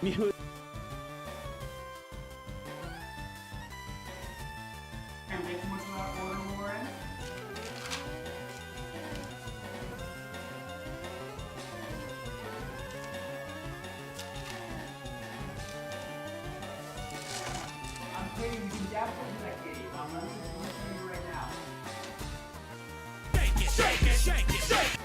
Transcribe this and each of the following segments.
You And get too much of that order, Lauren? I'm kidding, you can definitely do that, Katie. I'm listening to you right now. Shake it, shake it, shake it, shake it.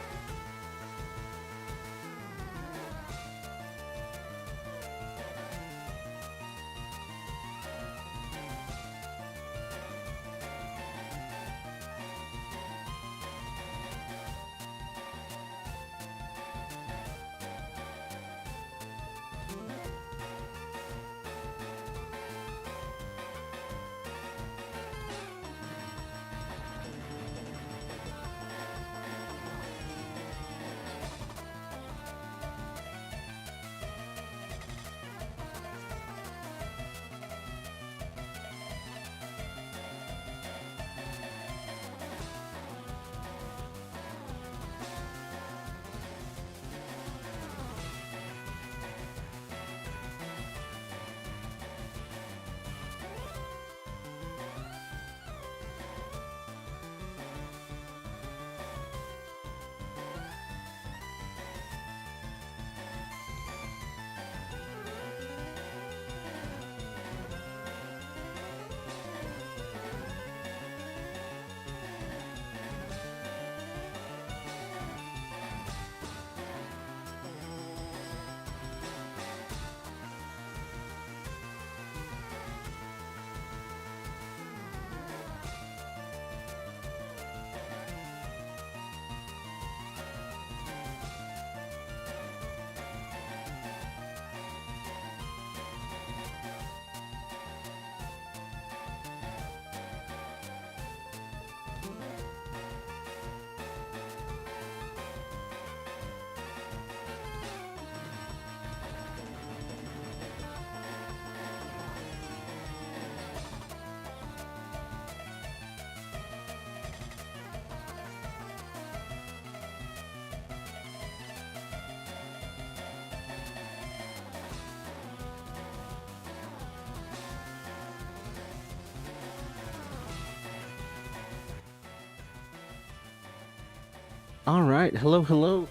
all right? Hello, hello.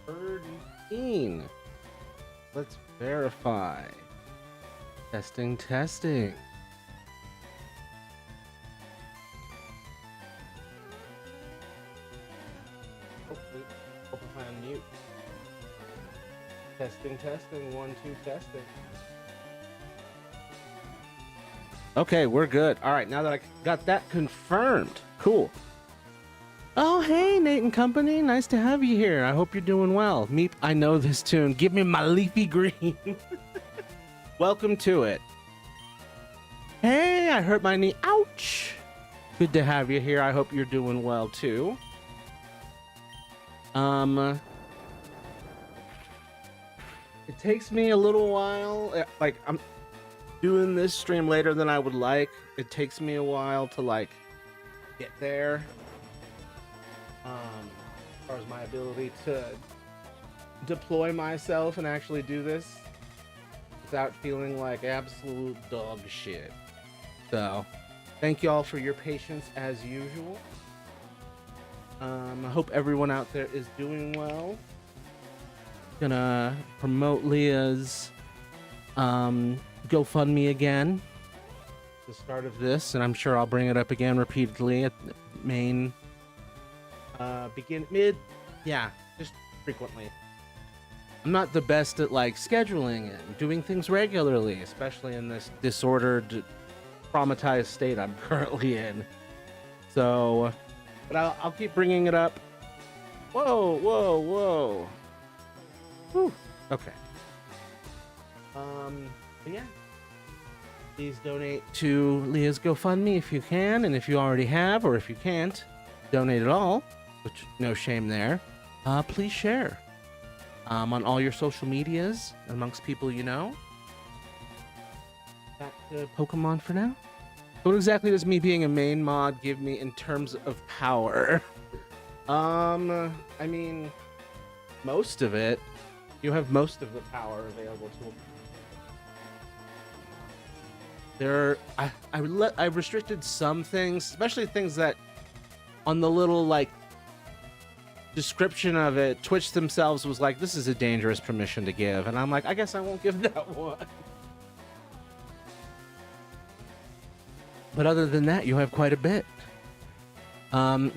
Bird 18. Let's verify. Testing, testing. Hopefully, hope if I unmute. Testing, testing. 1, 2, testing. Okay, we're good. All right, now that I got that confirmed, cool. Oh, hey, Nate and company. Nice to have you here. I hope you're doing well. Meep, I know this tune. Give me my leafy green. Welcome to it. Hey, I hurt my knee. Ouch. Good to have you here. I hope you're doing well too. It takes me a little while. Like, I'm doing this stream later than I would like. It takes me a while to like get there. As far as my ability to deploy myself and actually do this without feeling like absolute dog shit. So, thank you all for your patience as usual. I hope everyone out there is doing well. Gonna promote Leah's GoFundMe again. The start of this, and I'm sure I'll bring it up again repeatedly at the main begin mid, yeah, just frequently. I'm not the best at like scheduling and doing things regularly, especially in this disordered, traumatized state I'm currently in. So, but I'll keep bringing it up. Whoa, whoa, whoa. Whew. Okay. But yeah. Please donate to Leah's GoFundMe if you can, and if you already have, or if you can't, donate at all, which no shame there. Please share on all your social medias amongst people you know. Back to Pokemon for now. What exactly does me being a main mod give me in terms of power? I mean, most of it. You have most of the power available to I restricted some things, especially things that on the little like description of it, Twitch themselves was like, this is a dangerous permission to give, and I'm like, I guess I won't give that one. But other than that, you have quite a bit. Hello,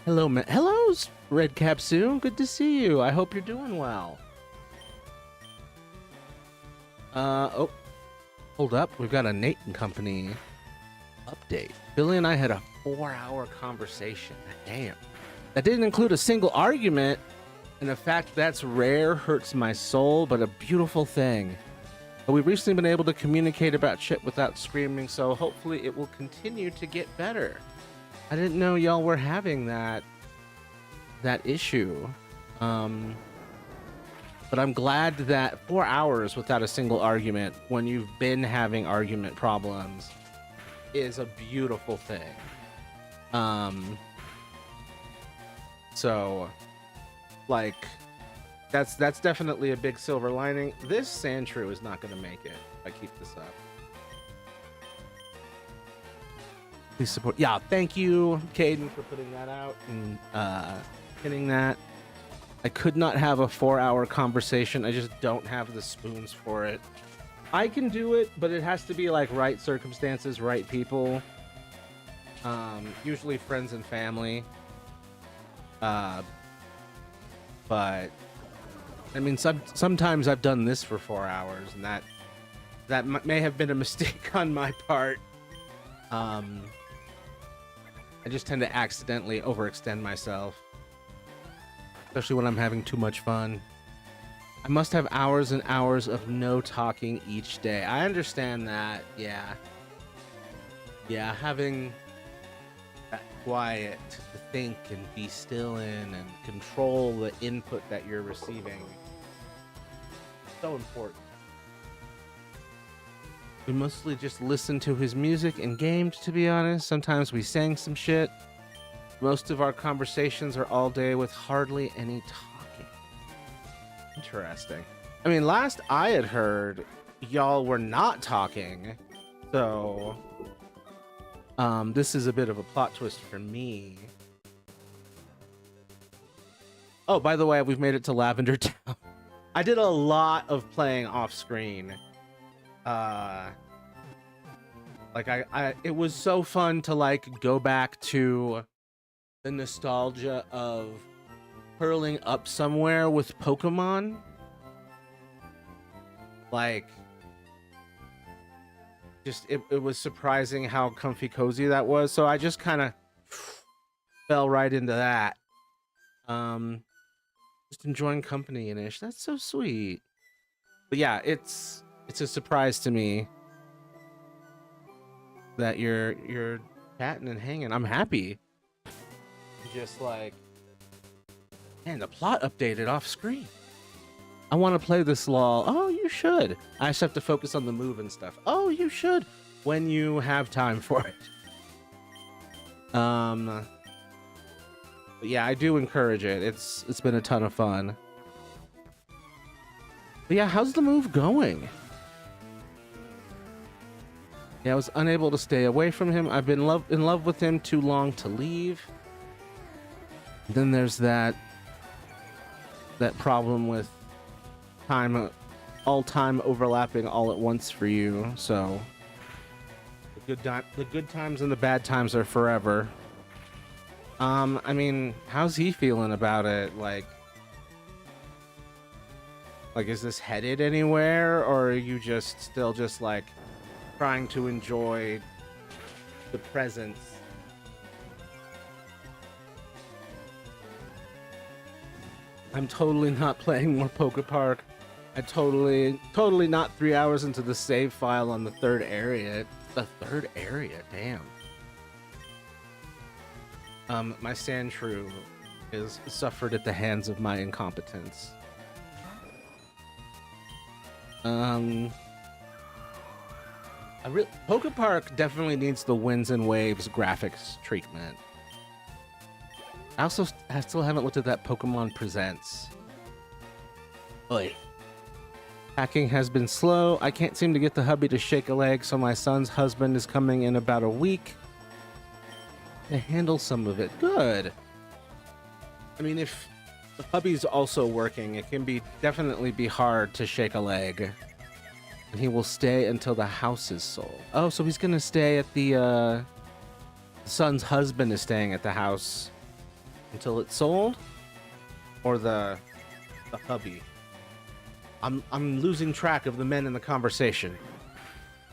hello's Red Capsule. Good to see you. I hope you're doing well. Oh, hold up. We've got a Nate and Company update. Billy and I had a 4-hour conversation. Damn. That didn't include a single argument, and the fact that's rare hurts my soul, but a beautiful thing. But we've recently been able to communicate about shit without screaming, so hopefully it will continue to get better. I didn't know y'all were having that issue. But I'm glad that 4 hours without a single argument when you've been having argument problems is a beautiful thing. So like that's definitely a big silver lining. This Sandshrew is not going to make it if I keep this up. Please support. Yeah, thank you, Caden, for putting that out and hitting that. I could not have a 4-hour conversation. I just don't have the spoons for it. I can do it, but it has to be like right circumstances, right people. Usually friends and family. But I mean, sometimes I've done this for 4 hours, and that may have been a mistake on my part. I just tend to accidentally overextend myself, especially when I'm having too much fun. I must have hours and hours of no talking each day. I understand that. Yeah, having that quiet to think and be still in and control the input that you're receiving. So important. We mostly just listened to his music and games, to be honest. Sometimes we sang some shit. Most of our conversations are all day with hardly any talking. Interesting. I mean, last I had heard, y'all were not talking. So, this is a bit of a plot twist for me. Oh, by the way, we've made it to Lavender Town. I did a lot of playing off screen. Like it was so fun to like go back to the nostalgia of curling up somewhere with Pokemon. Like, just it was surprising how comfy cozy that was. So I just kind of fell right into that. Just enjoying company and ish. That's so sweet. But yeah, it's a surprise to me that you're chatting and hanging. I'm happy. Just like, man, the plot updated off screen. I want to play this LOL. Oh, you should. I just have to focus on the move and stuff. Oh, you should when you have time for it. But yeah, I do encourage it. It's been a ton of fun. But yeah, how's the move going? Yeah, I was unable to stay away from him. I've been in love with him too long to leave. Then there's that problem with all time overlapping all at once for you. So the good times and the bad times are forever. I mean, how's he feeling about it? Like, is this headed anywhere, or are you just still just like trying to enjoy the presence? I'm totally not playing more Poke Park. I totally not 3 hours into the save file on the third area. The third area, damn. My Sandshrew is suffered at the hands of my incompetence. Poke Park definitely needs the Winds and Waves graphics treatment. I still haven't looked at that Pokemon Presents. Oi. Packing has been slow. I can't seem to get the hubby to shake a leg, so my son's husband is coming in about a week to handle some of it. Good. I mean, if the hubby's also working, it can definitely be hard to shake a leg. And he will stay until the house is sold. Oh, so he's gonna stay at the son's husband is staying at the house until it's sold? Or the hubby? I'm losing track of the men in the conversation.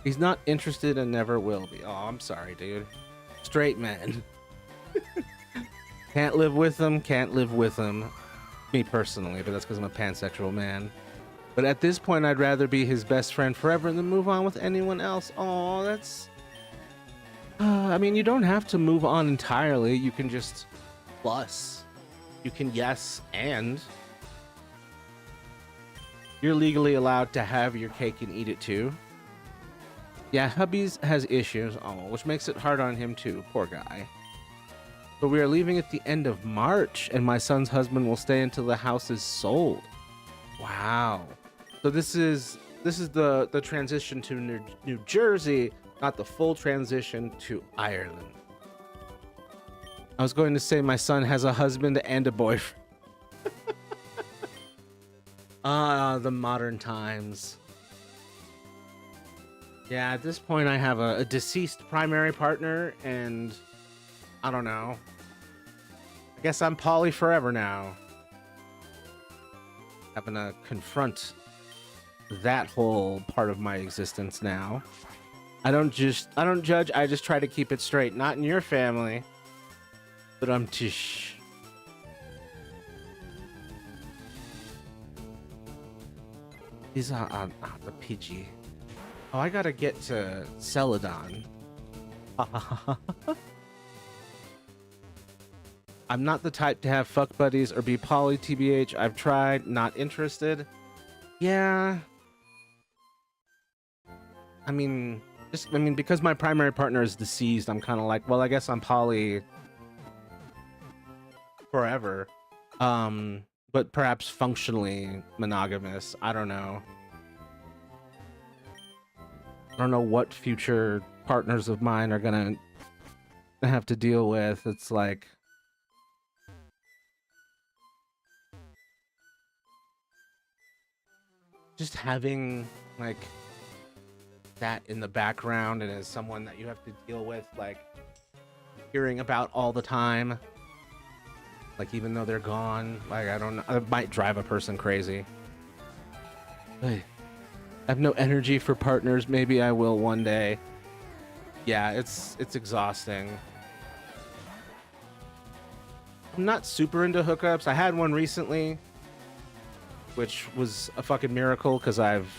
He's not interested and never will be. Oh, I'm sorry, dude. Straight men. Can't live with them, can't live with them. Me personally, but that's because I'm a pansexual man. But at this point, I'd rather be his best friend forever than move on with anyone else. Oh, that's... I mean, you don't have to move on entirely. You can just plus. You can yes and. You're legally allowed to have your cake and eat it too. Yeah, hubby's has issues, which makes it hard on him too. Poor guy. But we are leaving at the end of March, and my son's husband will stay until the house is sold. Wow. So this is the transition to New Jersey, not the full transition to Ireland. I was going to say my son has a husband and a boyfriend. The modern times. Yeah, at this point I have a deceased primary partner, and I don't know. I guess I'm poly forever now. Having to confront that whole part of my existence now. I don't judge, I just try to keep it straight. Not in your family, but I'm tish. These are the Pidgey. Oh, I gotta get to Celadon. I'm not the type to have fuck buddies or be poly, TBH. I've tried, not interested. Yeah. I mean, because my primary partner is deceased, I'm kind of like, well, I guess I'm poly forever. But perhaps functionally monogamous. I don't know. I don't know what future partners of mine are gonna have to deal with. It's like... just having, like, that in the background, and as someone that you have to deal with, like, hearing about all the time. Like, even though they're gone, like, I don't know, it might drive a person crazy. I have no energy for partners. Maybe I will one day. Yeah, it's exhausting. I'm not super into hookups. I had one recently, which was a fucking miracle because I've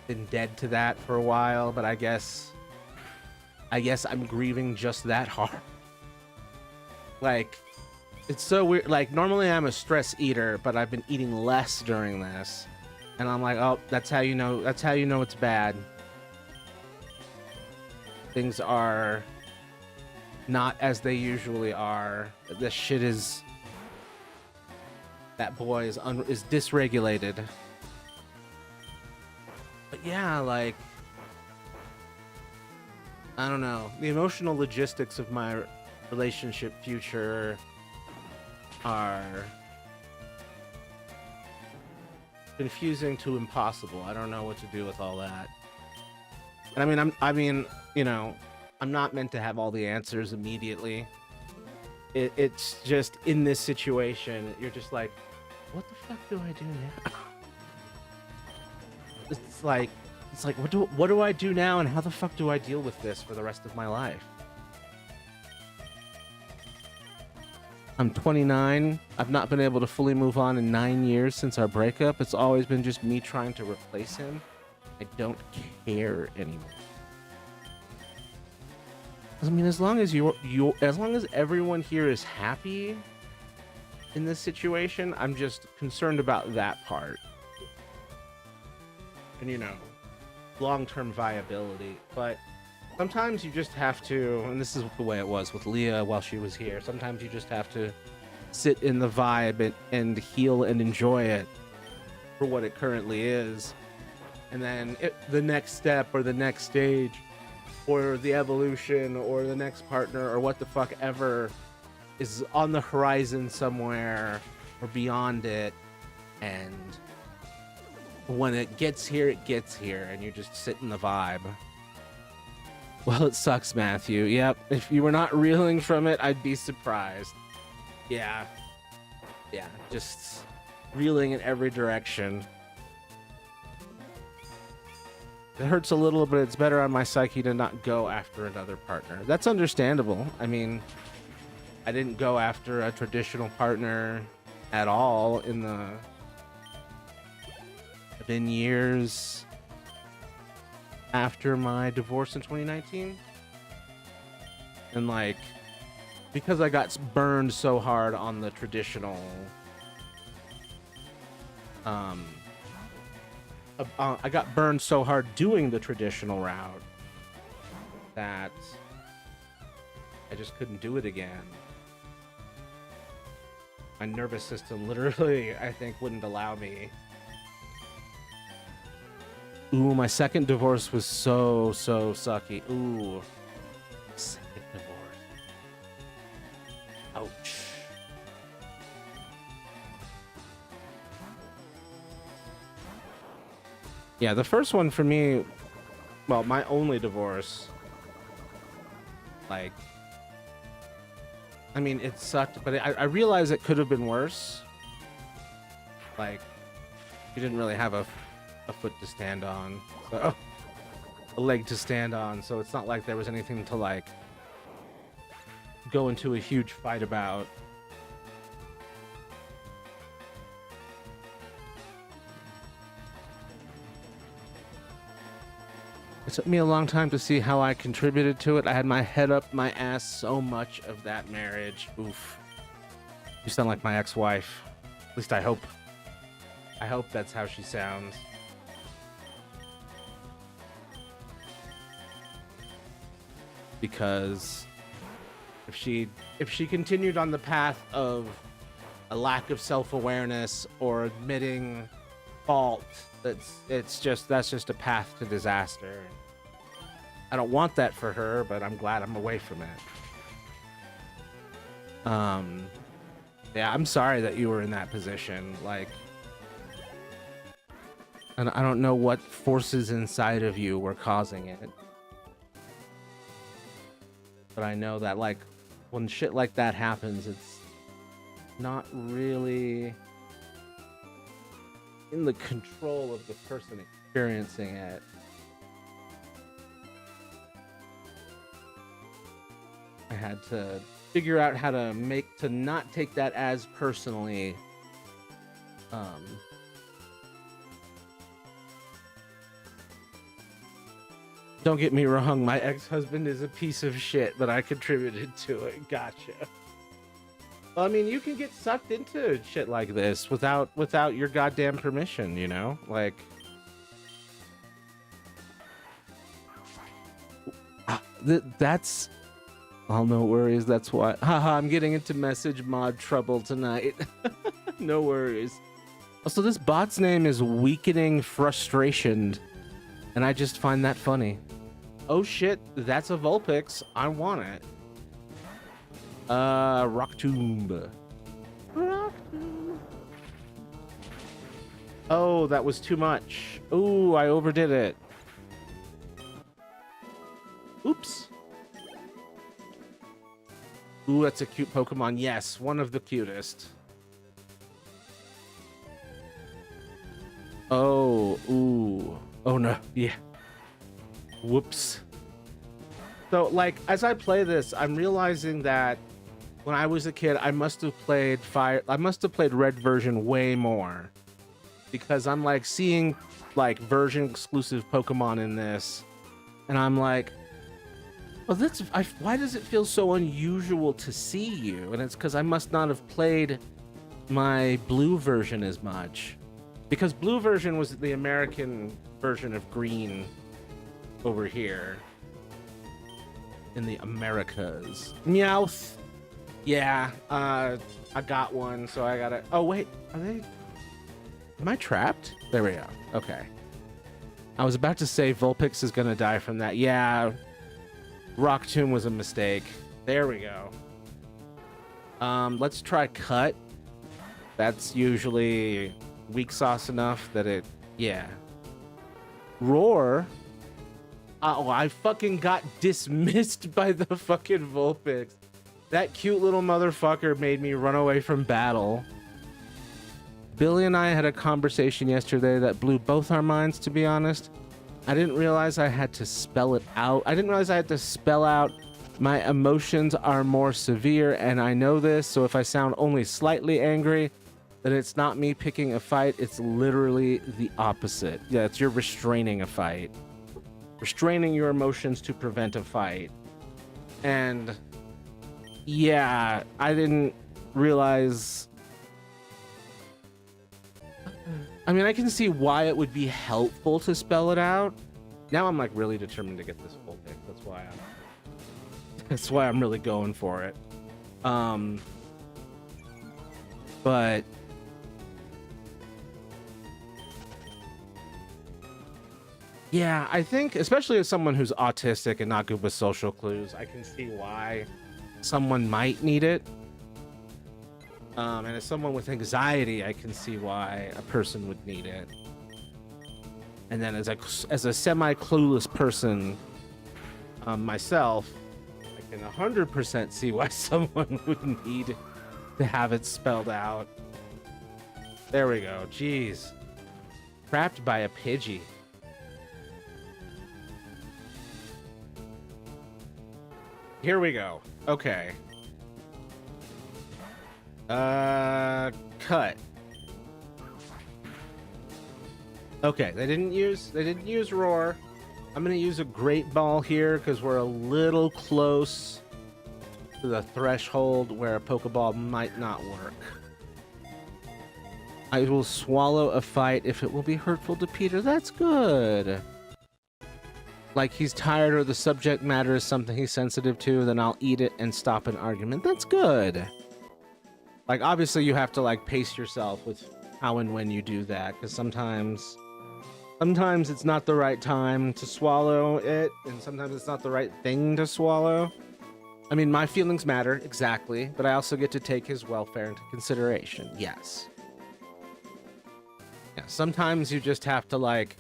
been dead to that for a while, but I guess I'm grieving just that hard. Like, it's so weird. Like, normally I'm a stress eater, but I've been eating less during this. And I'm like, oh, that's how you know it's bad. Things are not as they usually are. This shit is... that boy is dysregulated. But yeah, like... I don't know. The emotional logistics of my relationship future are confusing to impossible. I don't know what to do with all that. And I mean, you know, I'm not meant to have all the answers immediately. It's just in this situation, you're just like, what the fuck do I do now? It's like what do I do now, and how the fuck do I deal with this for the rest of my life? I'm 29. I've not been able to fully move on in 9 years since our breakup. It's always been just me trying to replace him. I don't care anymore. I mean, as long as as long as everyone here is happy in this situation, I'm just concerned about that part. And, you know, long-term viability. But sometimes you just have to, and this is the way it was with Leah while she was here, sometimes you just have to sit in the vibe and heal and enjoy it. for what it currently is. And then the next step or the next stage or the evolution or the next partner or what the fuck ever is on the horizon somewhere or beyond it. And when it gets here, and you just sit in the vibe. Well, it sucks, Matthew. Yep. If you were not reeling from it, I'd be surprised. Yeah. Yeah. Just reeling in every direction. It hurts a little, but it's better on my psyche to not go after another partner. That's understandable. I mean, I didn't go after a traditional partner at all in the... been years after my divorce in 2019, and like because I got burned so hard on the traditional I got burned so hard doing the traditional route that I just couldn't do it again. My nervous system literally, I think, wouldn't allow me. Ooh, my second divorce was so sucky. Ooh. Second divorce. Ouch. Yeah, the first one for me, well, my only divorce, like, I mean, it sucked, but I realized it could have been worse. Like, you didn't really have a foot to stand on, so a leg to stand on, so it's not like there was anything to like go into a huge fight about. It took me a long time to see how I contributed to it. I had my head up my ass so much of that marriage. Oof. You sound like my ex-wife. At least I hope. I hope that's how she sounds. Because if she continued on the path of a lack of self-awareness or admitting fault, that's just a path to disaster. I don't want that for her, but I'm glad I'm away from it. Yeah, I'm sorry that you were in that position. Like, and I don't know what forces inside of you were causing it. But I know that, like, when shit like that happens, it's not really in the control of the person experiencing it. I had to figure out how to not take that as personally. Don't get me wrong, my ex-husband is a piece of shit, but I contributed to it. Gotcha. Well, I mean, you can get sucked into shit like this without your goddamn permission, you know? Like, that's... Oh, no worries, that's why. Haha, I'm getting into message mod trouble tonight. No worries. Also, this bot's name is Weakening Frustration, and I just find that funny. Oh shit, that's a Vulpix. I want it. Rock Tomb. Oh, that was too much. Ooh, I overdid it. Oops. Ooh, that's a cute Pokemon. Yes, one of the cutest. Oh, ooh. Oh no, yeah. Whoops. So, like, as I play this, I'm realizing that when I was a kid, I must have played Red version way more. Because I'm, like, seeing, like, version-exclusive Pokemon in this. And I'm like, well, why does it feel so unusual to see you? And it's because I must not have played my blue version as much. Because blue version was the American version of green over here in the Americas. Meowth. Yeah, I got one, so I gotta... Oh, wait, are they... Am I trapped? There we go. Okay. I was about to say Vulpix is gonna die from that. Yeah. Rock Tomb was a mistake. There we go. Let's try Cut. That's usually weak sauce enough that it... Yeah. Roar. Oh, I fucking got dismissed by the fucking Vulpix. That cute little motherfucker made me run away from battle. Billy and I had a conversation yesterday that blew both our minds, to be honest. I didn't realize I had to spell it out. I didn't realize I had to spell out my emotions are more severe, and I know this, so if I sound only slightly angry, then it's not me picking a fight, it's literally the opposite. Yeah, it's you're restraining a fight. Restraining your emotions to prevent a fight. And yeah, I didn't realize... I mean, I can see why it would be helpful to spell it out. Now I'm like really determined to get this full pick. That's why I'm really going for it. But yeah, I think especially as someone who's autistic and not good with social clues, I can see why someone might need it. And as someone with anxiety, I can see why a person would need it. And then as a semi-clueless person myself, I can 100% see why someone would need to have it spelled out. There we go. Jeez. Trapped by a Pidgey. Here we go. Okay. Cut. Okay, they didn't use Roar. I'm gonna use a Great Ball here because we're a little close to the threshold where a Pokeball might not work. I will swallow a fight if it will be hurtful to Peter. That's good. Like he's tired or the subject matter is something he's sensitive to, then I'll eat it and stop an argument. That's good. Like, obviously you have to, like, pace yourself with how and when you do that, because sometimes it's not the right time to swallow it, and sometimes it's not the right thing to swallow. I mean, my feelings matter, exactly, but I also get to take his welfare into consideration, yes. Yeah, sometimes you just have to, like...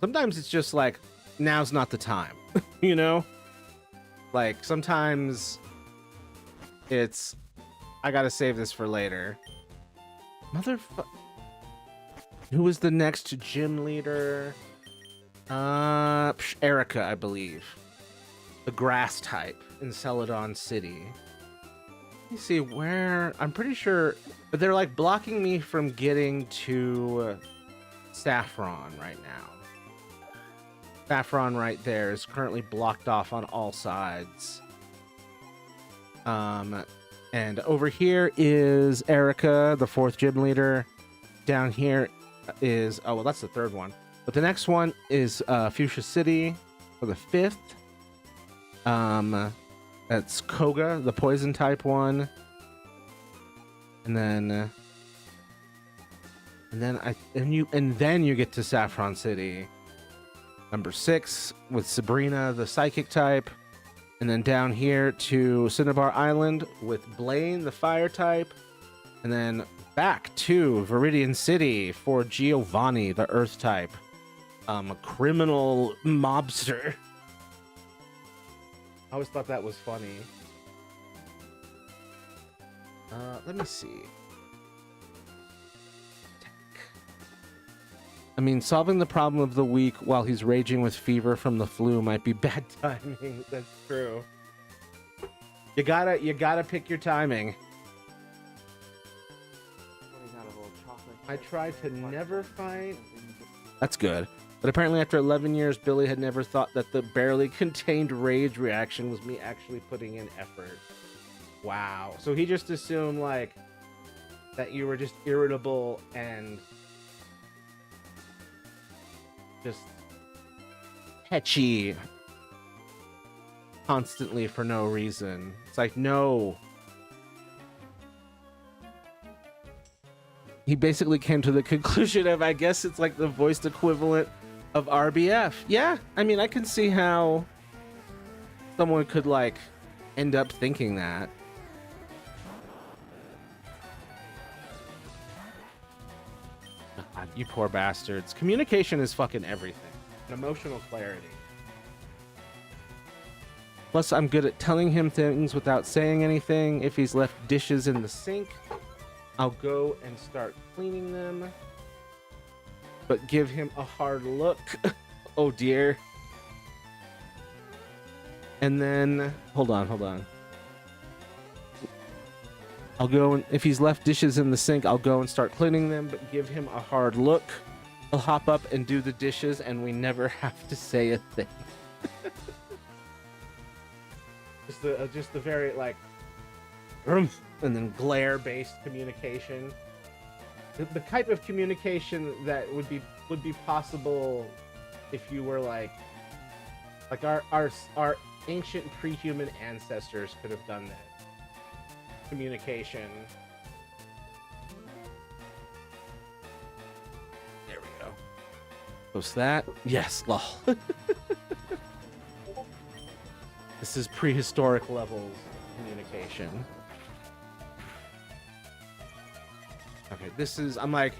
Sometimes it's just, like, now's not the time, you know? Like, sometimes it's... I gotta save this for later. Motherfucker. Who is the next gym leader? Erica, I believe. The grass type in Celadon City. Let me see where... I'm pretty sure... But they're like blocking me from getting to Saffron right now. Saffron right there is currently blocked off on all sides. And over here is Erica, the 4th gym leader. Down here is... Oh, well, that's the 3rd one. But the next one is Fuchsia City for the 5th. That's Koga, the poison type one. And then you get to Saffron City. Number 6 with Sabrina, the psychic type. And then down here to Cinnabar Island with Blaine, the fire type. And then back to Viridian City for Giovanni, the earth type. A criminal mobster. I always thought that was funny. Let me see. I mean, solving the problem of the week while he's raging with fever from the flu might be bad timing. That's true. You gotta pick your timing. I tried to never fight. That's good. But apparently after 11 years, Billy had never thought that the barely contained rage reaction was me actually putting in effort. Wow. So he just assumed, like, that you were just irritable and just petchy constantly for no reason. It's like, no. he basically came to the conclusion of, I guess it's like the voiced equivalent of RBF. Yeah, I mean, I can see how someone could like end up thinking that. God, you poor bastards. Communication is fucking everything. And emotional clarity. Plus, I'm good at telling him things without saying anything. If he's left dishes in the sink, I'll go and start cleaning them. But give him a hard look. Oh dear. And then, hold on. I'll go and, if he's left dishes in the sink, I'll go and start cleaning them, but give him a hard look. He'll hop up and do the dishes, and we never have to say a thing. just the very, like, and then glare-based communication. The type of communication that would be possible if you were like our ancient pre-human ancestors could have done that communication. There we go. Post that. Yes, lol. This is prehistoric levels communication. Okay, this is, I'm like,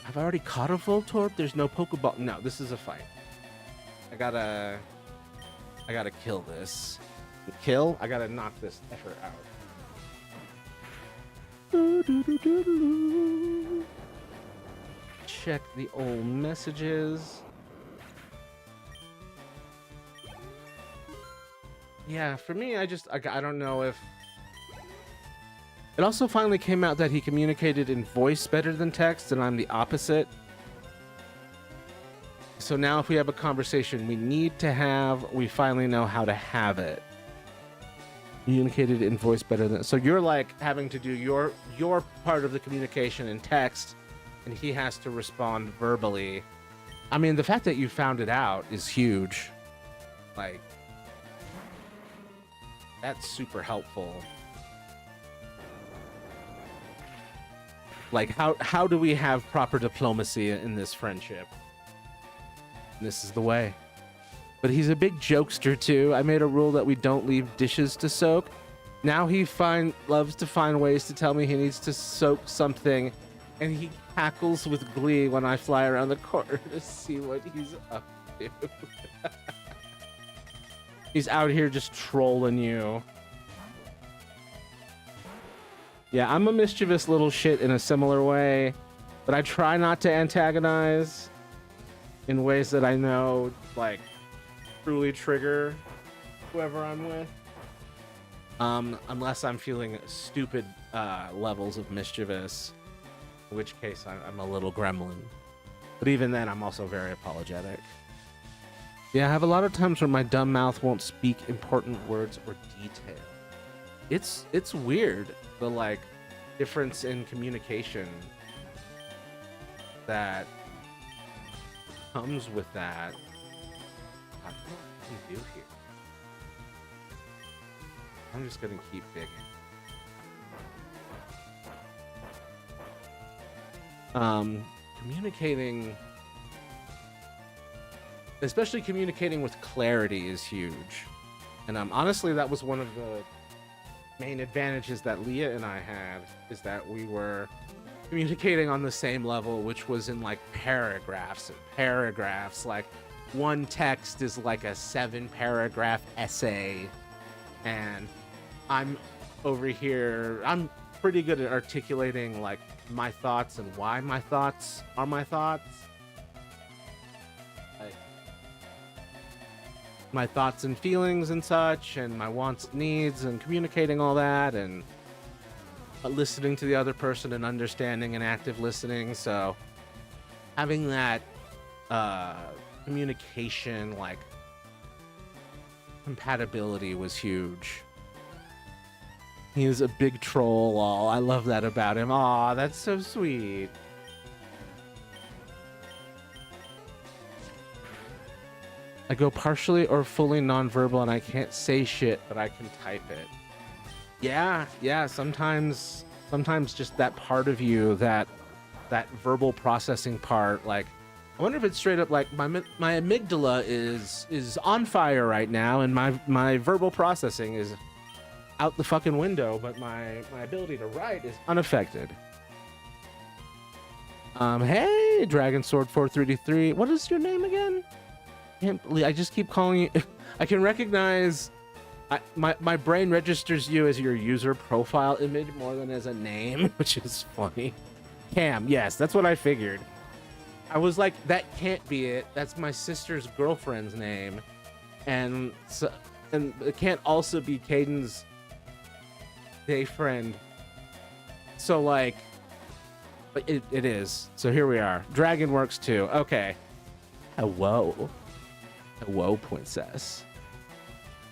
have I already caught a Voltorb? There's no Pokeball. No, this is a fight. I gotta kill this. Kill? I gotta knock this effort out. Check the old messages. Yeah, for me, I don't know if... It also finally came out that he communicated in voice better than text, and I'm the opposite. So now if we have a conversation we need to have, we finally know how to have it. Communicated in voice better than... So you're like having to do your part of the communication in text, and he has to respond verbally. I mean, the fact that you found it out is huge. Like, that's super helpful. Like, how do we have proper diplomacy in this friendship? This is the way. But he's a big jokester too. I made a rule that we don't leave dishes to soak. Now he loves to find ways to tell me he needs to soak something, and he cackles with glee when I fly around the corner to see what he's up to. He's out here just trolling you. Yeah, I'm a mischievous little shit in a similar way, but I try not to antagonize in ways that I know, like, truly trigger whoever I'm with. Unless I'm feeling stupid levels of mischievous, in which case I'm a little gremlin. But even then, I'm also very apologetic. Yeah, I have a lot of times where my dumb mouth won't speak important words or detail. It's weird, the like difference in communication that comes with that. What can I do here? I'm just gonna keep digging. Communicating, especially communicating with clarity, is huge. And honestly, that was one of the main advantages that Leah and I had, is that we were communicating on the same level, which was in like paragraphs and paragraphs. Like, one text is like a 7-paragraph essay, and I'm over here, I'm pretty good at articulating like my thoughts and why my thoughts are my thoughts. Like, my thoughts and feelings and such, and my wants, needs, and communicating all that, and listening to the other person and understanding and active listening. So having that communication, like, compatibility was huge. He is a big troll. Aw, I love that about him. Aw, that's so sweet. I go partially or fully nonverbal, and I can't say shit, but I can type it. Yeah, sometimes sometimes just that part of you, that verbal processing part, like, I wonder if it's straight up like my amygdala is on fire right now, and my verbal processing is out the fucking window, but my ability to write is unaffected. Hey, Dragon Sword 433. What is your name again? I just keep calling you. I can recognize. My brain registers you as your user profile image more than as a name, which is funny. Cam, yes, that's what I figured. I was like, that can't be it. That's my sister's girlfriend's name, and it can't also be Caden's day friend. So like, but it is. So here we are. Dragon works too. Okay. Hello, princess.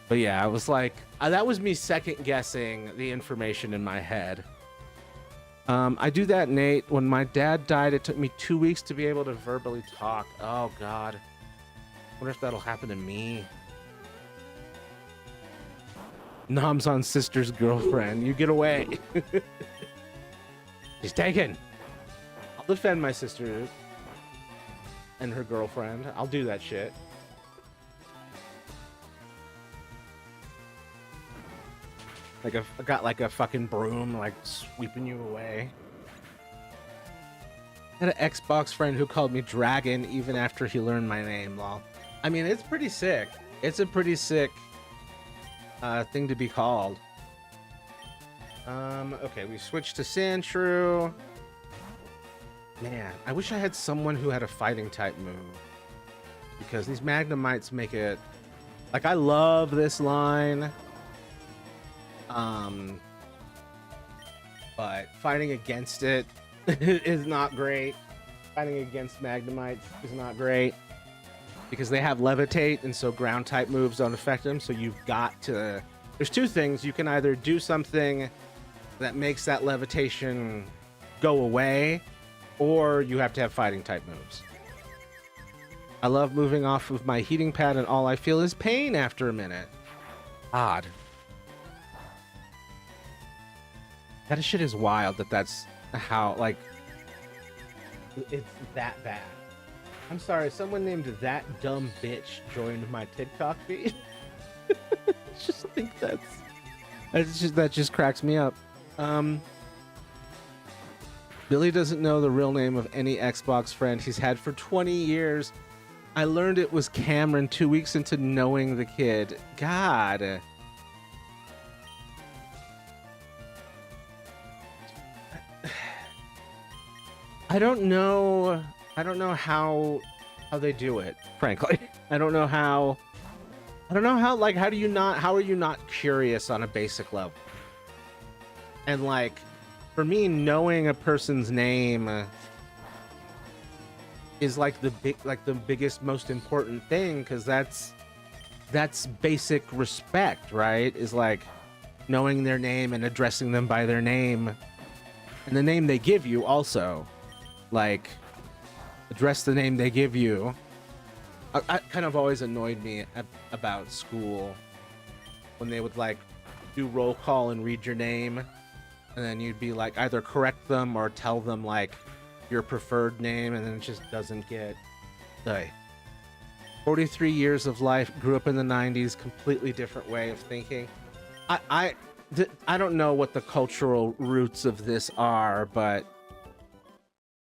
But yeah, I was like, that was me second guessing the information in my head. I do that, Nate. When my dad died, it took me 2 weeks to be able to verbally talk. Oh God. Wonder if that'll happen to me. Nom's on sister's girlfriend. You get away. She's taken. I'll defend my sister and her girlfriend. I'll do that shit. Like I got like a fucking broom, like sweeping you away. I had an Xbox friend who called me Dragon even after he learned my name. Lol. I mean, it's pretty sick. It's a pretty sick thing to be called. Okay, we switched to Sandshrew. Man, I wish I had someone who had a fighting type move, because these Magnemites make it. Like, I love this line. But fighting against it is not great. Fighting against Magnemites is not great because they have levitate, and so ground type moves don't affect them. So you've got to. There's two things. You can either do something that makes that levitation go away, or you have to have fighting type moves. I love moving off of my heating pad, and all I feel is pain after a minute. Odd. That shit is wild that's how, like, it's that bad. I'm sorry, someone named That Dumb Bitch joined my TikTok feed. Just think that just cracks me up. Billy doesn't know the real name of any Xbox friend he's had for 20 years. I learned it was Cameron 2 weeks into knowing the kid. God. I don't know how they do it, frankly. I don't know how, like, how are you not curious on a basic level? And like, for me, knowing a person's name is like the biggest, most important thing, because that's basic respect, right? Is like knowing their name and addressing them by their name, and the name they give you also. Like, address the name they give you. I kind of always annoyed me about school when they would like do roll call and read your name, and then you'd be like either correct them or tell them like your preferred name, and then it just doesn't get. 43 years of life, grew up in the 90s, completely different way of thinking. I don't know what the cultural roots of this are, but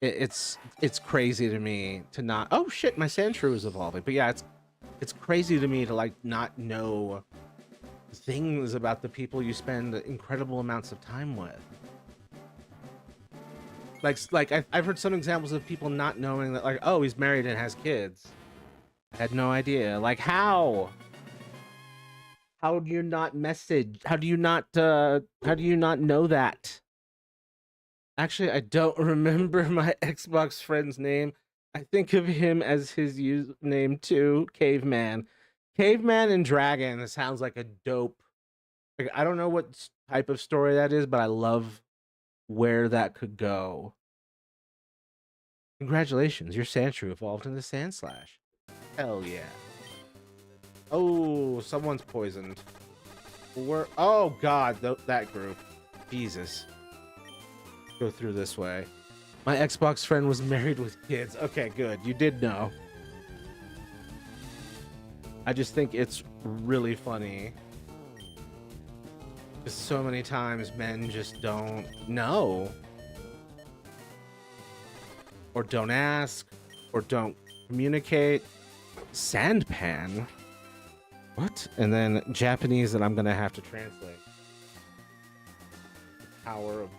it's crazy to me to not. Oh shit, my Sandshrew is evolving. But yeah, it's crazy to me to like not know things about the people you spend incredible amounts of time with. Like I've heard some examples of people not knowing that, like, oh, he's married and has kids. I had no idea. Like, how do you not message? How do you not know that? Actually, I don't remember my Xbox friend's name. I think of him as his username too, Caveman. Caveman and Dragon sounds like a dope. Like, I don't know what type of story that is, but I love where that could go. Congratulations, your Sandshrew evolved into Sandslash. Hell yeah. Oh, someone's poisoned. Oh God, that group. Jesus. Go through this way. My Xbox friend was married with kids. Okay, good. You did know. I just think it's really funny. Because so many times men just don't know. Or don't ask. Or don't communicate. Sandpan? What? And then Japanese that I'm going to have to translate. Power of...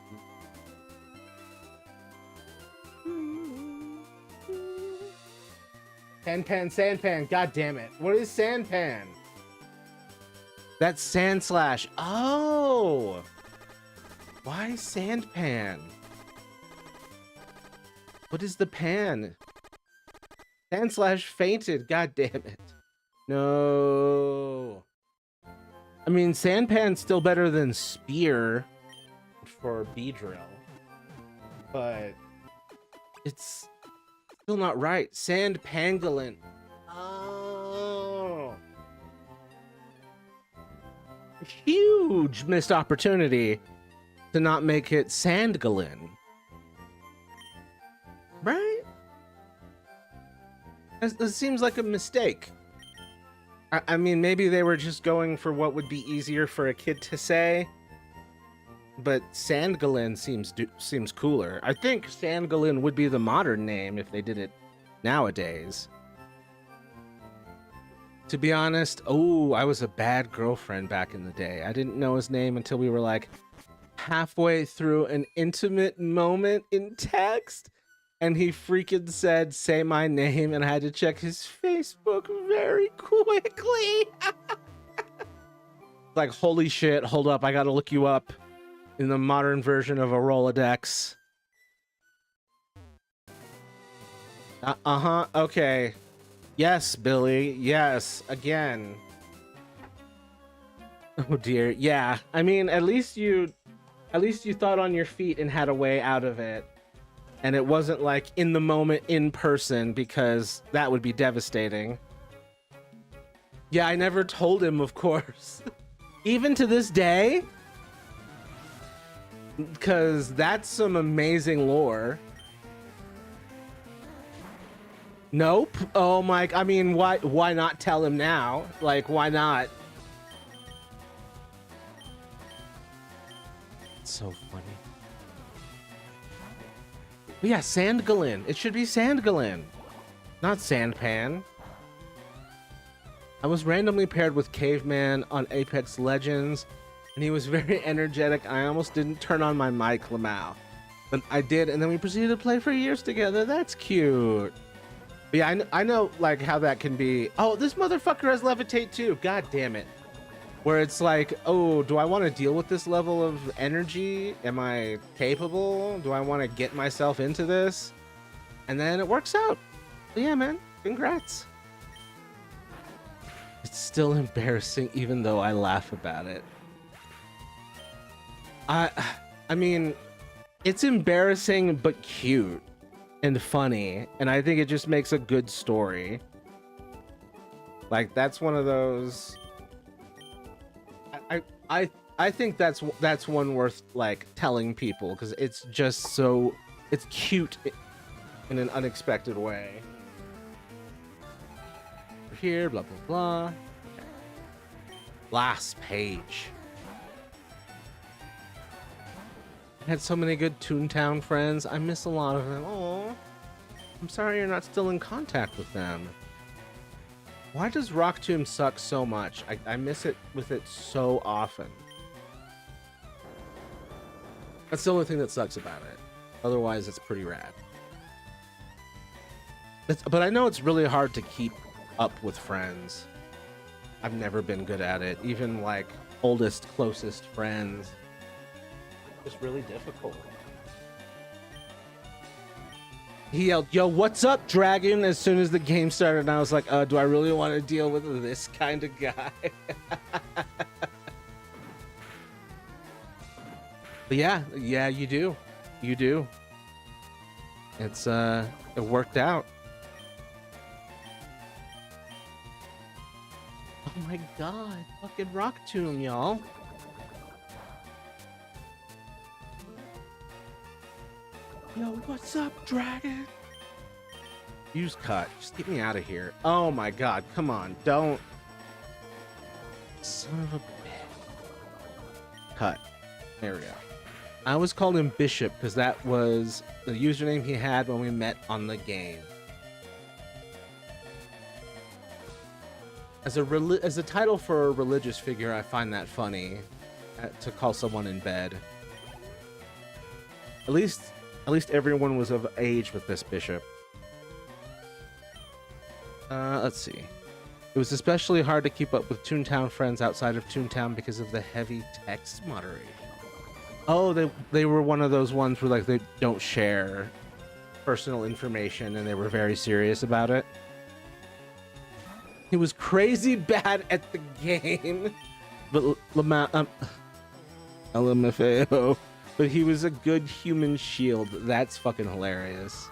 Sandpan, god damn it. What is Sandpan? That's Sand Slash. Oh! Why Sandpan? What is the pan? Sand Slash fainted, god damn it. No. I mean, Sandpan's still better than Spear for Beedrill. But it's still not right. Sand Pangolin. Oh. Huge missed opportunity to not make it Sandgalin. Right? This seems like a mistake. I mean, maybe they were just going for what would be easier for a kid to say. But Sandgalin seems cooler. I think Sandgalin would be the modern name if they did it nowadays. To be honest, I was a bad girlfriend back in the day. I didn't know his name until we were like halfway through an intimate moment in text. And he freaking said, say my name, and I had to check his Facebook very quickly. Like, holy shit, hold up, I gotta look you up in the modern version of a Rolodex. Okay. Yes, Billy, yes, again. Oh dear, yeah. I mean, at least you thought on your feet and had a way out of it. And it wasn't like in the moment in person, because that would be devastating. Yeah, I never told him, of course. Even to this day. Because that's some amazing lore. Nope. Oh my, I mean, why not tell him now? Like, why not? It's so funny. But yeah, Sandgalin. It should be Sandgalin, not Sandpan. I was randomly paired with Caveman on Apex Legends, and he was very energetic. I almost didn't turn on my mic, Lamau. But I did, and then we proceeded to play for years together. That's cute. But yeah, I know like how that can be. Oh, this motherfucker has Levitate too. God damn it. Where it's like, oh, do I want to deal with this level of energy? Am I capable? Do I want to get myself into this? And then it works out. But yeah, man, congrats. It's still embarrassing even though I laugh about it. I mean, it's embarrassing but cute and funny, and I think it just makes a good story. Like, that's one of those... I think that's one worth like telling people, because it's just so it's cute in an unexpected way. Here, blah blah blah. Okay. Last page. I had so many good Toontown friends. I miss a lot of them. Oh, I'm sorry you're not still in contact with them. Why does Rock Tomb suck so much? I miss it with it so often. That's the only thing that sucks about it. Otherwise, it's pretty rad. But I know it's really hard to keep up with friends. I've never been good at it. Even like oldest, closest friends. It's really difficult. He yelled, yo, what's up, Dragon? As soon as the game started, and I was like, do I really want to deal with this kind of guy? But yeah, you do. You do. It's, it worked out. Oh my god, fucking Rock Tomb, y'all. Yo, what's up, dragon? Use cut. Just get me out of here. Oh my god, come on. Don't. Son of a bitch. Cut. There we go. I always called him Bishop because that was the username he had when we met on the game. As a title for a religious figure, I find that funny to call someone in bed. At least everyone was of age with this bishop. Let's see. It was especially hard to keep up with Toontown friends outside of Toontown because of the heavy text moderation. Oh, they were one of those ones where like they don't share personal information and they were very serious about it. He was crazy bad at the game, but LMFAO. But he was a good human shield. That's fucking hilarious.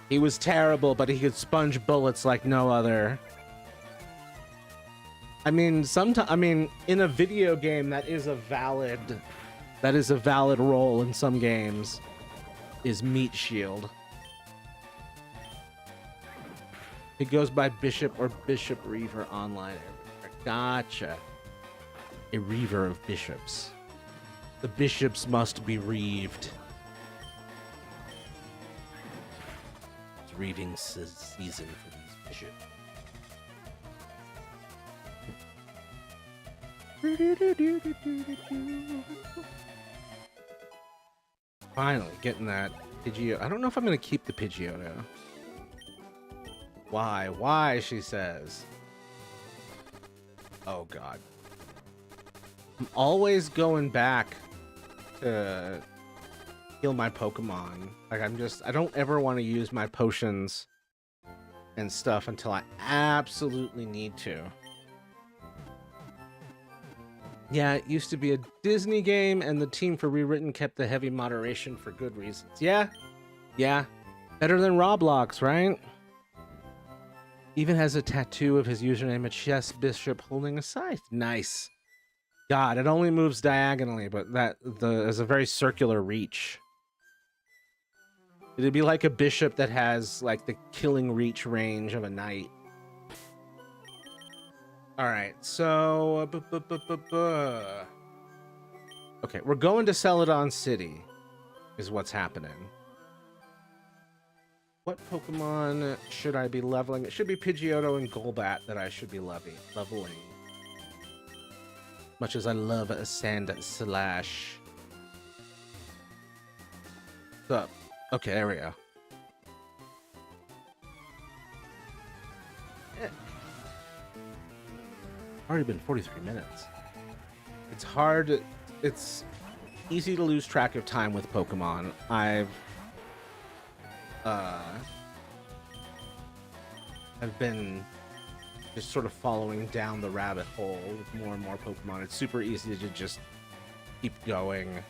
He was terrible, but he could sponge bullets like no other. I mean, in a video game, that is a valid role in some games. Is meat shield. It goes by Bishop or Bishop Reaver online. Gotcha. A Reaver of bishops. The bishops must be reaved. It's reaving season for these bishops. Finally, getting that Pidgeotto. I don't know if I'm going to keep the Pidgeotto. Why? Why, she says. Oh, God. I'm always going back to heal my Pokemon. Like, I don't ever want to use my potions and stuff until I absolutely need to. Yeah, it used to be a Disney game, and the team for Rewritten kept the heavy moderation for good reasons. Yeah. Yeah. Better than Roblox, right? Even has a tattoo of his username, a chess bishop holding a scythe. Nice. God, it only moves diagonally, but there's a very circular reach. It'd be like a bishop that has like the killing reach range of a knight. All right, so okay, we're going to Celadon City, is what's happening. What Pokemon should I be leveling? It should be Pidgeotto and Golbat that I should be leveling. Much as I love a Sand Slash. So, okay, there we go. Already been 43 minutes. It's easy to lose track of time with Pokemon. I've been just sort of following down the rabbit hole with more and more Pokemon. It's super easy to just keep going.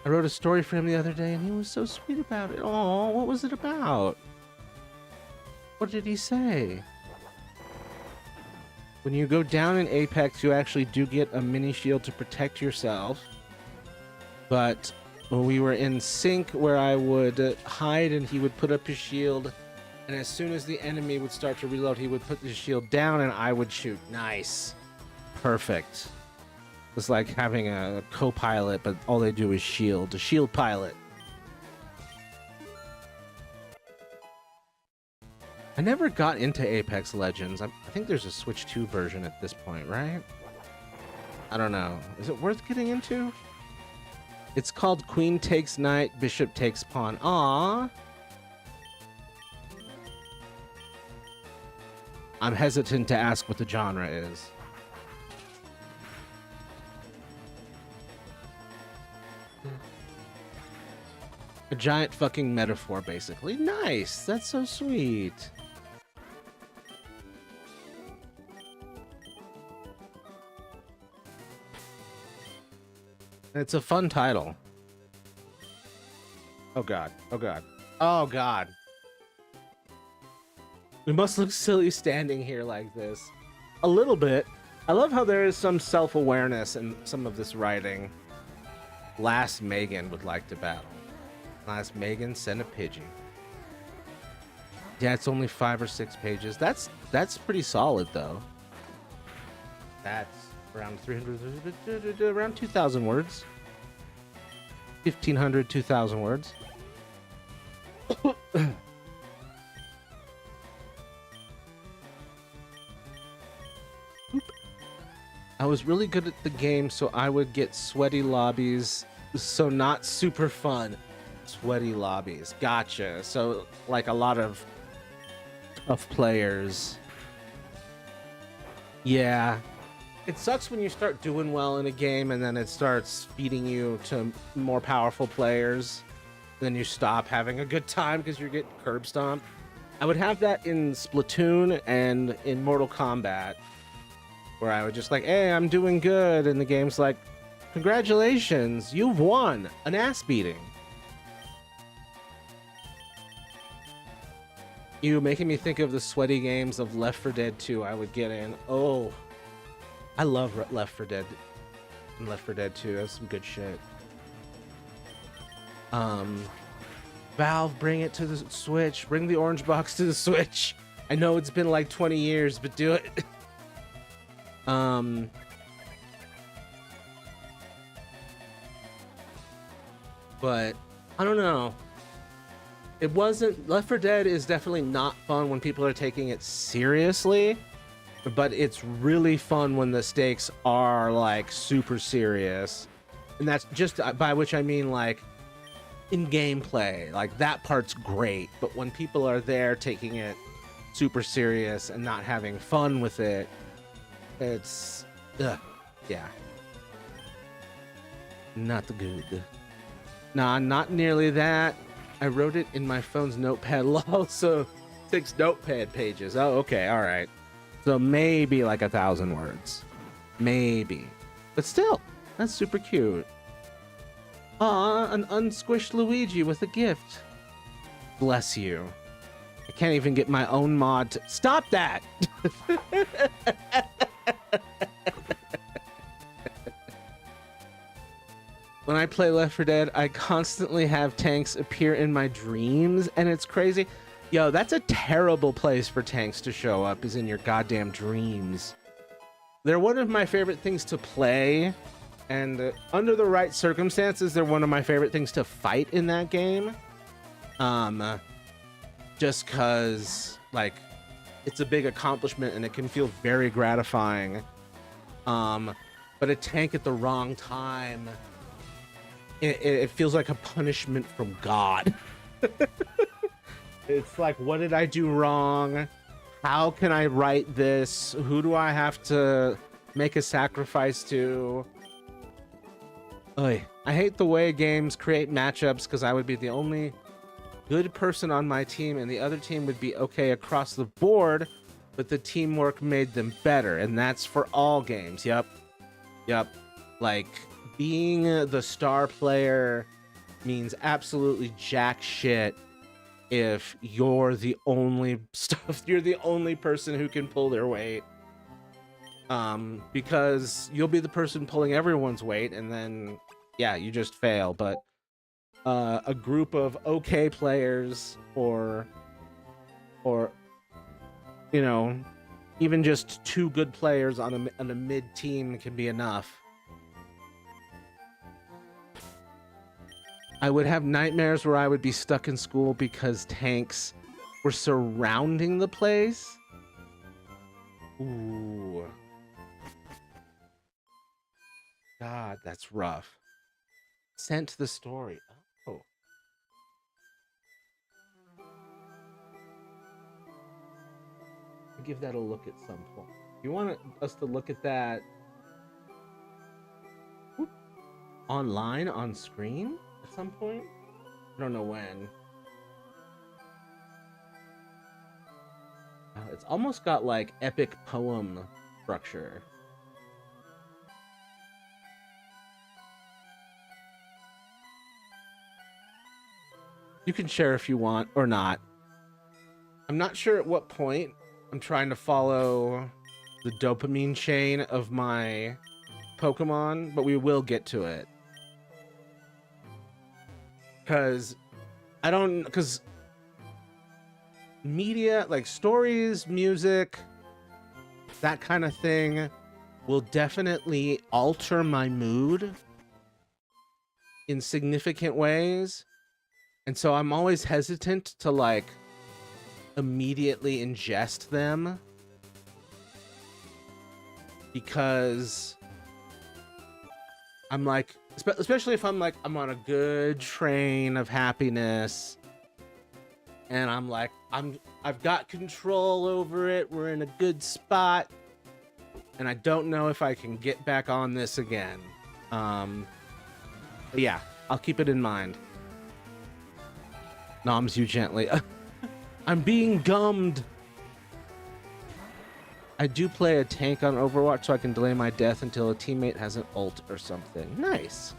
I wrote a story for him the other day and he was so sweet about it. Oh, what was it about? What did he say? When you go down in Apex, you actually do get a mini shield to protect yourself. But when we were in sync where I would hide and he would put up his shield, and as soon as the enemy would start to reload, he would put the shield down and I would shoot. Nice. Perfect. It's like having a co-pilot, but all they do is shield. A shield pilot. I never got into Apex Legends. I think there's a Switch 2 version at this point, right? I don't know. Is it worth getting into? It's called Queen Takes Knight, Bishop Takes Pawn. Aww. I'm hesitant to ask what the genre is. A giant fucking metaphor, basically. Nice. That's so sweet. It's a fun title. Oh god. Oh god. Oh god. We must look silly standing here like this. A little bit. I love how there is some self-awareness in some of this writing. Last Megan would like to battle. Last Megan sent a Pidgey. Yeah, it's only 5 or 6 pages. That's pretty solid though. That's around 300, around 2,000 words. 1,500, 2,000 words. I was really good at the game, so I would get sweaty lobbies. So not super fun. Sweaty lobbies. Gotcha. So like a lot of tough players. Yeah. It sucks when you start doing well in a game and then it starts feeding you to more powerful players. Then you stop having a good time because you're getting curb stomped. I would have that in Splatoon and in Mortal Kombat, where I would just like, hey, I'm doing good. And the game's like, congratulations, you've won an ass beating. You making me think of the sweaty games of Left 4 Dead 2 I would get in. Oh, I love Left 4 Dead and Left 4 Dead 2. That's some good shit. Valve, bring it to the Switch. Bring the orange box to the Switch. I know it's been like 20 years, but do it. But I don't know. It wasn't. Left 4 Dead is definitely not fun when people are taking it seriously, but it's really fun when the stakes are like super serious. And that's just by which I mean like in gameplay, like that part's great, but when people are there taking it super serious and not having fun with it, it's yeah, not good. Nah, not nearly that. I wrote it in my phone's notepad. Lol, so 6 notepad pages. Oh, okay, all right. So maybe like 1,000 words, maybe, but still, that's super cute. Aw, an unsquished Luigi with a gift. Bless you. I can't even get my own mod to... Stop that! When I play Left 4 Dead, I constantly have tanks appear in my dreams, and it's crazy. Yo, that's a terrible place for tanks to show up, is in your goddamn dreams. They're one of my favorite things to play, and under the right circumstances, they're one of my favorite things to fight in that game. Just cause like it's a big accomplishment and it can feel very gratifying. But a tank at the wrong time, it feels like a punishment from God. It's like, what did I do wrong? How can I right this? Who do I have to make a sacrifice to? Oy. I hate the way games create matchups because I would be the only good person on my team and the other team would be okay across the board, but the teamwork made them better, and that's for all games. Yep. Like, being the star player means absolutely jack shit if you're the only person who can pull their weight. Because you'll be the person pulling everyone's weight, and then yeah, you just fail. But a group of okay players, or you know, even just 2 good players on a mid team can be enough. I would have nightmares where I would be stuck in school because tanks were surrounding the place. Ooh. God, that's rough. Sent the story. Oh. I'll give that a look at some point. You want us to look at that online, on screen at some point? I don't know when. It's almost got like epic poem structure. You can share if you want or not. I'm not sure at what point I'm trying to follow the dopamine chain of my Pokemon, but we will get to it. Because I don't, because media, like stories, music, that kind of thing will definitely alter my mood in significant ways. And so I'm always hesitant to like immediately ingest them because I'm like, especially if I'm like, I'm on a good train of happiness and I'm like, I've got control over it. We're in a good spot. And I don't know if I can get back on this again. Yeah, I'll keep it in mind. Noms you gently. I'm being gummed. I do play a tank on Overwatch so I can delay my death until a teammate has an ult or something. Nice.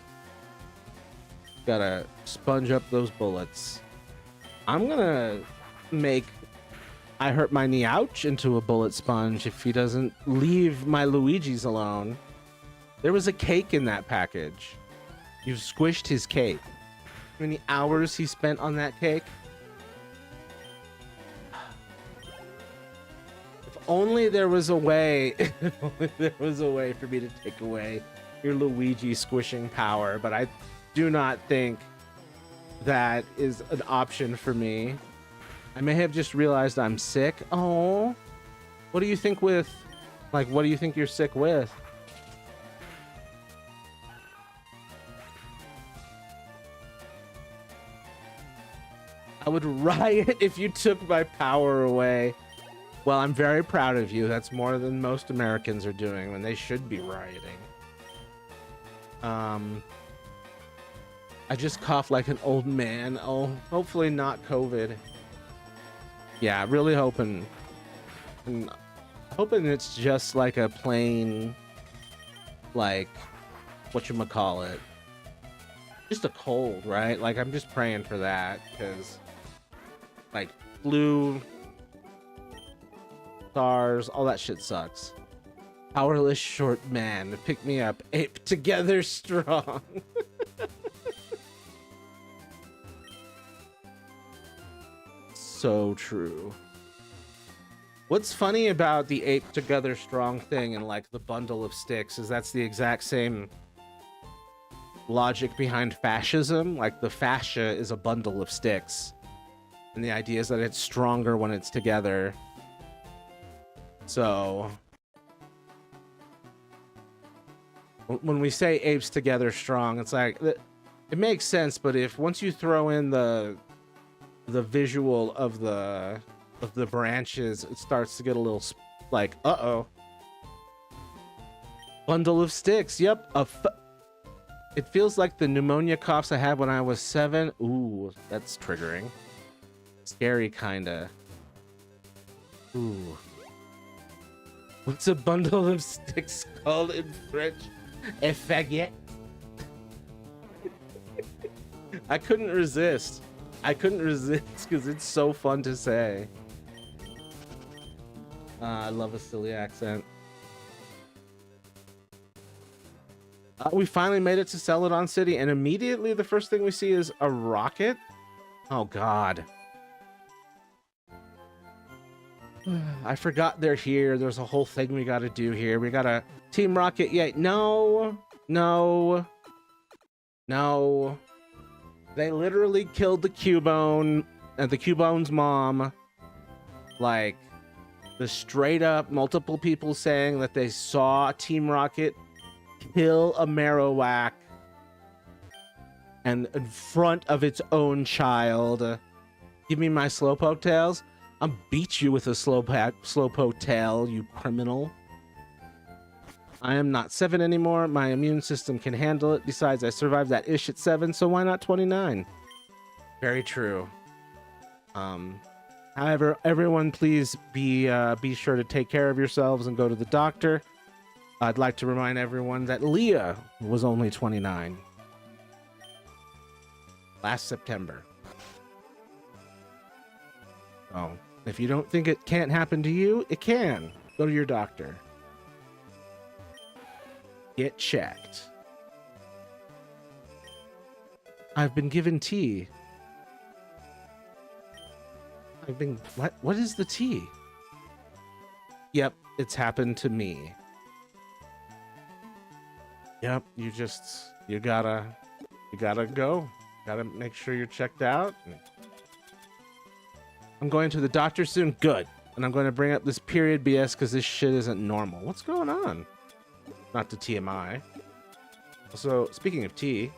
Gotta sponge up those bullets. I'm gonna make I hurt my knee ouch into a bullet sponge if he doesn't leave my Luigi's alone. There was a cake in that package. You've squished his cake. How many hours he spent on that cake? If only there was a way, if only there was a way for me to take away your Luigi squishing power, but I do not think that is an option for me. I may have just realized I'm sick. Oh, what do you think with, like, what do you think you're sick with? I would riot if you took my power away. Well, I'm very proud of you. That's more than most Americans are doing when they should be rioting. I just cough like an old man. Oh, hopefully not COVID. Yeah, really hoping it's just like a plain, like, whatchamacallit, just a cold, right? Like, I'm just praying for that, because, like, flu, SARS, all that shit sucks. Powerless short man, pick me up, ape together strong. So true. What's funny about the ape together strong thing and like the bundle of sticks is that's the exact same logic behind fascism. Like the fascia is a bundle of sticks and the idea is that it's stronger when it's together. So when we say apes together strong, it's like it makes sense, but if once you throw in the visual of the branches, it starts to get a little like, uh-oh. Bundle of sticks. Yep. It feels like the pneumonia coughs I had when I was 7. Ooh, that's triggering. Scary, kinda. Ooh. What's a bundle of sticks called in French? A faggot. I couldn't resist. Because it's so fun to say. I love a silly accent. We finally made it to Celadon City, and immediately the first thing we see is a rocket. Oh, God. I forgot they're here. There's a whole thing we got to do here. We got a Team Rocket. Yeah, no. They literally killed the Cubone and the Cubone's mom. Like, the straight up multiple people saying that they saw Team Rocket kill a Marowak and in front of its own child. Give me my Slowpoke tails. I'll beat you with a Slowpoke tail, you criminal. I am not 7 anymore. My immune system can handle it. Besides, I survived that ish at 7, so why not 29? Very true. However, everyone please be sure to take care of yourselves and go to the doctor. I'd like to remind everyone that Leah was only 29 last September. Oh, if you don't think it can't happen to you, it can. Go to your doctor. Get checked. I've been given tea. What is the tea? Yep, it's happened to me. Yep, you gotta go. Gotta make sure you're checked out. I'm going to the doctor soon. Good. And I'm going to bring up this period BS because this shit isn't normal. What's going on? Not the TMI. Also, speaking of tea,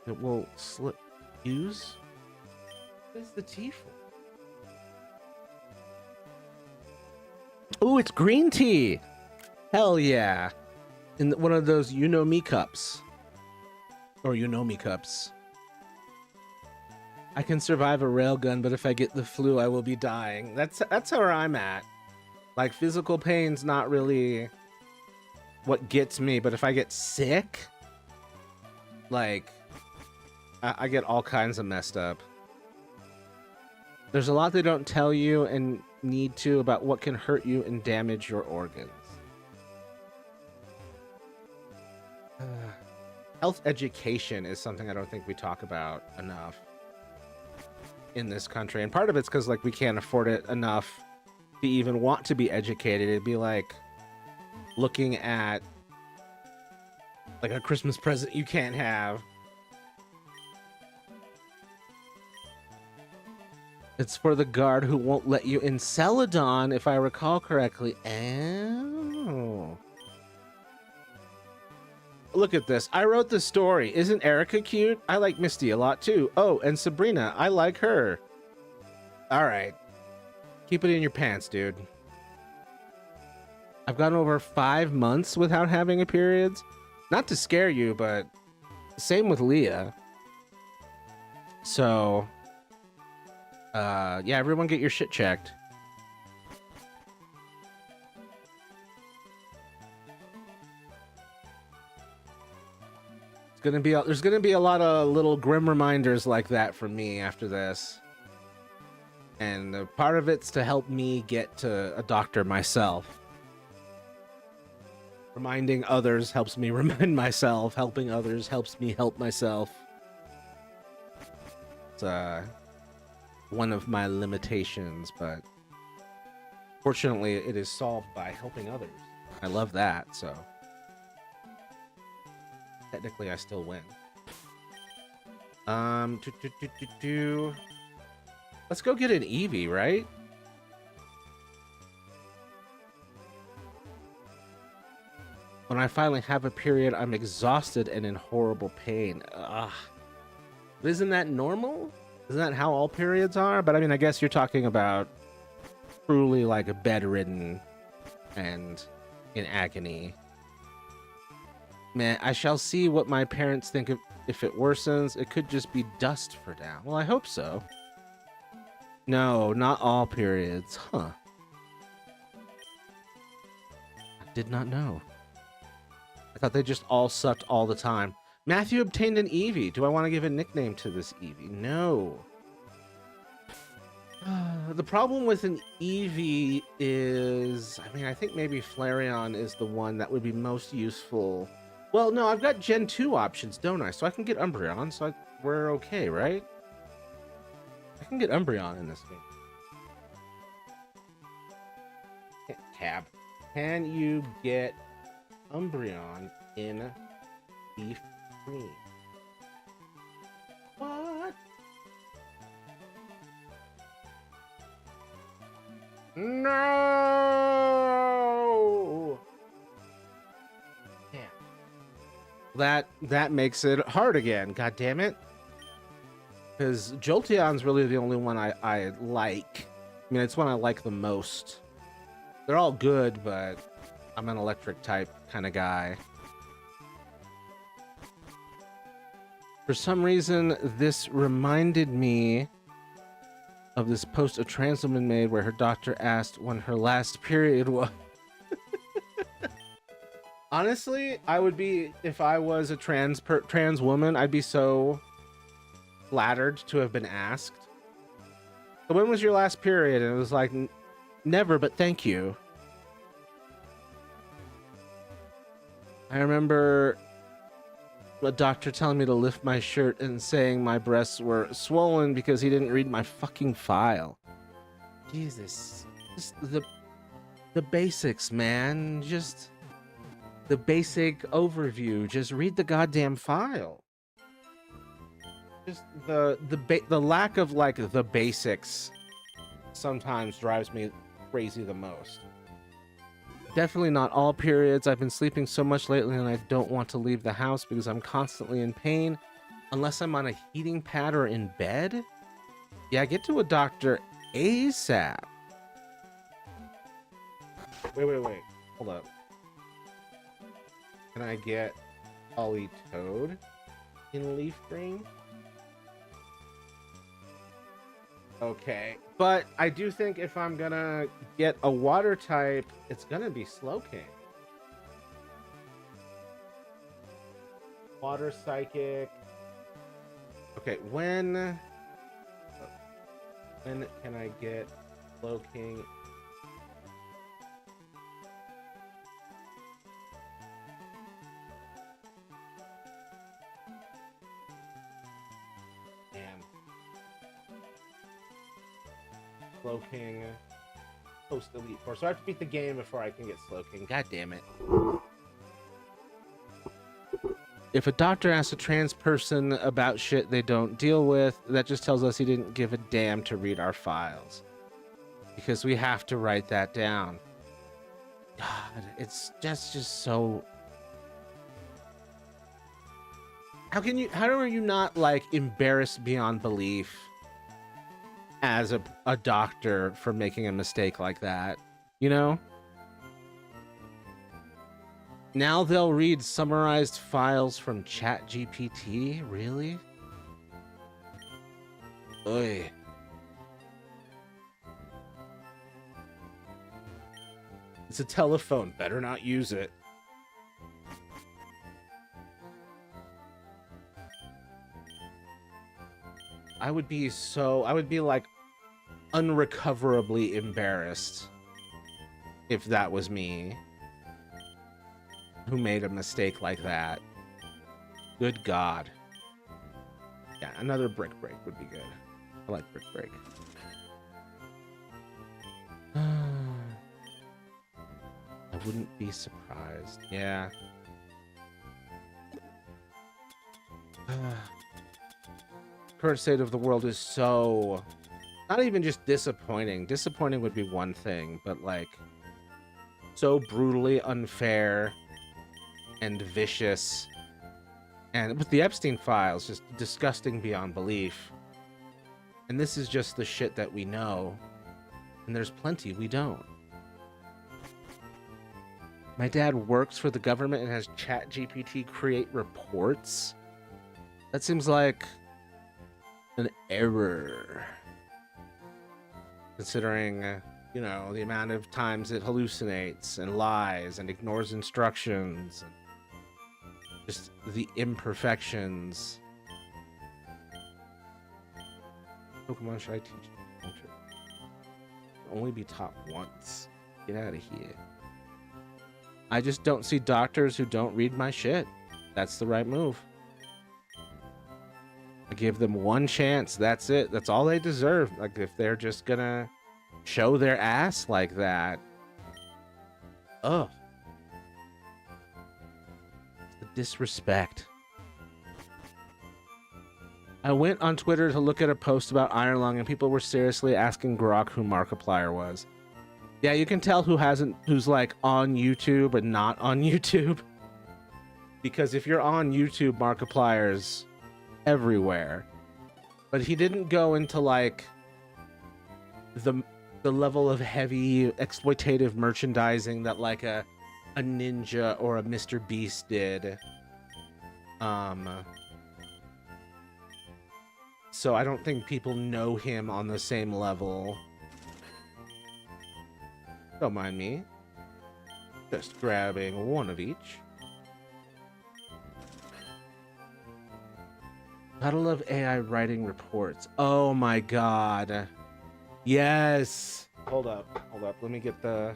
it will slip. Use? What is the tea for? Oh, it's green tea. Hell yeah. In one of those you know me cups. Or you know me cups. I can survive a railgun, but if I get the flu, I will be dying. That's where I'm at. Like, physical pain's not really what gets me, but if I get sick, like, I get all kinds of messed up. There's a lot they don't tell you and need to about what can hurt you and damage your organs. Health education is something I don't think we talk about enough in this country, and part of it's because like we can't afford it enough to even want to be educated. It'd be like looking at like a Christmas present you can't have. It's for the guard who won't let you in Celadon, if I recall correctly. Oh. Look at this. I wrote the story. Isn't Erica cute? I like Misty a lot too. Oh, and Sabrina. I like her. All right. Keep it in your pants, dude. I've gone over 5 months without having a period. Not to scare you, but same with Leah. So, yeah, everyone get your shit checked. There's gonna be a lot of little grim reminders like that for me after this. And part of it's to help me get to a doctor myself. Reminding others helps me remind myself. Helping others helps me help myself. It's one of my limitations, but fortunately it is solved by helping others. I love that, so technically I still win. Let's go get an Eevee, right? When I finally have a period, I'm exhausted and in horrible pain. Ugh. Isn't that normal? Isn't that how all periods are? But I mean, I guess you're talking about truly like a bedridden and in agony. Man, I shall see what my parents think of if it worsens. It could just be dust for now. Well, I hope so. No, not all periods. Huh. I did not know. I thought they just all sucked all the time. Matthew obtained an Eevee. Do I want to give a nickname to this Eevee? No. The problem with an Eevee is, I mean, I think maybe Flareon is the one that would be most useful. Well, no, I've got Gen 2 options, don't I? So I can get Umbreon, so we're okay, right? I can get Umbreon in this game. Cab. Can you get Umbreon in LeafGreen? What? No! Damn. That makes it hard again. God damn it. Because Jolteon's really the only one I like. I mean, it's one I like the most. They're all good, but I'm an electric type kind of guy. For some reason, this reminded me of this post a trans woman made where her doctor asked when her last period was. Honestly, I would be, if I was a trans woman, I'd be so flattered to have been asked. So when was your last period? And it was like, never, but thank you. I remember a doctor telling me to lift my shirt and saying my breasts were swollen because he didn't read my fucking file. Jesus. Just the basics, man. Just the basic overview. Just read the goddamn file. Just the lack of like the basics sometimes drives me crazy the most. Definitely not all periods. I've been sleeping so much lately and I don't want to leave the house because I'm constantly in pain unless I'm on a heating pad or in bed. Yeah, get to a doctor ASAP. Wait. Hold up. Can I get Ollie Toad in LeafGreen? Okay, but I do think if I'm gonna get a water type, it's gonna be Slowking. Water Psychic. Okay, when can I get Slowking? Slowking post Elite Four. So I have to beat the game before I can get Slowking. God damn it. If a doctor asks a trans person about shit they don't deal with, that just tells us he didn't give a damn to read our files. Because we have to write that down. God, it's just so... How are you not like embarrassed beyond belief as a doctor for making a mistake like that, you know? Now they'll read summarized files from ChatGPT? Really? Oy. It's a telephone. Better not use it. I would be like unrecoverably embarrassed if that was me who made a mistake like that. Good God. Yeah, another brick break would be good. I like brick break. I wouldn't be surprised. Yeah. Current state of the world is so... not even just disappointing. Disappointing would be one thing, but like so brutally unfair and vicious. And with the Epstein files, just disgusting beyond belief. And this is just the shit that we know. And there's plenty we don't. My dad works for the government and has ChatGPT create reports. That seems like an error. Considering, you know, the amount of times it hallucinates and lies and ignores instructions. And just the imperfections. Pokemon should I teach? Only be taught once. Get out of here. I just don't see doctors who don't read my shit. That's the right move. I give them one chance. That's it. That's all they deserve. Like, if they're just gonna show their ass like that. Ugh. The disrespect. I went on Twitter to look at a post about Iron Lung and people were seriously asking Grok who Markiplier was. Yeah, you can tell who's like on YouTube and not on YouTube. Because if you're on YouTube, Markiplier's everywhere. But he didn't go into like the level of heavy exploitative merchandising that like a Ninja or a Mr. Beast did. So I don't think people know him on the same level. Don't mind me. Just grabbing one of each. Gotta love AI writing reports. Oh my god. Yes. Hold up. Let me get the...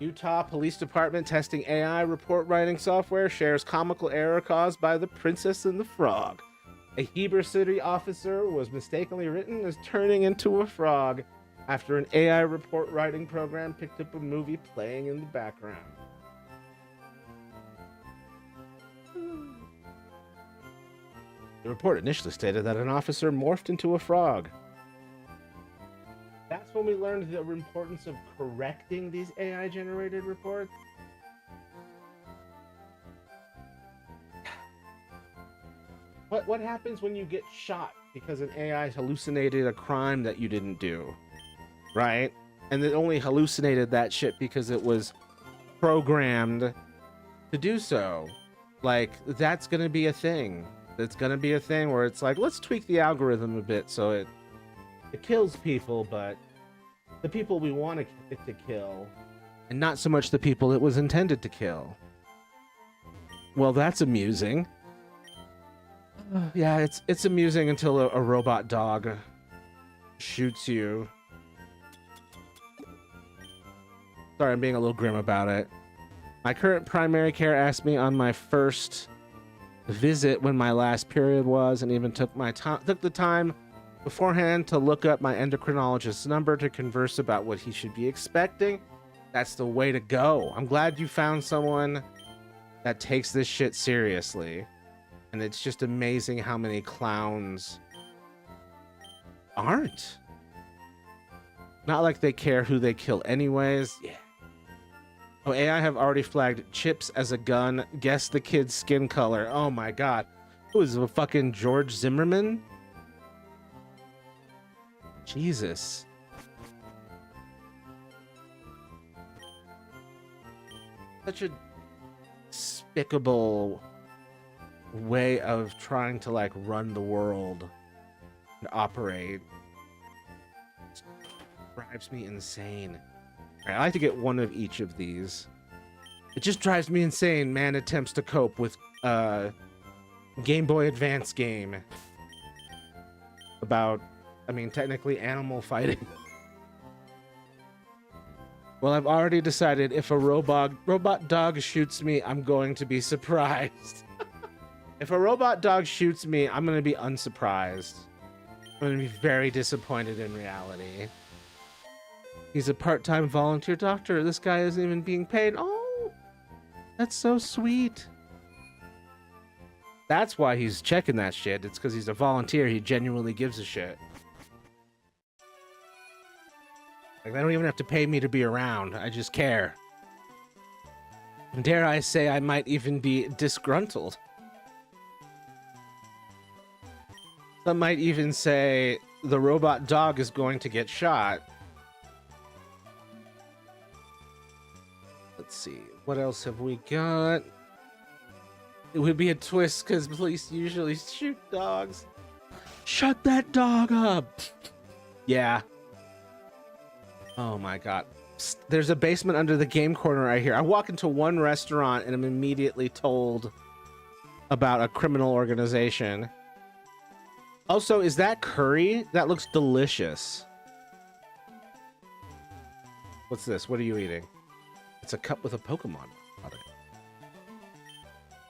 Utah Police Department testing AI report writing software shares comical error caused by the Princess and the Frog. A Heber City officer was mistakenly written as turning into a frog after an AI report writing program picked up a movie playing in the background. The report initially stated that an officer morphed into a frog. That's when we learned the importance of correcting these AI-generated reports. What happens when you get shot because an AI hallucinated a crime that you didn't do, right? And it only hallucinated that shit because it was programmed to do so. Like, that's gonna be a thing. That's gonna be a thing where it's like, let's tweak the algorithm a bit so it kills people, but the people we want it to kill, and not so much the people it was intended to kill. Well, that's amusing. Yeah, it's amusing until a robot dog shoots you. Sorry, I'm being a little grim about it. My current primary care asked me on my first visit when my last period was, and even took the time beforehand to look up my endocrinologist's number to converse about what he should be expecting. That's the way to go. I'm glad you found someone that takes this shit seriously. And it's just amazing how many clowns aren't. Not like they care who they kill anyways. Yeah. Oh, AI have already flagged chips as a gun. Guess the kid's skin color. Oh my god. Who is a fucking George Zimmerman? Jesus. Such a despicable way of trying to like run the world and operate. It drives me insane. All right, I like to get one of each of these. It just drives me insane. Man attempts to cope with Game Boy Advance game about, I mean, technically animal fighting. Well, I've already decided if a robot dog shoots me, I'm going to be surprised. If a robot dog shoots me, I'm going to be unsurprised. I'm going to be very disappointed in reality. He's a part-time volunteer doctor. This guy isn't even being paid. Oh, that's so sweet. That's why he's checking that shit. It's because he's a volunteer. He genuinely gives a shit. Like, they don't even have to pay me to be around. I just care. And dare I say, I might even be disgruntled. Some might even say the robot dog is going to get shot. Let's see. What else have we got? It would be a twist because police usually shoot dogs. Shut that dog up! Yeah. Oh my god. Psst, there's a basement under the game corner right here. I walk into one restaurant and I'm immediately told about a criminal organization. Also, is that curry? That looks delicious. What's this? What are you eating? It's a cup with a Pokemon on it.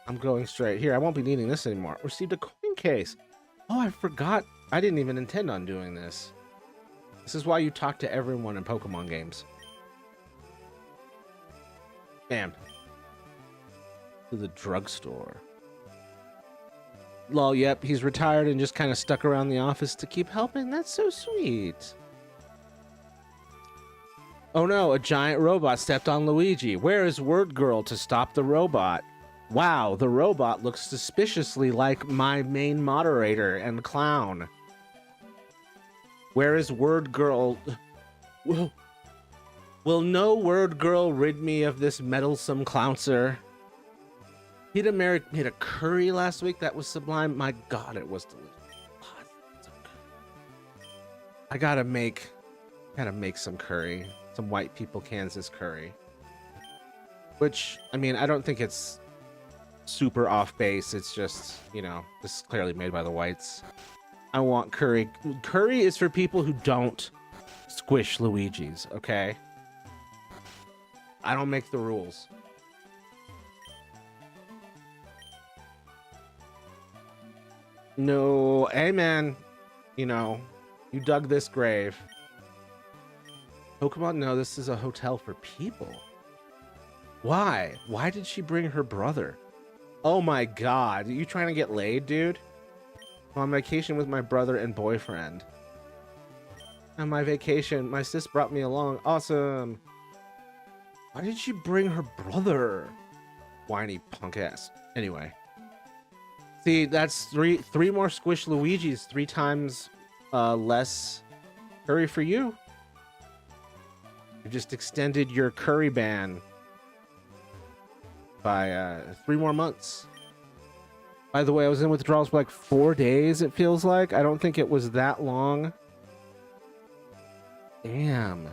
I'm going straight here. I won't be needing this anymore. Received a coin case. Oh, I forgot. I didn't even intend on doing this. This is why you talk to everyone in Pokemon games. Bam. To the drugstore. Lol, yep, he's retired and just kind of stuck around the office to keep helping. That's so sweet. Oh no, a giant robot stepped on Luigi. Where is Word Girl to stop the robot? Wow, the robot looks suspiciously like my main moderator and clown. Where is Word Girl? Will no Word Girl rid me of this meddlesome clowncer? Peter Merrick made a curry last week that was sublime. My god, it was delicious. Oh, it's so good. I gotta make some curry. Some white people Kansas curry. Which, I mean, I don't think it's super off base. It's just, you know, this is clearly made by the whites. I want curry. Curry is for people who don't squish Luigi's, okay? I don't make the rules. No, hey man, you know, you dug this grave. Pokemon, no, this is a hotel for people. Why? Why did she bring her brother? Oh my god, are you trying to get laid, dude? I'm on vacation with my brother and boyfriend. On my vacation, my sis brought me along. Awesome. Why did she bring her brother? Whiny punk ass. Anyway. See, that's three more Squish Luigis, 3 times less curry for you. You just extended your curry ban by 3 more months. By the way, I was in withdrawals for like 4 days, it feels like. I don't think it was that long. Damn.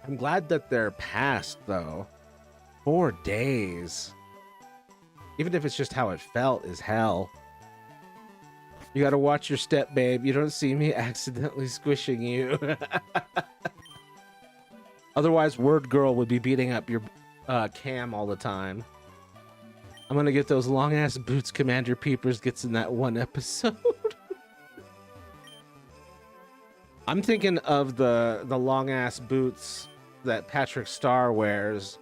I'm glad that they're past, though. 4 days. Even if it's just how it felt is hell. You gotta watch your step, babe. You don't see me accidentally squishing you. Otherwise, Word Girl would be beating up your cam all the time. I'm gonna get those long-ass boots Commander Peepers gets in that one episode. I'm thinking of the long-ass boots that Patrick Star wears.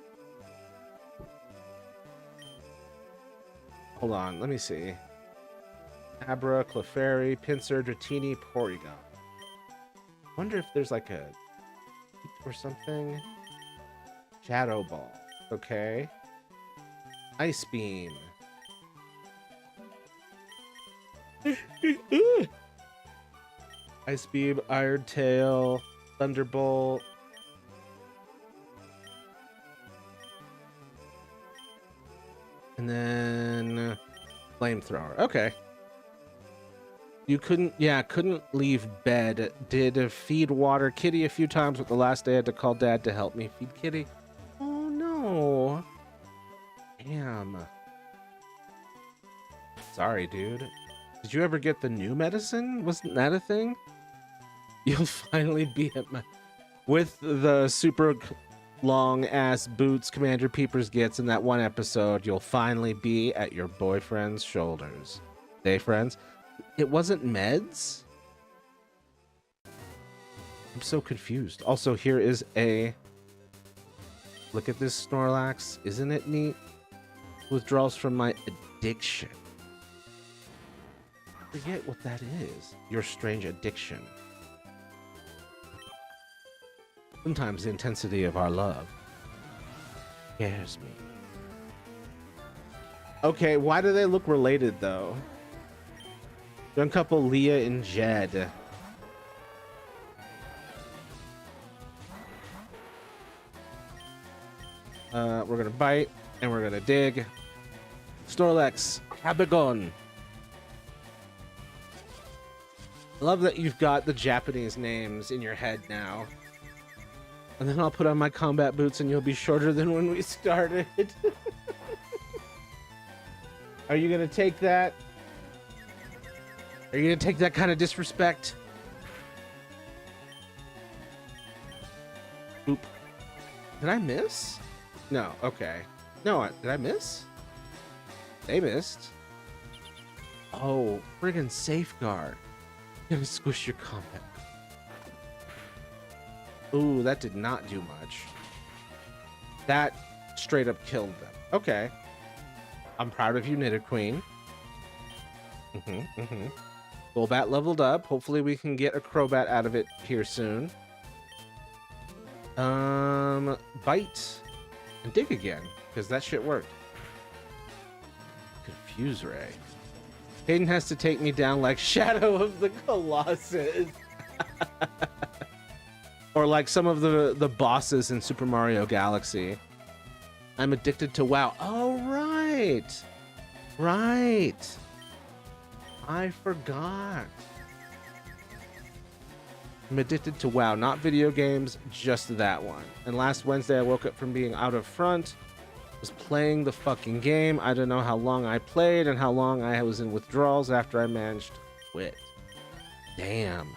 Hold on, let me see. Abra, Clefairy, Pinsir, Dratini, Porygon. Wonder if there's like a or something. Shadow Ball. Okay. Ice Beam. Ice Beam, Iron Tail, Thunderbolt. And then Flamethrower. Okay. You couldn't leave bed. Did feed water Kitty a few times, but the last day I had to call Dad to help me feed Kitty. Oh no. Damn. Sorry, dude. Did you ever get the new medicine? Wasn't that a thing? You'll finally be at my... With the super long ass boots Commander Peepers gets in that one episode, you'll finally be at your boyfriend's shoulders. Hey, friends. It wasn't meds? I'm so confused. Also, here is a... Look at this Snorlax. Isn't it neat? Withdrawals from my addiction. I forget what that is. Your strange addiction. Sometimes the intensity of our love scares me. Okay, why do they look related, though? Young couple Leah and Jed. We're gonna bite and we're gonna dig. Snorlax, Habagon. I love that you've got the Japanese names in your head now. And then I'll put on my combat boots and you'll be shorter than when we started. Are you gonna take that? Are you gonna take that kind of disrespect? Oop. Did I miss? No, okay. No, did I miss? They missed. Oh, friggin' safeguard. Gonna squish your combat. Ooh, that did not do much. That straight up killed them. Okay. I'm proud of you, Nidoqueen. Golbat leveled up. Hopefully we can get a Crobat out of it here soon. Bite. And dig again, because that shit worked. Confuse Ray. Hayden has to take me down like Shadow of the Colossus. Or like some of the bosses in Super Mario Galaxy. I'm addicted to WoW. Oh, right. Right. I forgot. I'm addicted to WoW, not video games, just that one. And last Wednesday I woke up from being out of front, was playing the fucking game. I don't know how long I played and how long I was in withdrawals after I managed to quit. Damn.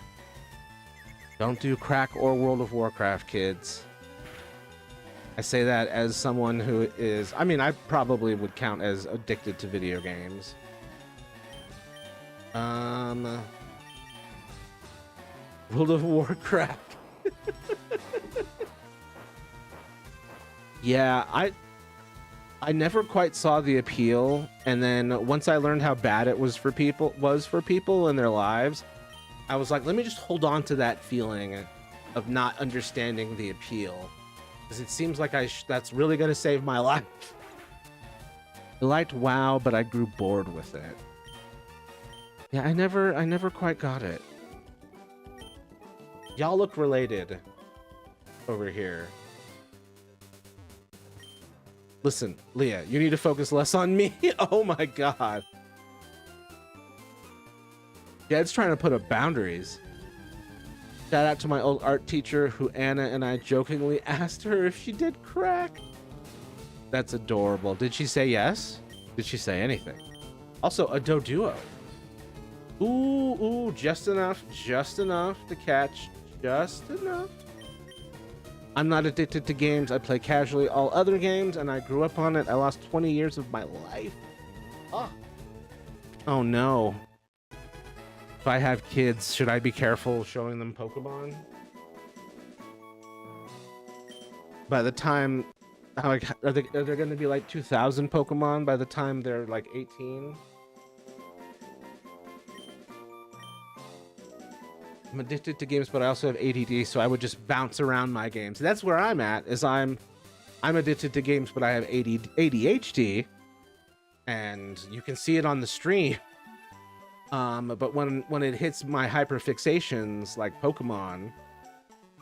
Don't do crack or World of Warcraft, kids. I say that as someone who is... I mean, I probably would count as addicted to video games. World of Warcraft. Yeah, I never quite saw the appeal, and then once I learned how bad it was for people in their lives, I was like, let me just hold on to that feeling of not understanding the appeal, because it seems like that's really going to save my life. I liked WoW, but I grew bored with it. Yeah, I never quite got it. Y'all look related over here. Listen, Leah, you need to focus less on me. Oh my god. Yeah, it's trying to put up boundaries. Shout out to my old art teacher who Anna and I jokingly asked her if she did crack. That's adorable. Did she say yes? Did she say anything? Also, a doduo. Ooh, just enough to catch. Just enough. I'm not addicted to games. I play casually all other games, and I grew up on it. I lost 20 years of my life. Oh no. If I have kids, should I be careful showing them Pokemon? By the time, like, are there going to be like 2,000 Pokemon by the time they're like 18? I'm addicted to games, but I also have ADD, so I would just bounce around my games. That's where I'm at, is I'm addicted to games, but I have ADHD, and you can see it on the stream. But when it hits my hyperfixations, like Pokemon,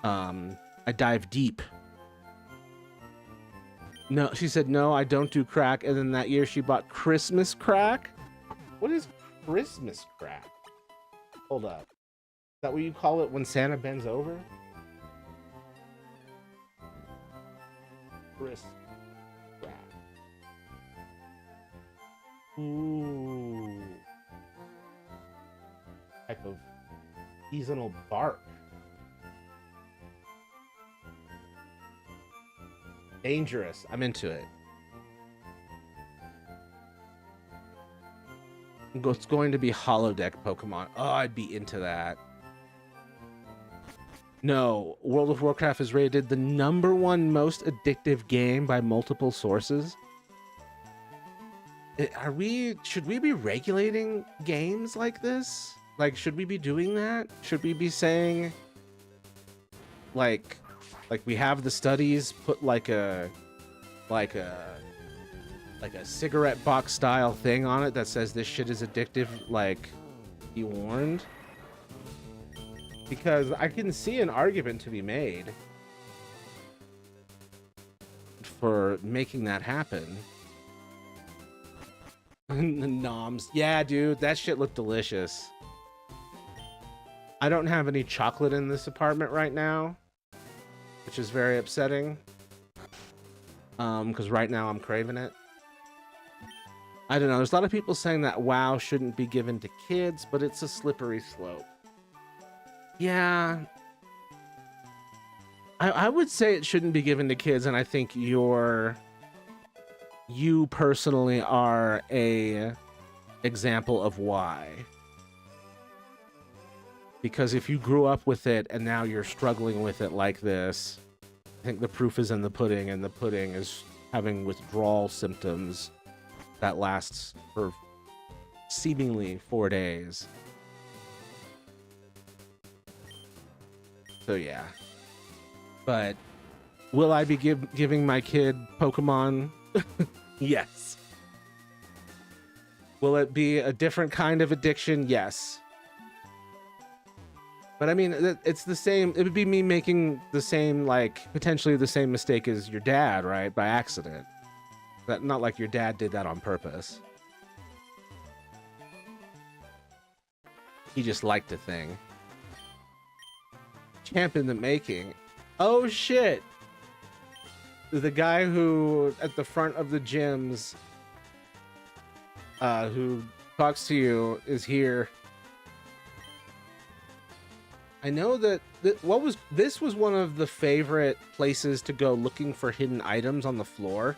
I dive deep. No, she said, no, I don't do crack, and then that year she bought Christmas crack? What is Christmas crack? Hold up. Is that what you call it when Santa bends over? Crisp crack. Ooh. Type of seasonal bark. Dangerous. I'm into it. It's going to be holodeck Pokemon. Oh, I'd be into that. No, World of Warcraft is rated the #1 most addictive game by multiple sources. Should we be regulating games like this? Like, should we be doing that? Should we be saying, like we have the studies put like a cigarette box style thing on it that says this shit is addictive, like, be warned? Because I can see an argument to be made for making that happen. Noms. Yeah, dude, that shit looked delicious. I don't have any chocolate in this apartment right now, which is very upsetting. Because right now I'm craving it. I don't know. There's a lot of people saying that WoW shouldn't be given to kids, but it's a slippery slope. Yeah. I would say it shouldn't be given to kids, and I think you personally are a example of why. Because if you grew up with it and now you're struggling with it like this, I think the proof is in the pudding, and the pudding is having withdrawal symptoms that lasts for seemingly 4 days. So yeah. But will I be giving my kid Pokemon? Yes. Will it be a different kind of addiction? Yes. But I mean, it's the same. It would be me making the same, like, potentially the same mistake as your dad, right? By accident. Not like your dad did that on purpose. He just liked the thing. Champ in the making. Oh shit! The guy who, at the front of the gyms, who talks to you is here. I know that this was one of the favorite places to go looking for hidden items on the floor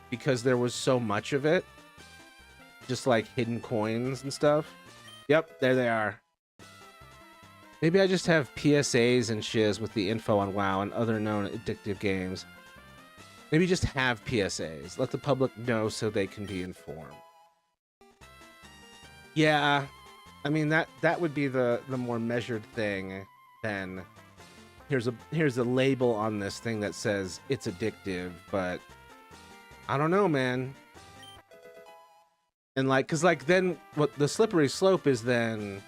because there was so much of it. Just like hidden coins and stuff. Yep, there they are. Maybe I just have PSAs and shiz with the info on WoW and other known addictive games. Maybe just have PSAs. Let the public know so they can be informed. Yeah, I mean that would be the more measured thing than here's a label on this thing that says it's addictive, but I don't know, man. And like, cause like then what the slippery slope is then,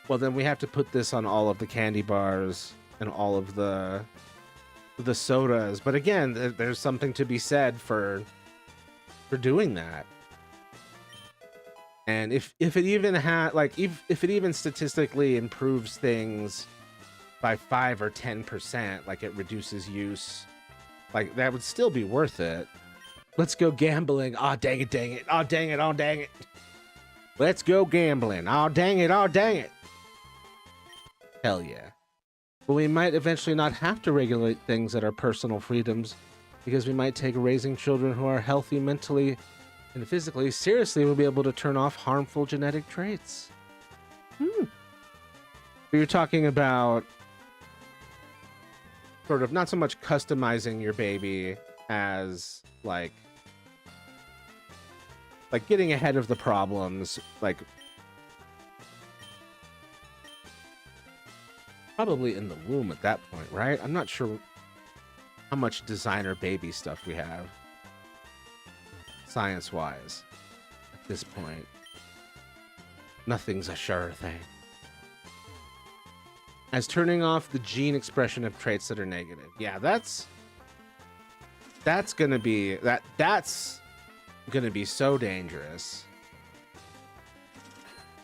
well then we have to put this on all of the candy bars and all of the sodas. But again, there's something to be said for doing that. And if it even if it even statistically improves things by 5 or 10%, like it reduces use, like that would still be worth it. Let's go gambling. Oh, dang it, dang it. Oh, dang it, oh, dang it. Let's go gambling. Oh, dang it, oh, dang it. Hell yeah. But we might eventually not have to regulate things that are personal freedoms because we might take raising children who are healthy mentally and physically seriously. We'll be able to turn off harmful genetic traits. But you're talking about sort of not so much customizing your baby as like getting ahead of the problems, like probably in the womb at that point, right? I'm not sure how much designer baby stuff we have science-wise at this point. Nothing's a sure thing. As turning off the gene expression of traits that are negative. Yeah, that's gonna be that's gonna be so dangerous,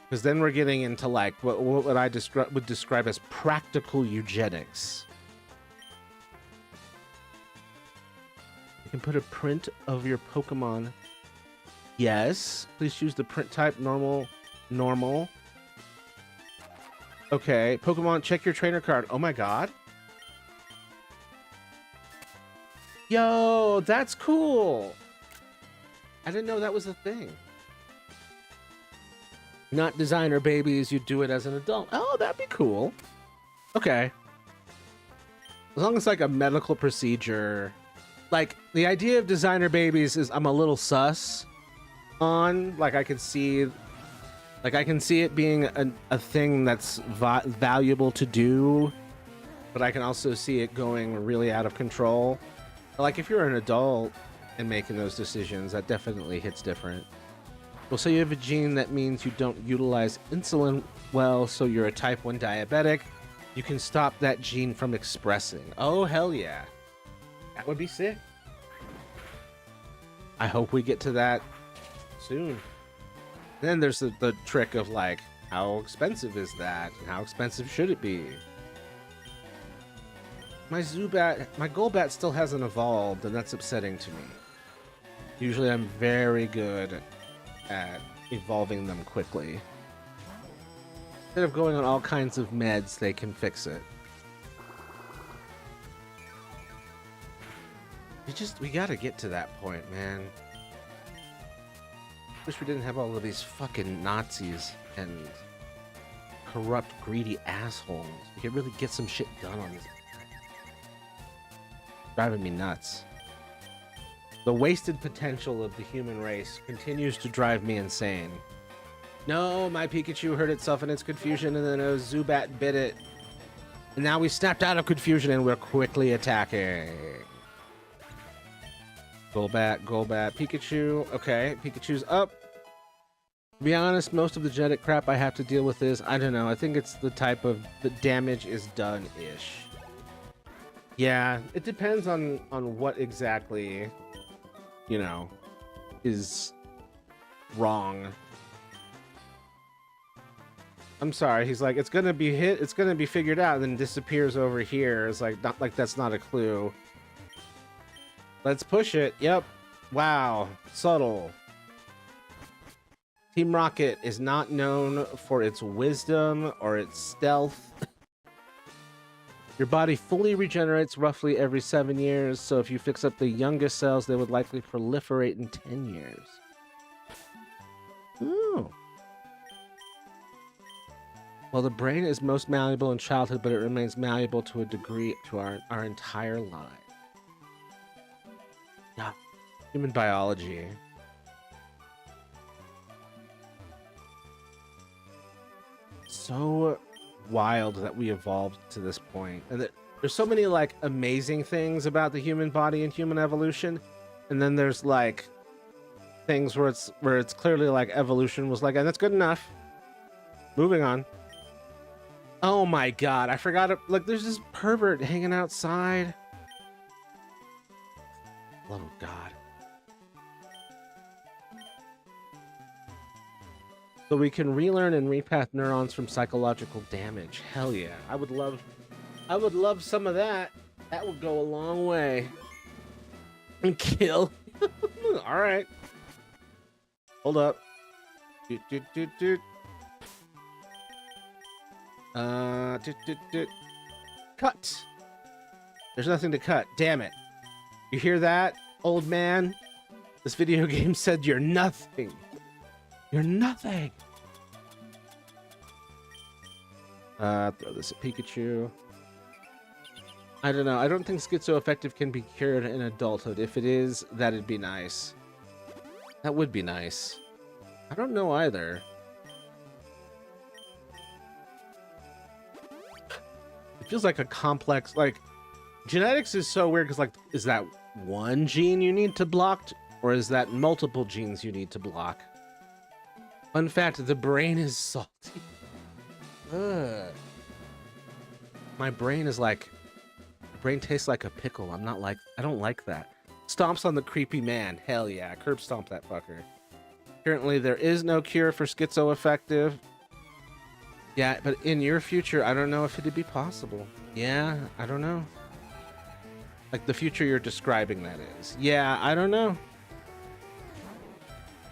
because then we're getting into like what I would describe as practical eugenics. You can put a print of your Pokemon. Yes, please choose the print type. Normal. Okay, Pokemon, check your trainer card. Oh my god. Yo, that's cool. I didn't know that was a thing. Not designer babies, you do it as an adult. Oh, that'd be cool. Okay. As long as like a medical procedure. Like the idea of designer babies is I'm a little sus on. Like I can see it being a thing that's valuable to do, but I can also see it going really out of control. Like if you're an adult and making those decisions, that definitely hits different. Well, so you have a gene that means you don't utilize insulin well, so you're a type 1 diabetic. You can stop that gene from expressing. Oh, hell yeah. That would be sick. I hope we get to that soon. Then there's the trick of like, how expensive is that? And how expensive should it be? My Golbat still hasn't evolved, and that's upsetting to me. Usually I'm very good at evolving them quickly. Instead of going on all kinds of meds, they can fix it. We gotta get to that point, man. Wish we didn't have all of these fucking Nazis and corrupt, greedy assholes. We could really get some shit done on this. Driving me nuts. The wasted potential of the human race continues to drive me insane. No, my Pikachu hurt itself in its confusion, and then a Zubat bit it. And now we snapped out of confusion, and we're quickly attacking. Golbat, Pikachu. Okay, Pikachu's up. To be honest, most of the genetic crap I have to deal with is, I don't know, I think it's the type of, the damage is done-ish. Yeah, it depends on what exactly, you know, is wrong. I'm sorry, he's like, it's gonna be hit, it's gonna be figured out, and then disappears over here. It's like, not like that's not a clue. Let's push it. Yep. Wow. Subtle. Team Rocket is not known for its wisdom or its stealth. Your body fully regenerates roughly every 7 years, so if you fix up the youngest cells, they would likely proliferate in 10 years. Ooh. Well, the brain is most malleable in childhood, but it remains malleable to a degree to our entire life. Yeah. Human biology. So wild that we evolved to this point. And that there's so many like amazing things about the human body and human evolution. And then there's like things where it's clearly like evolution was like, and that's good enough. Moving on. Oh my god, I forgot it. Like, there's this pervert hanging outside. Oh god. So we can relearn and repath neurons from psychological damage. Hell yeah. I would love some of that. That would go a long way. And kill. All right. Hold up. Cut. There's nothing to cut. Damn it. You hear that, old man? This video game said you're nothing. You're nothing. Throw this at Pikachu. I don't know. I don't think schizoaffective can be cured in adulthood. If it is, that'd be nice. That would be nice. I don't know either. It feels like a complex, like, genetics is so weird because, like, is that one gene you need to block, or is that multiple genes you need to block? Fun fact, the brain is salty. Ugh. My brain is like, the brain tastes like a pickle. I don't like that. Stomps on the creepy man. Hell yeah, curb stomp that fucker. Currently, there is no cure for schizoaffective. Yeah, but in your future, I don't know if it'd be possible. Yeah, I don't know. Like the future you're describing, that is. Yeah, I don't know.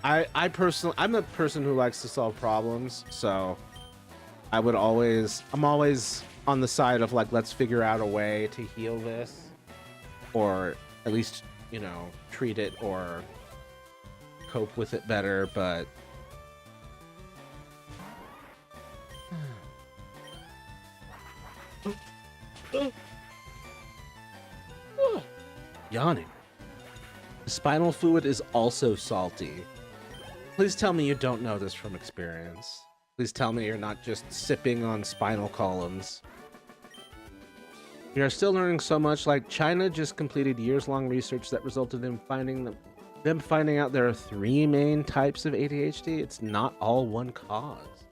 I personally, I'm a person who likes to solve problems, so I'm always on the side of like, let's figure out a way to heal this, or at least, you know, treat it or cope with it better, but yawning. The spinal fluid is also salty. Please tell me you don't know this from experience. Please tell me you're not just sipping on spinal columns. We are still learning so much. Like, China just completed years-long research that resulted in them finding out there are 3 main types of ADHD. It's not all one cause.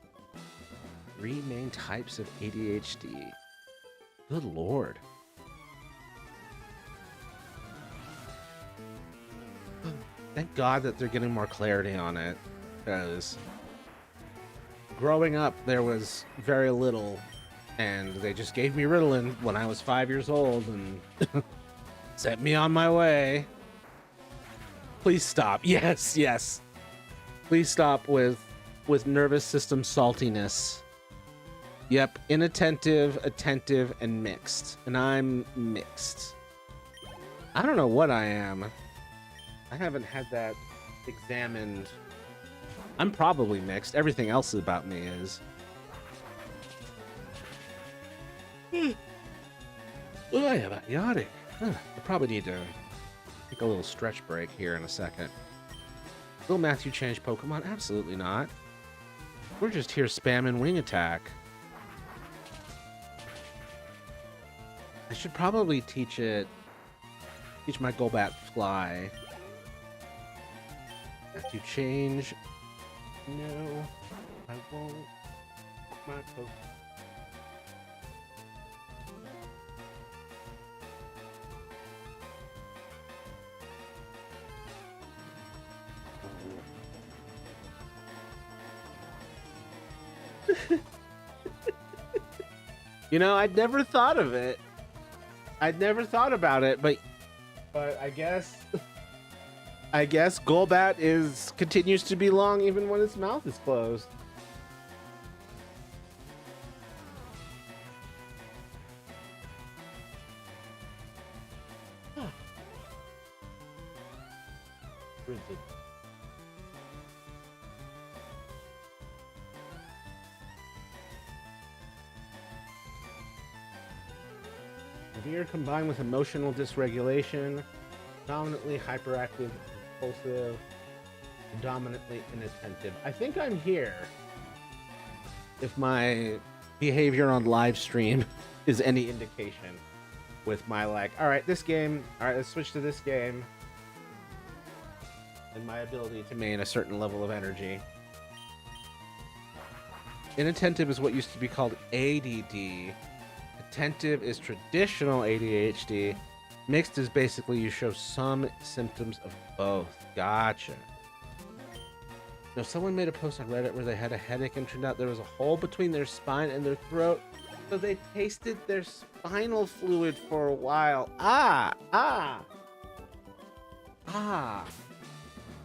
3 main types of ADHD. Good lord. Thank God that they're getting more clarity on it, because growing up there was very little, and they just gave me Ritalin when I was 5 years old and set me on my way. Please stop. Yes, yes. Please stop with nervous system saltiness. Yep, inattentive, attentive, and mixed. And I'm mixed. I don't know what I am. I haven't had that examined. I'm probably mixed. Everything else about me is. Oh, I am yawning. I probably need to take a little stretch break here in a second. Will Matthew change Pokemon? Absolutely not. We're just here spamming Wing Attack. I should probably teach my Golbat Fly. Matthew change. No, I won't. My Pokemon. You know, I'd never thought of it. I'd never thought about it, but I guess Golbat continues to be long even when its mouth is closed. Fruited. Severe combined with emotional dysregulation, dominantly hyperactive, impulsive, predominantly inattentive. I think I'm here. If my behavior on live stream is any indication, with my like, all right, this game, all right, let's switch to this game, and my ability to maintain a certain level of energy. Inattentive is what used to be called ADD. Attentive is traditional ADHD. Mixed is basically you show some symptoms of both. Gotcha. No, someone made a post on Reddit where they had a headache and turned out there was a hole between their spine and their throat. So they tasted their spinal fluid for a while. I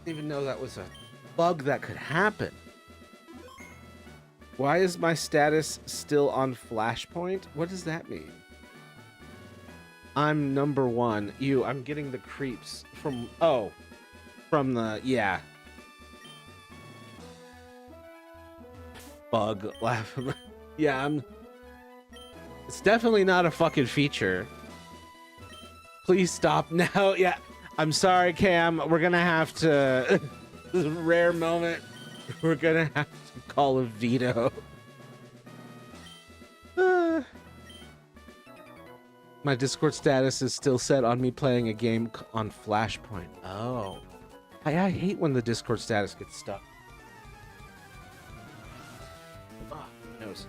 didn't even know that was a bug that could happen. Why is my status still on Flashpoint? What does that mean? I'm number one. I'm getting the creeps from, from the, yeah. Bug laugh. Yeah, it's definitely not a fucking feature. Please stop now. Yeah, I'm sorry, Cam. We're gonna have to, this is a rare moment. We're gonna have to call a veto. My Discord status is still set on me playing a game on Flashpoint. Oh. I hate when the Discord status gets stuck. Oh, nose.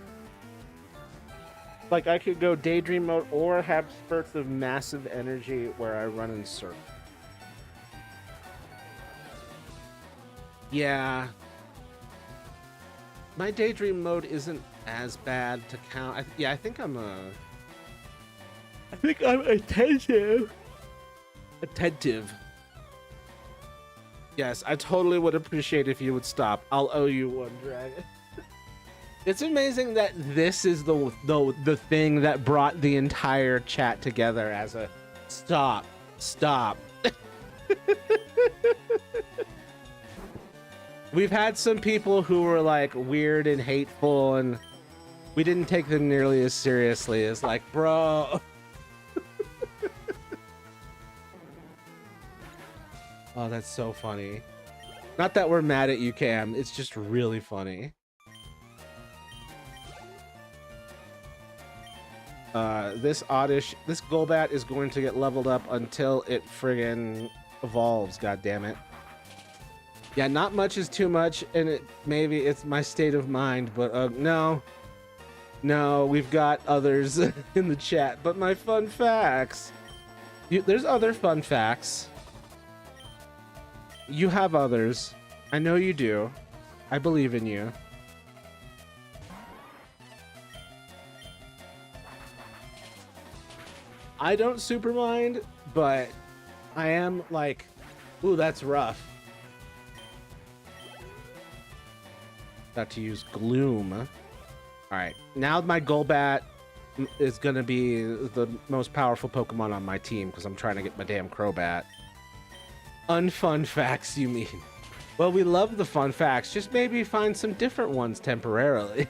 Like I could go daydream mode or have spurts of massive energy where I run in circles. Yeah. My daydream mode isn't as bad to count. I think I'm attentive. Attentive. Yes, I totally would appreciate if you would stop. I'll owe you one, Dragon. It's amazing that this is the thing that brought the entire chat together as a stop. We've had some people who were like weird and hateful, and we didn't take them nearly as seriously as like, bro. Oh, that's so funny. Not that we're mad at you, Cam. It's just really funny. This Golbat is going to get leveled up until it friggin' evolves, goddammit. Yeah, not much is too much, and maybe it's my state of mind, but no, we've got others in the chat. But my fun facts, there's other fun facts. You have others. I know you do. I believe in you. I don't super mind, but I am like, ooh, that's rough. Got to use Gloom. All right, now my Golbat is gonna be the most powerful Pokemon on my team because I'm trying to get my damn Crobat. Unfun facts, you mean? Well, we love the fun facts. Just maybe find some different ones temporarily.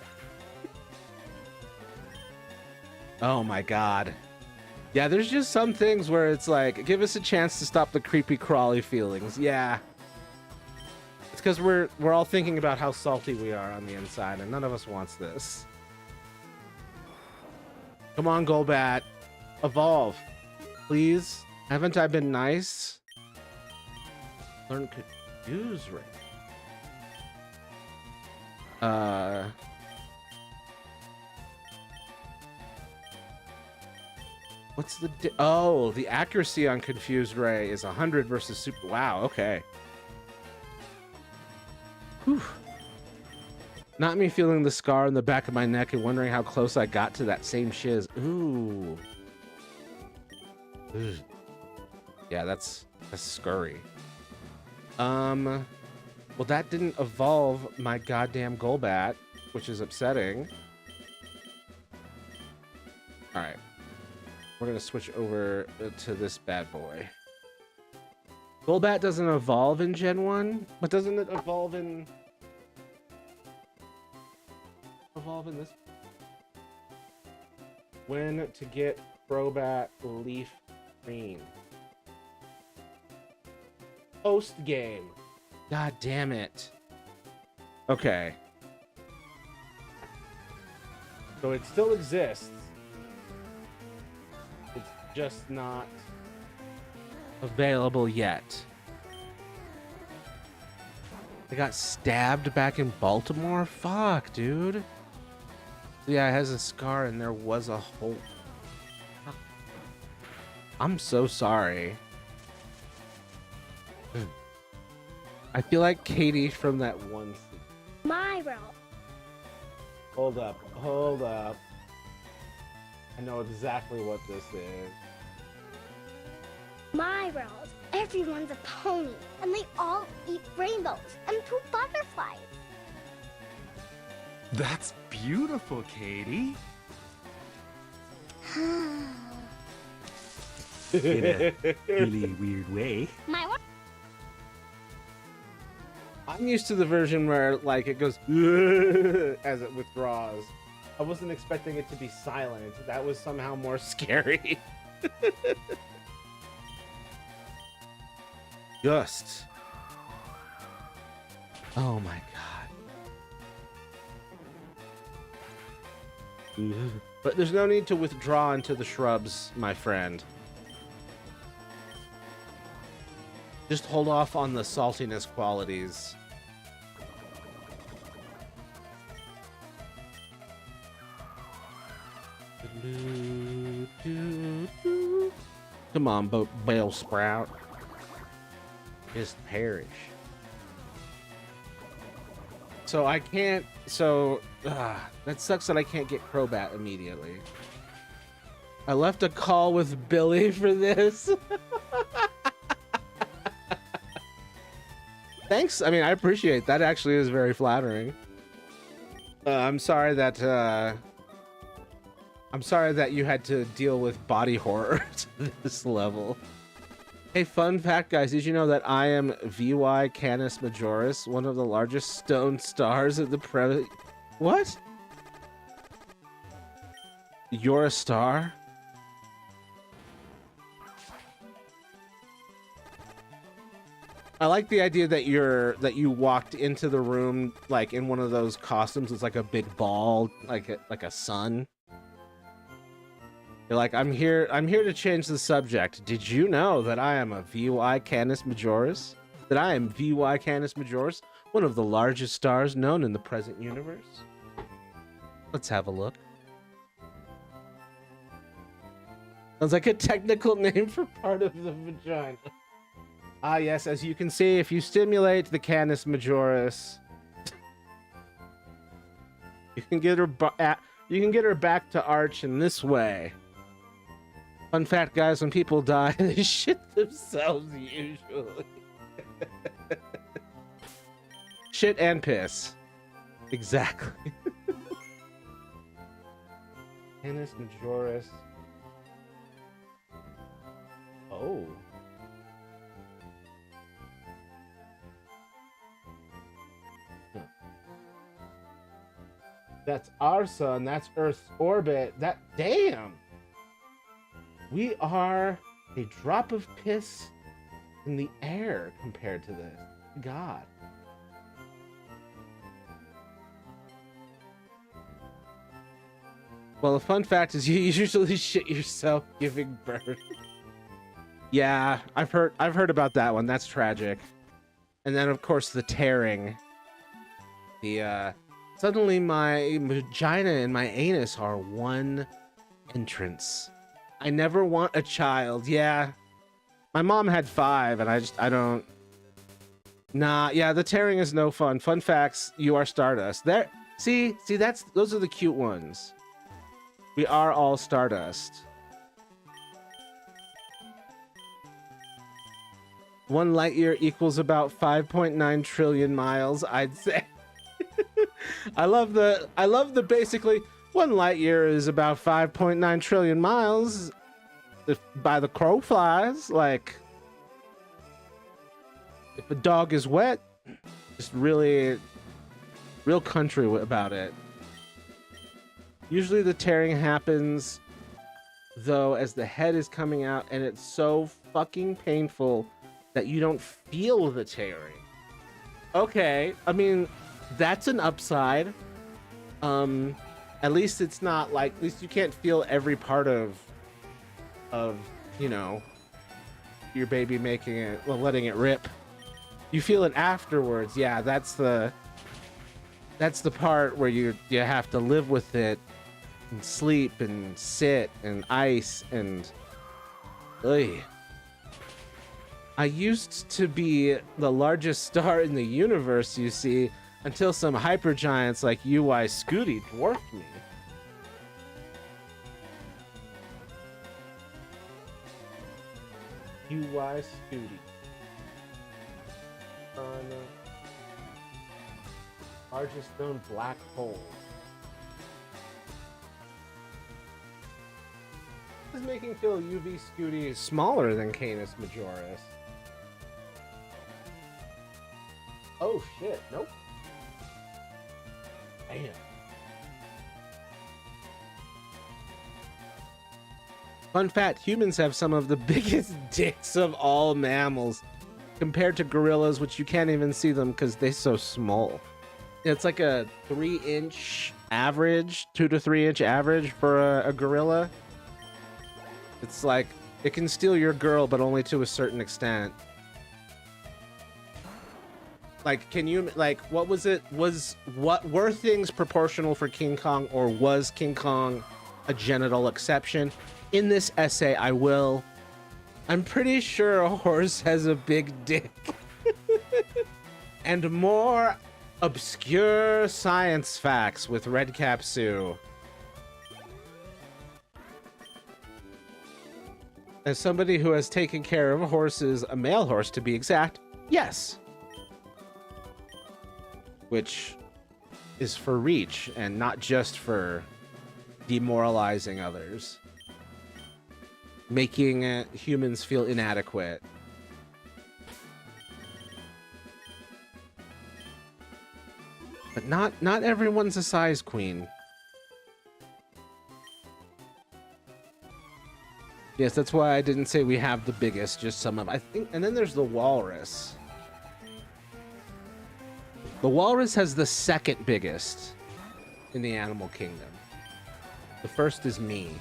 Oh my god. Yeah, there's just some things where it's like, give us a chance to stop the creepy crawly feelings. Yeah. It's because we're all thinking about how salty we are on the inside, and none of us wants this. Come on, Golbat. Evolve. Please. Haven't I been nice? Learn Confuse Ray. What's the the accuracy on Confused Ray is 100 versus Super. Wow, okay. Whew. Not me feeling the scar in the back of my neck and wondering how close I got to that same shiz. Ooh. Ugh. Yeah, that's scurry. Well, that didn't evolve my goddamn Golbat, which is upsetting. All right. We're going to switch over to this bad boy. Golbat doesn't evolve in Gen 1, but doesn't it evolve in this? When to get Crobat Leaf Green? Post game. God damn it. Okay. So it still exists. It's just not available yet. I got stabbed back in Baltimore? Fuck, dude. Yeah, it has a scar and there was a hole. I'm so sorry. I feel like Katie from that one scene. My world. Hold up, hold up. I know exactly what this is. My world. Everyone's a pony, and they all eat rainbows and poop butterflies. That's beautiful, Katie. In a really weird way. My world. I'm used to the version where, like, it goes as it withdraws. I wasn't expecting it to be silent. That was somehow more scary. Just. Oh my god. But there's no need to withdraw into the shrubs, my friend. Just hold off on the saltiness qualities. Come on, Bale Sprout. Just perish. So I can't. So that sucks that I can't get Crobat immediately. I left a call with Billy for this. Thanks. I mean, I appreciate that. Actually, is very flattering. I'm sorry that you had to deal with body horror to this level. Hey, fun fact, guys. Did you know that I am VY Canis Majoris, one of the largest stone stars of the What? You're a star? I like the idea that you walked into the room like in one of those costumes. It's like a big ball, like a sun. You're like, I'm here to change the subject. Did you know that I am a VY Canis Majoris? That I am VY Canis Majoris, one of the largest stars known in the present universe? Let's have a look. Sounds like a technical name for part of the vagina. Ah, yes, as you can see, if you stimulate the Canis Majoris, you can get her back to Arch in this way. Fun fact, guys, when people die, they shit themselves usually. Shit and piss. Exactly. Canis Majoris. Oh. That's our sun. That's Earth's orbit. That damn. We are a drop of piss in the air compared to this. God. Well, the fun fact is you usually shit yourself giving birth. Yeah, I've heard about that one. That's tragic. And then of course the tearing. The suddenly my vagina and my anus are one entrance. I never want a child. Yeah. My mom had 5 and I don't. Nah, yeah, the tearing is no fun. Fun facts, you are Stardust. There, see, those are the cute ones. We are all Stardust. 1 light year equals about 5.9 trillion miles, I'd say. I love the basically 1 light year is about 5.9 trillion miles by the crow flies. Like, If a dog is wet, just really real country about it. Usually the tearing happens though as the head is coming out, and it's so fucking painful that you don't feel the tearing. Okay, I mean, that's an upside. At least it's not like, at least you can't feel every part of you know, your baby making it, well, letting it rip. You feel it afterwards. Yeah, that's the part where you have to live with it and sleep and sit and ice and ugh. I used to be the largest star in the universe, you see, until some hypergiants like UI Scooty dwarfed me. UI Scooty. Largest known black hole. This is making Phil UV Scooty smaller than Canis Majoris. Oh shit, nope. Damn. Fun fact, humans have some of the biggest dicks of all mammals compared to gorillas, which you can't even see them because they're so small. It's like a 3-inch average, 2 to 3 inch average for a gorilla. It's like, it can steal your girl, but only to a certain extent. Like, can you, like, what was it? What were things proportional for King Kong, or was King Kong a genital exception? In this essay, I'm pretty sure a horse has a big dick. And more obscure science facts with Redcap Sue. As somebody who has taken care of horses, a male horse to be exact, yes. Which is for reach and not just for demoralizing others. Making humans feel inadequate. But not everyone's a size queen. Yes, that's why I didn't say we have the biggest, just some of, I think, and then there's the walrus. The walrus has the second biggest in the animal kingdom. The first is me.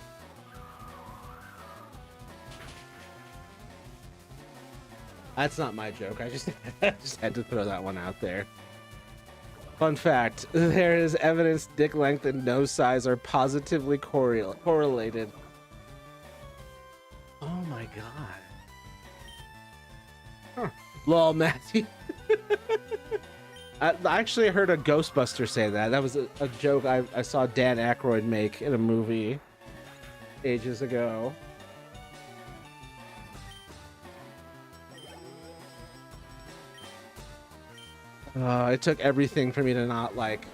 That's not my joke. I just had to throw that one out there. Fun fact, there is evidence dick length and nose size are positively correlated. Oh my god. Huh. Lol, Matthew. I actually heard a Ghostbuster say that. That was a joke I saw Dan Aykroyd make in a movie ages ago. It took everything for me to not, like,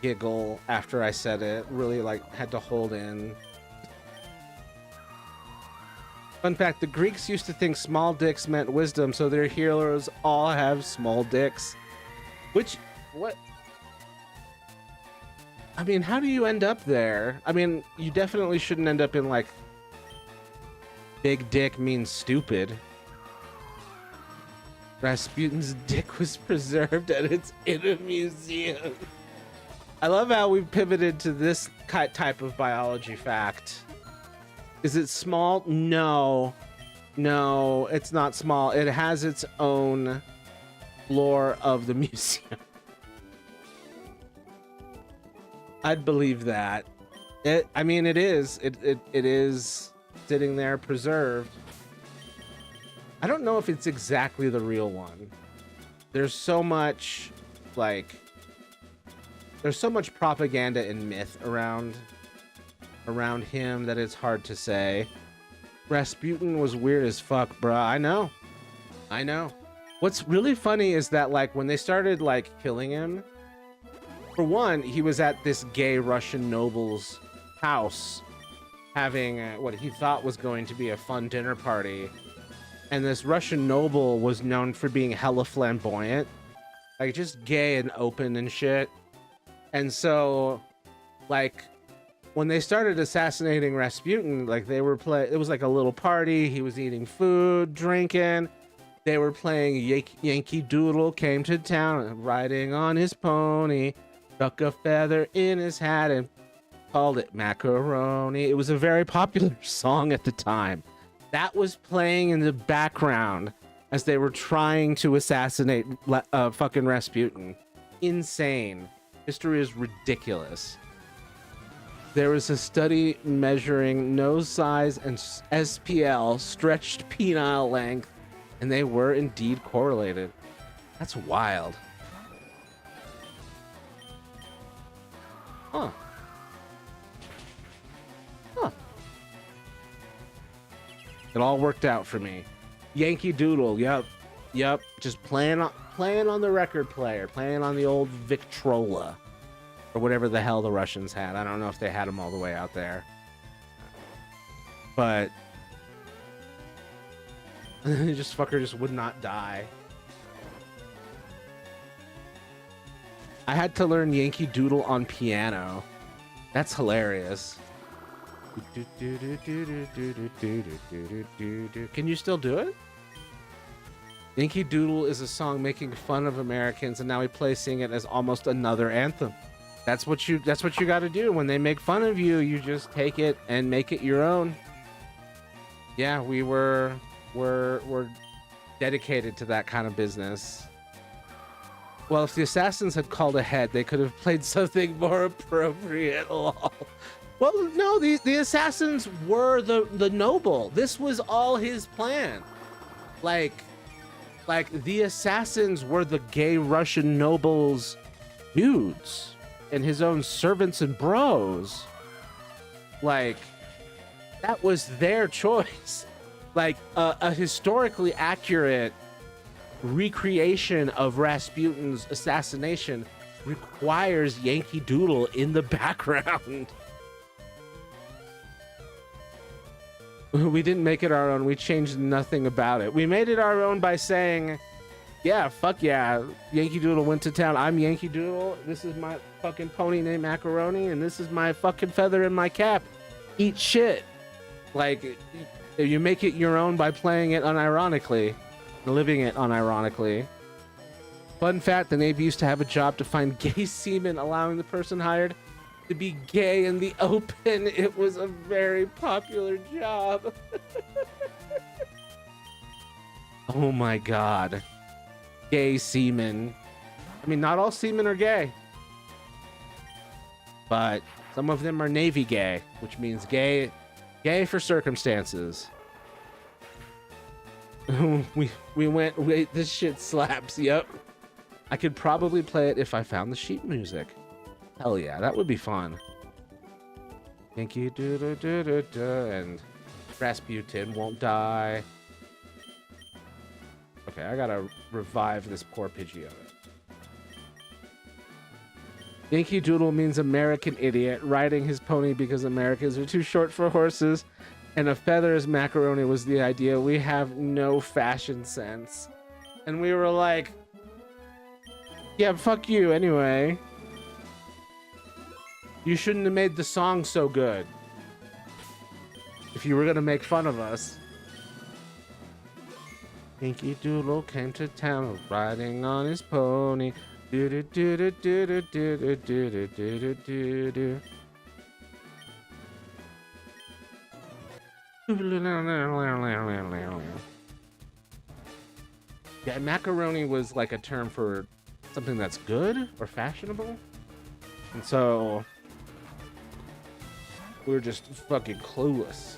giggle after I said it. Really, like, had to hold in. Fun fact, the Greeks used to think small dicks meant wisdom, so their heroes all have small dicks. Which, what? I mean, how do you end up there? I mean, you definitely shouldn't end up in, like, big dick means stupid. Rasputin's dick was preserved and it's in a museum. I love how we pivoted to this type of biology fact. Is it small? No. No, it's not small. It has its own floor of the museum. I'd believe that. I mean, it is. It is sitting there preserved. I don't know if it's exactly the real one. There's so much, like, there's so much propaganda and myth around him that it's hard to say. Rasputin was weird as fuck, bruh. I know. What's really funny is that, like, when they started, like, killing him, for one, he was at this gay Russian noble's house having what he thought was going to be a fun dinner party. and this Russian noble was known for being hella flamboyant, like just gay and open and shit. And so, like, when they started assassinating Rasputin, like they were it was like a little party. He was eating food, drinking. They were playing Yankee Doodle came to town, riding on his pony, stuck a feather in his hat and called it macaroni. It was a very popular song at the time. That was playing in the background as they were trying to assassinate fucking Rasputin. Insane. History is ridiculous. There was a study measuring nose size and SPL, stretched penile length, and they were indeed correlated. That's wild. Huh. Huh. It all worked out for me. Yankee Doodle, yep. Just playing on the record player, playing on the old Victrola, or whatever the hell the Russians had. I don't know if they had them all the way out there, but just fucker just would not die. I had to learn Yankee Doodle on piano. That's hilarious. Can you still do it? Yankee Doodle is a song making fun of Americans, and now we play sing it as almost another anthem. That's what you got to do. When they make fun of you, you just take it and make it your own. Yeah, we're dedicated to that kind of business. Well, if the assassins had called ahead, they could have played something more appropriate. Lol. Well, no, the assassins were the noble. This was all his plan. Like the assassins were the gay Russian noble's dudes and his own servants and bros. Like, that was their choice. Like, a historically accurate recreation of Rasputin's assassination requires Yankee Doodle in the background. We didn't make it our own. We changed nothing about it. We made it our own by saying, yeah, fuck yeah, Yankee Doodle went to town. I'm Yankee Doodle. This is my fucking pony named Macaroni, and this is my fucking feather in my cap. Eat shit. Like, you make it your own by playing it unironically, living it unironically. Fun fact, the Navy used to have a job to find gay seamen, allowing the person hired to be gay in the open. It was a very popular job. Oh my god. Gay seamen. I mean, not all seamen are gay, but some of them are Navy gay, which means gay for circumstances. Wait, this shit slaps. Yep. I could probably play it if I found the sheet music. Hell yeah, that would be fun. Yankee Doodle and Rasputin won't die. Okay, I gotta revive this poor Pidgeotto. Yankee Doodle means American idiot, riding his pony because Americans are too short for horses, and a feather as macaroni was the idea. We have no fashion sense. And we were like, yeah, fuck you anyway. You shouldn't have made the song so good if you were gonna make fun of us. Yankee Doodle came to town riding on his pony. Do do do do do do do do do do do. Yeah, macaroni was like a term for something that's good or fashionable, and so we were just fucking clueless.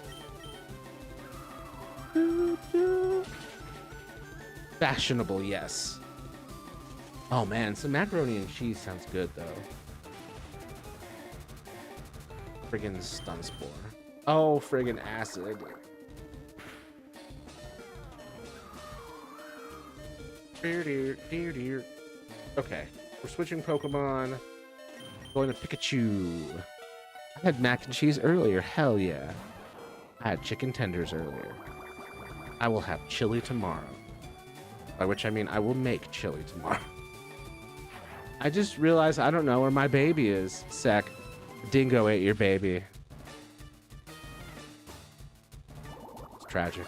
Fashionable, yes. Oh man, some macaroni and cheese sounds good though. Friggin' stun spore. Oh, friggin' acid. Okay, we're switching Pokemon. Going to Pikachu. I had mac and cheese earlier. Hell yeah. I had chicken tenders earlier. I will have chili tomorrow. By which I mean I will make chili tomorrow. I just realized I don't know where my baby is. Sec. Dingo ate your baby. It's tragic.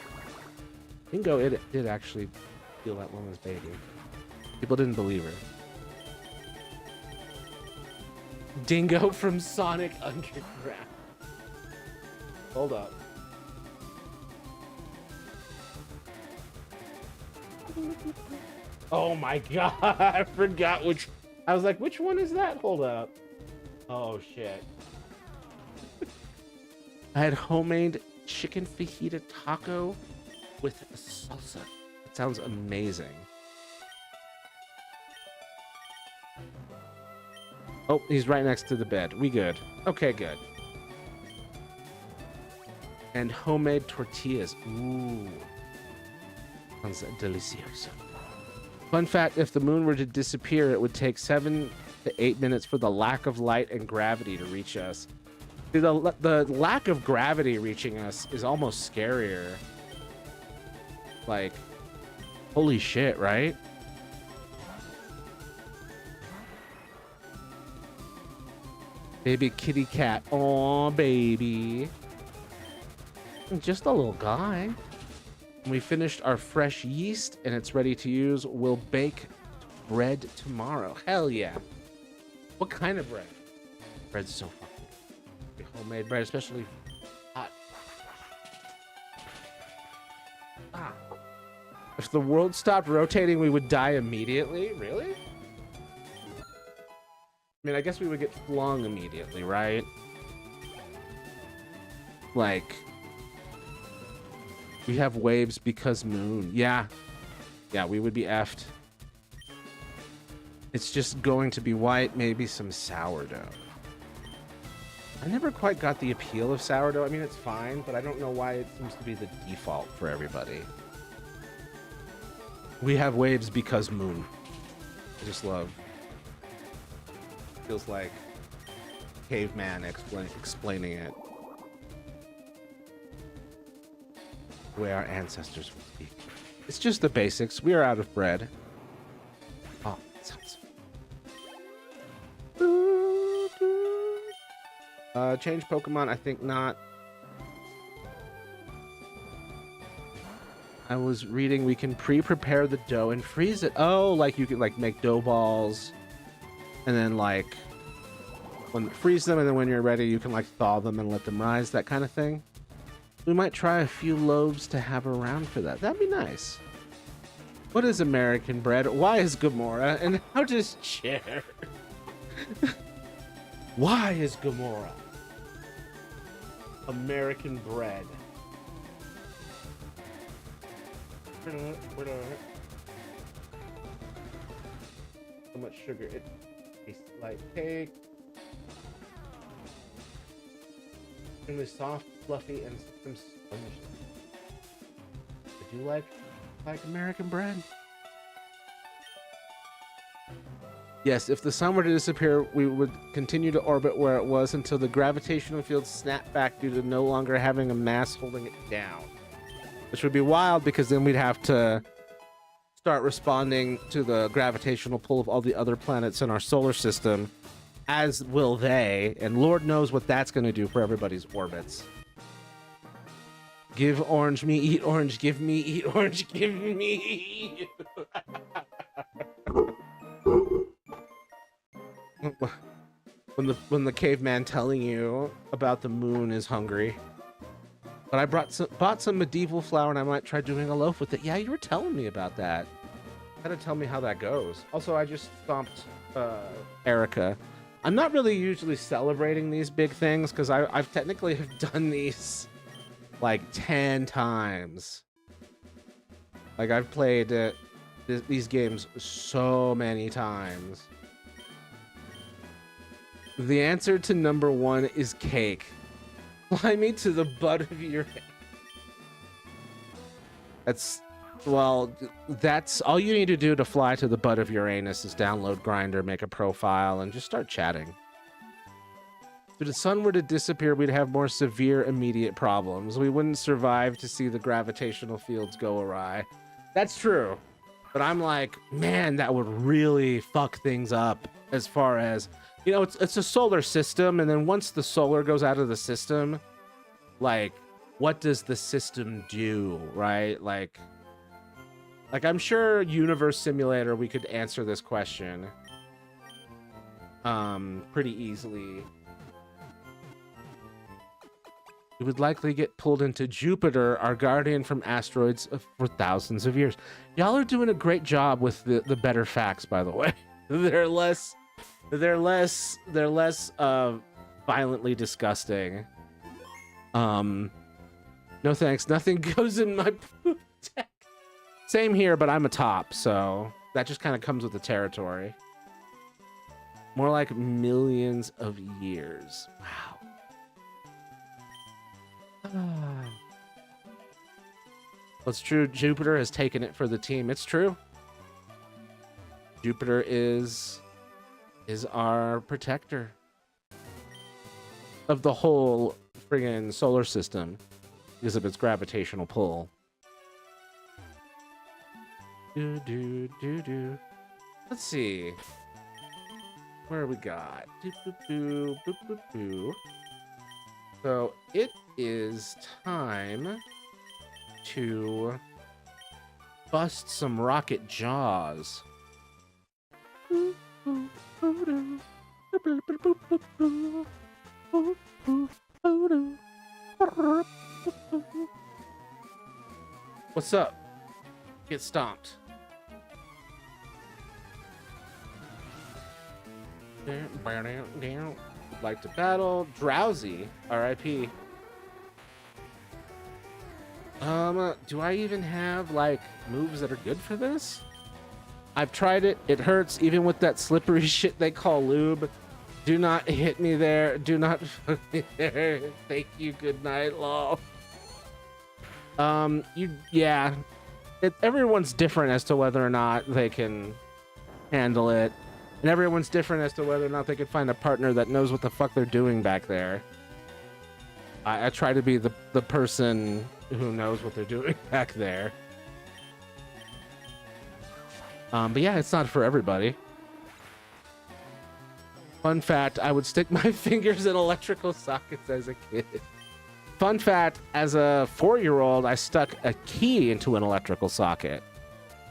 Dingo it did actually steal that woman's baby. People didn't believe her. Dingo from Sonic Underground. Hold up. Oh my god, I forgot which. I was like, which one is that? Hold up. Oh shit. I had homemade chicken fajita taco with salsa. It sounds amazing. Oh, he's right next to the bed. We good. Okay, good. And homemade tortillas. Ooh. Sounds delicioso. Fun fact, if the moon were to disappear, it would take 7 to 8 minutes for the lack of light and gravity to reach us. See, the lack of gravity reaching us is almost scarier. Like, holy shit, right? Baby kitty cat. Aw, baby. Just a little guy. When we finished our fresh yeast and it's ready to use, we'll bake bread tomorrow. Hell yeah. What kind of bread? Bread's so fucking good. Homemade bread, especially hot. Ah. If the world stopped rotating, we would die immediately? Really? I mean, I guess we would get flung immediately, right? Like, we have waves because moon. Yeah. Yeah, we would be effed. It's just going to be white, maybe some sourdough. I never quite got the appeal of sourdough. I mean, it's fine, but I don't know why it seems to be the default for everybody. We have waves because moon. I just love. Feels like caveman explaining it. The way our ancestors would speak. It's just the basics. We are out of bread. Oh, that sounds. Change Pokemon? I think not. I was reading we can pre-prepare the dough and freeze it. Oh, like you can like make dough balls, and then like freeze them, and then when you're ready, you can like thaw them and let them rise. That kind of thing. We might try a few loaves to have around for that. That'd be nice. What is American bread? Why is Gamora? And how does Chair? Why is Gamora American bread? So much sugar. It tastes like cake. Extremely soft, fluffy, and some spongy. Would you like American bread? Yes, if the sun were to disappear, we would continue to orbit where it was until the gravitational field snapped back due to no longer having a mass holding it down. Which would be wild, because then we'd have to start responding to the gravitational pull of all the other planets in our solar system, as will they, and Lord knows what that's going to do for everybody's orbits. Give orange me, eat orange, give me, eat orange, give me. When the caveman telling you about the moon is hungry. But I bought some medieval flour, and I might try doing a loaf with it. Yeah, you were telling me about that. You gotta tell me how that goes. Also, I just stomped Erica. I'm not really usually celebrating these big things, because I've technically have done these like 10 times. Like, I've played these games so many times. The answer to number 1 is cake. Fly me to the butt of your head. That's all you need to do to fly to the butt of Uranus is download Grindr, make a profile, and just start chatting. If the sun were to disappear, we'd have more severe immediate problems. We wouldn't survive to see the gravitational fields go awry. That's true. But I'm like, man, that would really fuck things up as far as, you know, it's a solar system. And then once the solar goes out of the system, like, what does the system do, right? Like I'm sure Universe Simulator, we could answer this question pretty easily. We would likely get pulled into Jupiter, our guardian from asteroids, for thousands of years. Y'all are doing a great job with the better facts, by the way. They're less violently disgusting. No thanks. Nothing goes in my poop deck. Same here, but I'm a top, so that just kind of comes with the territory. More like millions of years. Wow. Well, it's true. Jupiter has taken it for the team. It's true. Jupiter is our protector of the whole friggin' solar system because of its gravitational pull. Let's see. Where we got? So it is time to bust some rocket jaws. What's up? Get stomped. Like to battle. Drowsy. R.I.P. Do I even have, like, moves that are good for this? I've tried it. It hurts, even with that slippery shit they call lube. Do not hit me there. Do not fuck me there. Thank you. Good night, lol. Yeah. Everyone's different as to whether or not they can handle it. And everyone's different as to whether or not they can find a partner that knows what the fuck they're doing back there. I try to be the person who knows what they're doing back there. But yeah, it's not for everybody. Fun fact, I would stick my fingers in electrical sockets as a kid. Fun fact, as a 4-year-old, I stuck a key into an electrical socket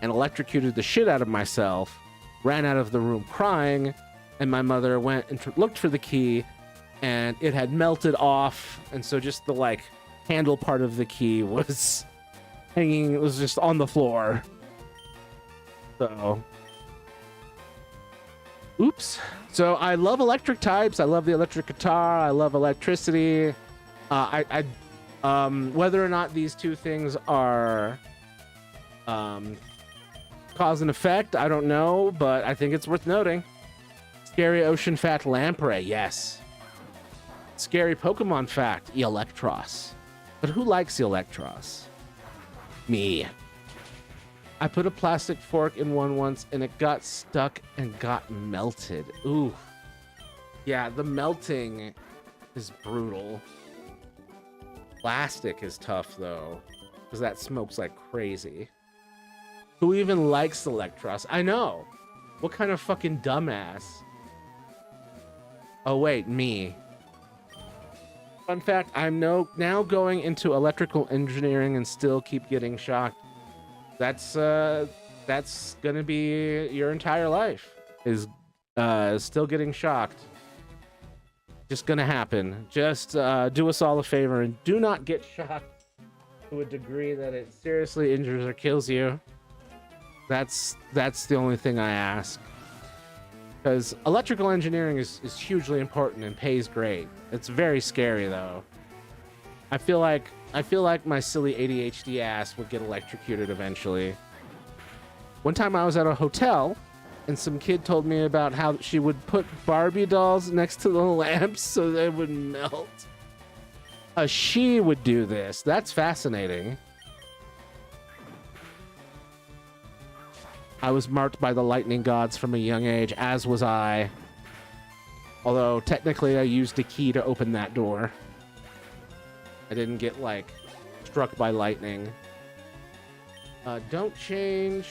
and electrocuted the shit out of myself, ran out of the room crying, and my mother went and looked for the key, and it had melted off, and so just the, like, handle part of the key was hanging, it was just on the floor. So, oops. So I love electric types. I love the electric guitar. I love electricity. Whether or not these two things are cause and effect, I don't know, but I think it's worth noting. Scary ocean fact, lamprey, yes. Scary Pokemon fact, Electros. But who likes Electros? Me. I put a plastic fork in one once and it got stuck and got melted. Ooh. Yeah, the melting is brutal. Plastic is tough though, because that smokes like crazy. Who even likes Electros? I know. What kind of fucking dumbass? Oh wait, me. Fun fact, I'm now going into electrical engineering and still keep getting shocked. That's gonna be your entire life, is still getting shocked. Just gonna happen. Just do us all a favor and do not get shocked to a degree that it seriously injures or kills you. That's the only thing I ask. Because electrical engineering is hugely important and pays great. It's very scary though. I feel like my silly ADHD ass would get electrocuted eventually. One time I was at a hotel and some kid told me about how she would put Barbie dolls next to the lamps so they would melt. She would do this. That's fascinating. I was marked by the lightning gods from a young age, as was I. Although, technically, I used a key to open that door. I didn't get, like, struck by lightning. Don't change.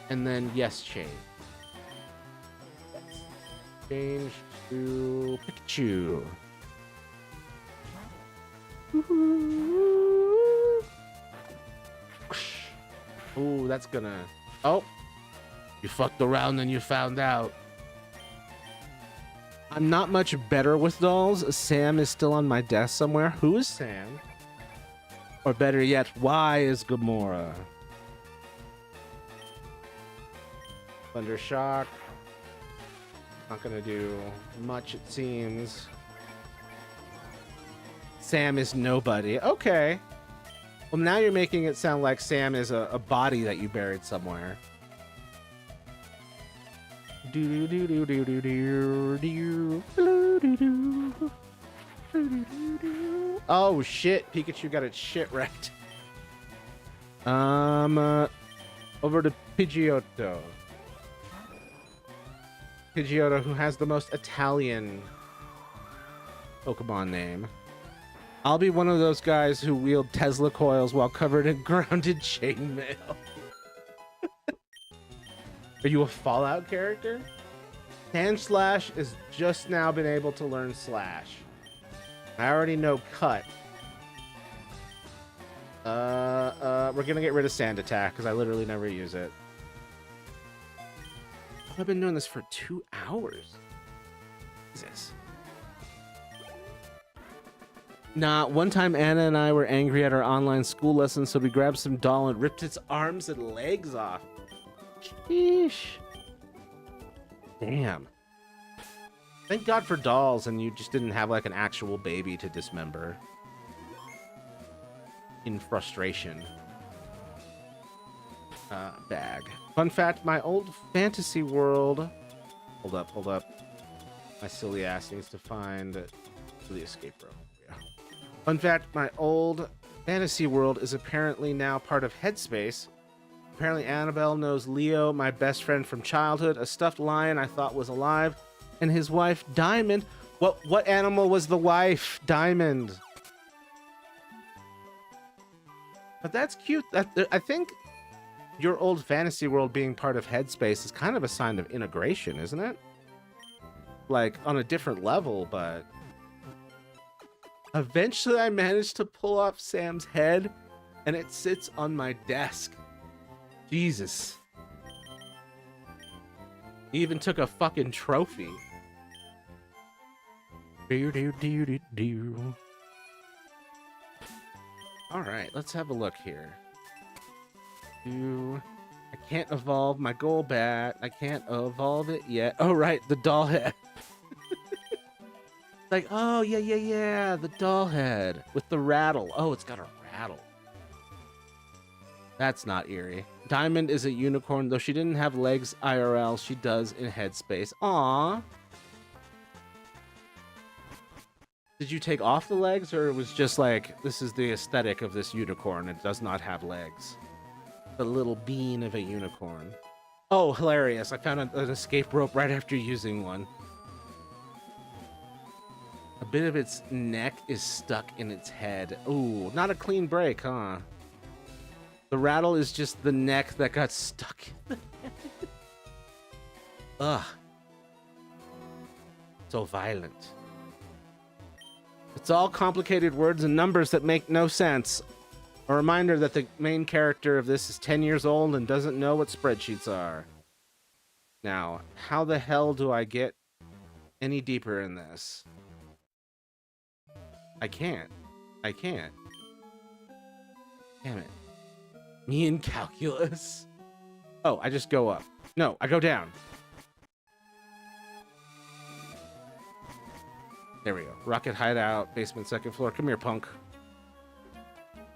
And then, yes, change. Change to Pikachu. Ooh, that's gonna... Oh! You fucked around and you found out. I'm not much better with dolls. Sam is still on my desk somewhere. Who is Sam? Or better yet, why is Gamora? Thundershock. Not gonna do much, it seems. Sam is nobody. Okay. Well, now you're making it sound like Sam is a body that you buried somewhere. Oh shit! Pikachu got its shit wrecked. Over to Pidgeotto. Pidgeotto, who has the most Italian Pokemon name. I'll be one of those guys who wield Tesla coils while covered in grounded chainmail. Are you a Fallout character? Sandslash is just now been able to learn Slash. I already know Cut. We're gonna get rid of Sand Attack because I literally never use it. I've been doing this for 2 hours. Jesus. Nah, one time Anna and I were angry at our online school lesson, so we grabbed some doll and ripped its arms and legs off. Sheesh. Damn. Thank God for dolls, and you just didn't have like an actual baby to dismember. In frustration. Bag. Fun fact, my old fantasy world... Hold up. My silly ass needs to find the escape room. Yeah. Fun fact, my old fantasy world is apparently now part of Headspace. Apparently Annabelle knows Leo, my best friend from childhood, a stuffed lion I thought was alive, and his wife, Diamond. What animal was the wife? Diamond. But that's cute. I think your old fantasy world being part of Headspace is kind of a sign of integration, isn't it? Like, on a different level, but... Eventually I managed to pull off Sam's head, and it sits on my desk. Jesus. He even took a fucking trophy. Alright, let's have a look here. I can't evolve my Golbat. I can't evolve it yet. Oh, right, the doll head. Like, oh, yeah, the doll head with the rattle. Oh, it's got a rattle. That's not eerie. Diamond is a unicorn, though she didn't have legs IRL. She does in Headspace. Aww. Did you take off the legs, or it was just like, this is the aesthetic of this unicorn? It does not have legs. The little bean of a unicorn. Oh, hilarious. I found an escape rope right after using one. A bit of its neck is stuck in its head. Ooh, not a clean break, huh? The rattle is just the neck that got stuck in the head. Ugh. So violent. It's all complicated words and numbers that make no sense. A reminder that the main character of this is 10 years old and doesn't know what spreadsheets are. Now, how the hell do I get any deeper in this? I can't. Damn it. Me in calculus. Oh, I just go up. No, I go down. There we go. Rocket hideout, basement, second floor. Come here, punk.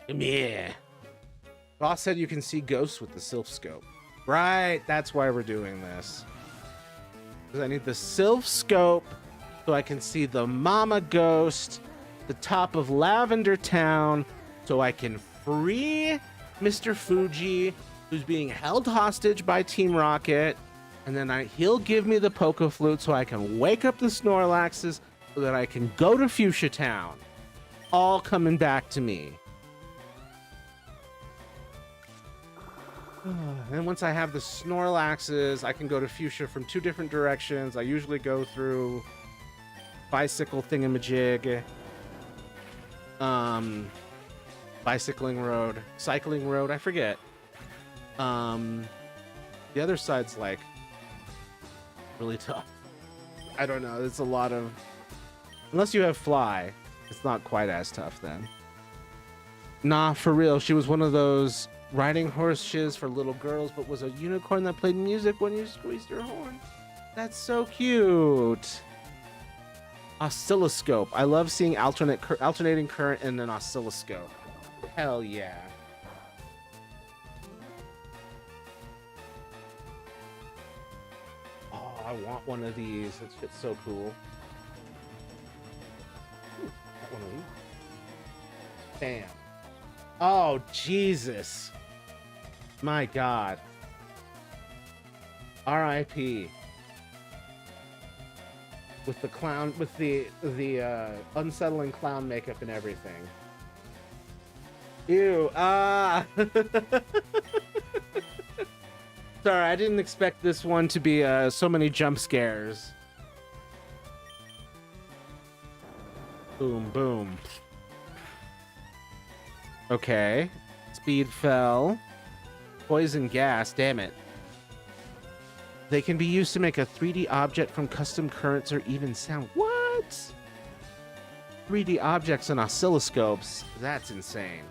Come here. Boss said you can see ghosts with the Sylph Scope. Right, that's why we're doing this. Because I need the Sylph Scope so I can see the mama ghost, the top of Lavender Town, so I can free Mr. Fuji, who's being held hostage by Team Rocket, And then he'll give me the Poke Flute so I can wake up the Snorlaxes so that I can go to Fuchsia Town. All coming back to me. And once I have the Snorlaxes, I can go to Fuchsia from 2 different directions. I usually go through Bicycle Thingamajig, Bicycling Road, Cycling Road, I forget. The other side's like really tough. I don't know. It's a lot of, unless you have Fly, it's not quite as tough then. Nah, for real. She was one of those riding horse shiz for little girls, but was a unicorn that played music when you squeezed your horn. That's so cute. Oscilloscope. I love seeing alternating current in an oscilloscope. Hell yeah. Oh, I want one of these. It's so cool. Ooh, got one of these. Bam. Oh, Jesus. My God. R.I.P. With the clown, with the unsettling clown makeup and everything. Ew. Ah. Sorry, I didn't expect this one to be so many jump scares. Boom, boom. Okay. Speed fell. Poison gas, damn it. They can be used to make a 3D object from custom currents or even sound. What? 3D objects and oscilloscopes? That's insane.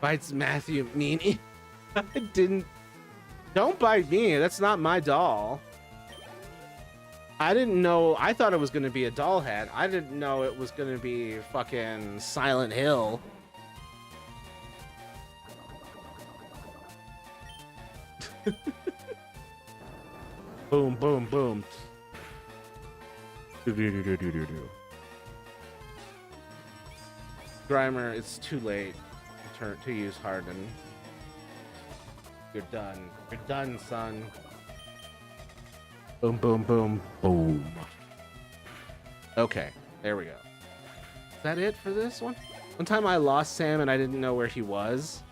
Bites Matthew Meanie. I didn't. Don't bite me. That's not my doll. I didn't know. I thought it was going to be a doll head. I didn't know it was going to be fucking Silent Hill. Boom, boom, boom. Grimer, it's too late to use Harden. You're done. You're done, son. Boom, boom, boom, boom. Okay, there we go. Is that it for this one? One time I lost Sam and I didn't know where he was.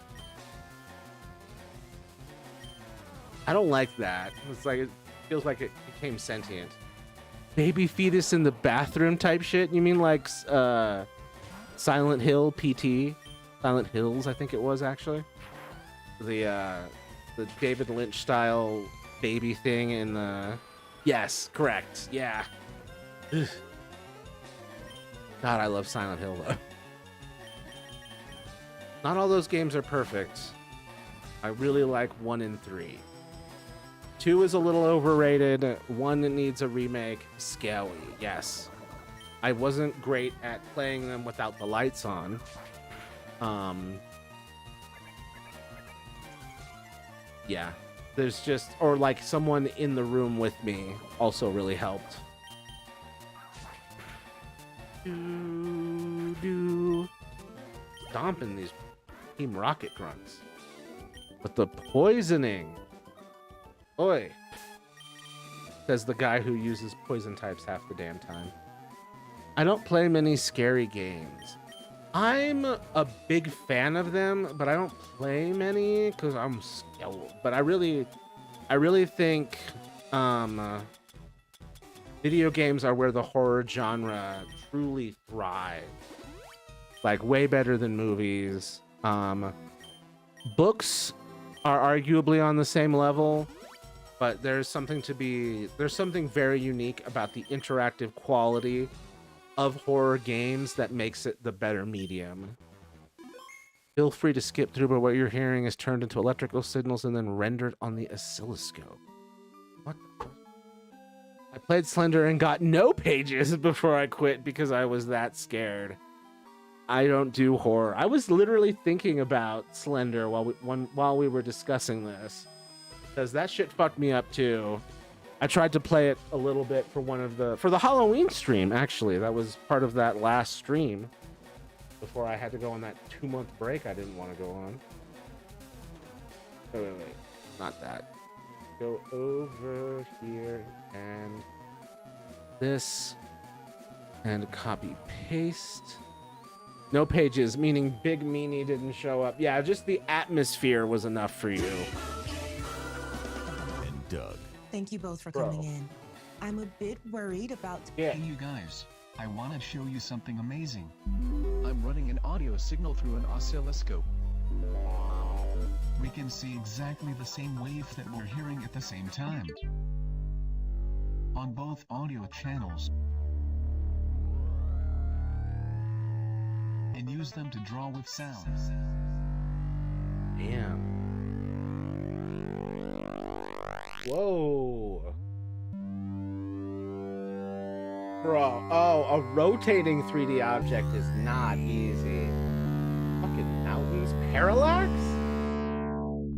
I don't like that. It's like, it feels like it became sentient. Baby fetus in the bathroom type shit? You mean like Silent Hill PT? Silent Hills, I think it was actually. The David Lynch style baby thing in the... Yes, correct. Yeah. Ugh. God, I love Silent Hill though. Not all those games are perfect. I really like 1 and 3. 2 is a little overrated. 1 needs a remake. Scary, yes. I wasn't great at playing them without the lights on. Yeah. There's just, or like someone in the room with me also really helped. Stomping these Team Rocket grunts. But the poisoning. Oi. Says the guy who uses poison types half the damn time. I don't play many scary games. I'm a big fan of them, but I don't play many because I'm scared. But I really think video games are where the horror genre truly thrives. Like way better than movies. Books are arguably on the same level, but there's something very unique about the interactive quality of horror games that makes it the better medium. Feel free to skip through, but what you're hearing is turned into electrical signals and then rendered on the oscilloscope. What the fuck? I played Slender and got no pages before I quit because I was that scared. I don't do horror. I was literally thinking about Slender while we were discussing this, because that shit fucked me up too. I tried to play it a little bit for for the Halloween stream, actually. That was part of that last stream before I had to go on that 2-month break I didn't want to go on. Wait. Not that. Go over here and this and copy paste. No pages, meaning Big Meanie didn't show up. Yeah, just the atmosphere was enough for you. And Doug. Thank you both for Bro. coming in. I'm a bit worried about... Yeah. Hey, you guys. I want to show you something amazing. I'm running an audio signal through an oscilloscope. We can see exactly the same wave that we're hearing at the same time. On both audio channels. And use them to draw with sound. Damn. Whoa. Bro, oh, a rotating 3D object is not easy. Fucking mountains parallax?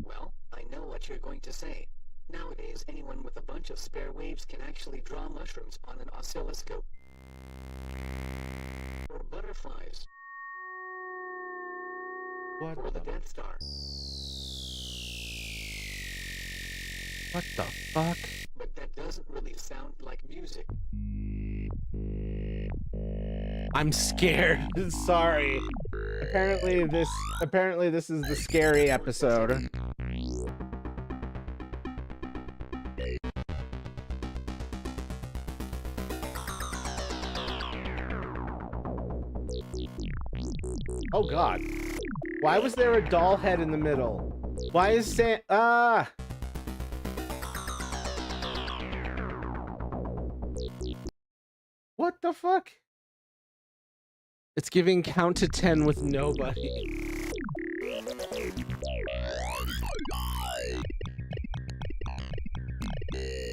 Well, I know what you're going to say. Nowadays, anyone with a bunch of spare waves can actually draw mushrooms on an oscilloscope. Or butterflies. What Or the the, Death Star. what the fuck? But that doesn't really sound like music. I'm scared. Sorry. Apparently this is the scary episode. Oh god. Why was there a doll head in the middle? Why is what the fuck? It's giving count to 10 with nobody.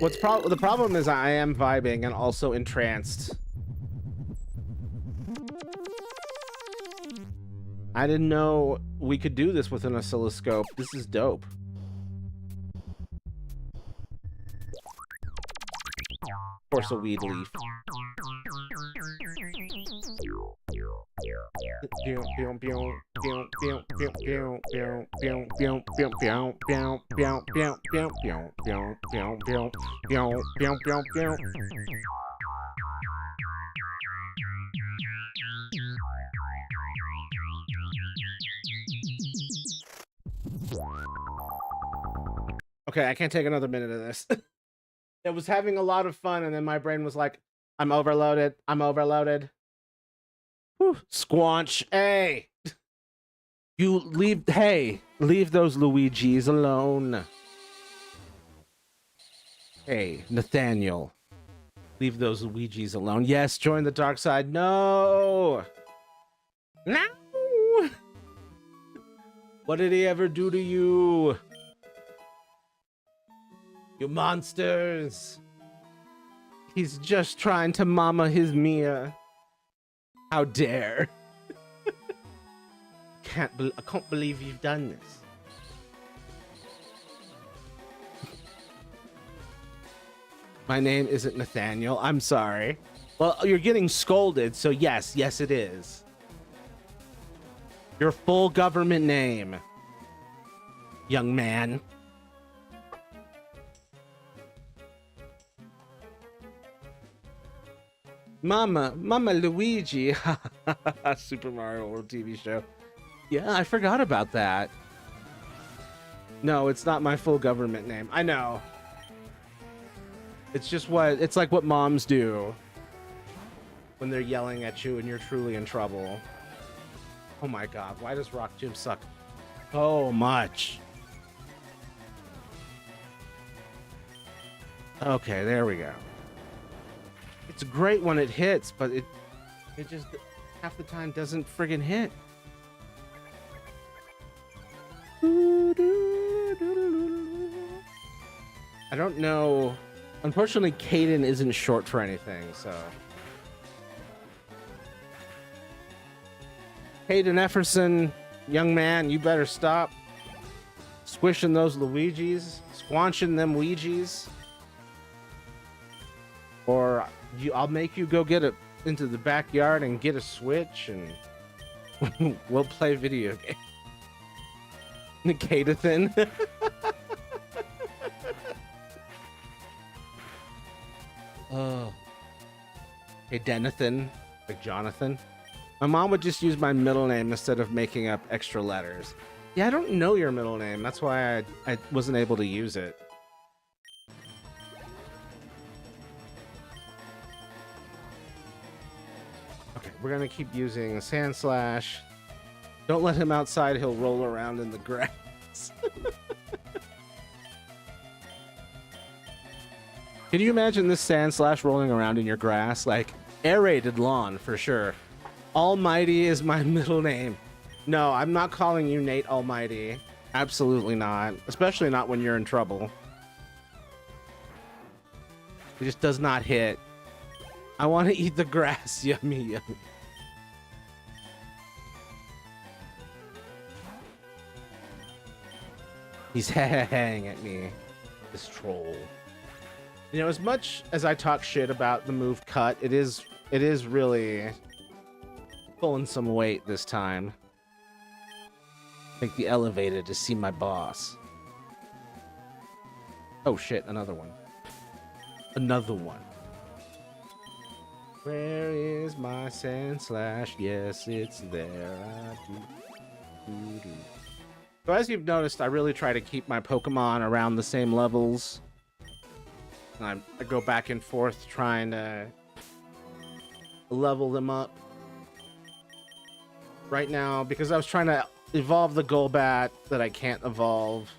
The problem is I am vibing and also entranced. I didn't know we could do this with an oscilloscope. This is dope. Of course, a weed leaf. Okay, I can't take another minute of this. It was having a lot of fun, and then my brain was like, I'm overloaded. I'm overloaded. Whew. Squanch. Hey! Leave those Luigis alone. Hey, Nathaniel. Leave those Luigis alone. Yes, join the dark side. No! No! What did he ever do to you? You monsters! He's just trying to mama his Mia. How dare! I can't believe you've done this. My name isn't Nathaniel. I'm sorry. Well, you're getting scolded, so yes, it is. Your full government name, young man. Mama Luigi. Super Mario World TV show. Yeah, I forgot about that. No, it's not my full government name. I know. It's like what moms do when they're yelling at you and you're truly in trouble. Oh my god, why does Rock Gym suck so much? Okay, there we go. It's great when it hits, but it just half the time doesn't friggin' hit. I don't know. Unfortunately, Caden isn't short for anything, so. Caden Efferson, young man, you better stop squishing those Luigis, squanching them Ouijis. Or I'll make you go get into the backyard and get a Switch and we'll play video games. Nicatathan. Oh. Hey, Denathan, like Jonathan. My mom would just use my middle name instead of making up extra letters. Yeah, I don't know your middle name. That's why I wasn't able to use it. Okay, we're gonna keep using Sand Slash. Don't let him outside. He'll roll around in the grass. Can you imagine this Sand Slash rolling around in your grass? Like, aerated lawn, for sure. Almighty is my middle name. No, I'm not calling you Nate Almighty. Absolutely not. Especially not when you're in trouble. It just does not hit. I want to eat the grass. Yummy, yummy. He's hang at me. This troll. You know, as much as I talk shit about the move cut, it is really pulling some weight this time. Take the elevator to see my boss. Oh shit, another one. Another one. Where is my Sand Slash? Yes, it's there. So as you've noticed, I really try to keep my Pokemon around the same levels. I go back and forth trying to level them up. Right now, because I was trying to evolve the Golbat that I can't evolve.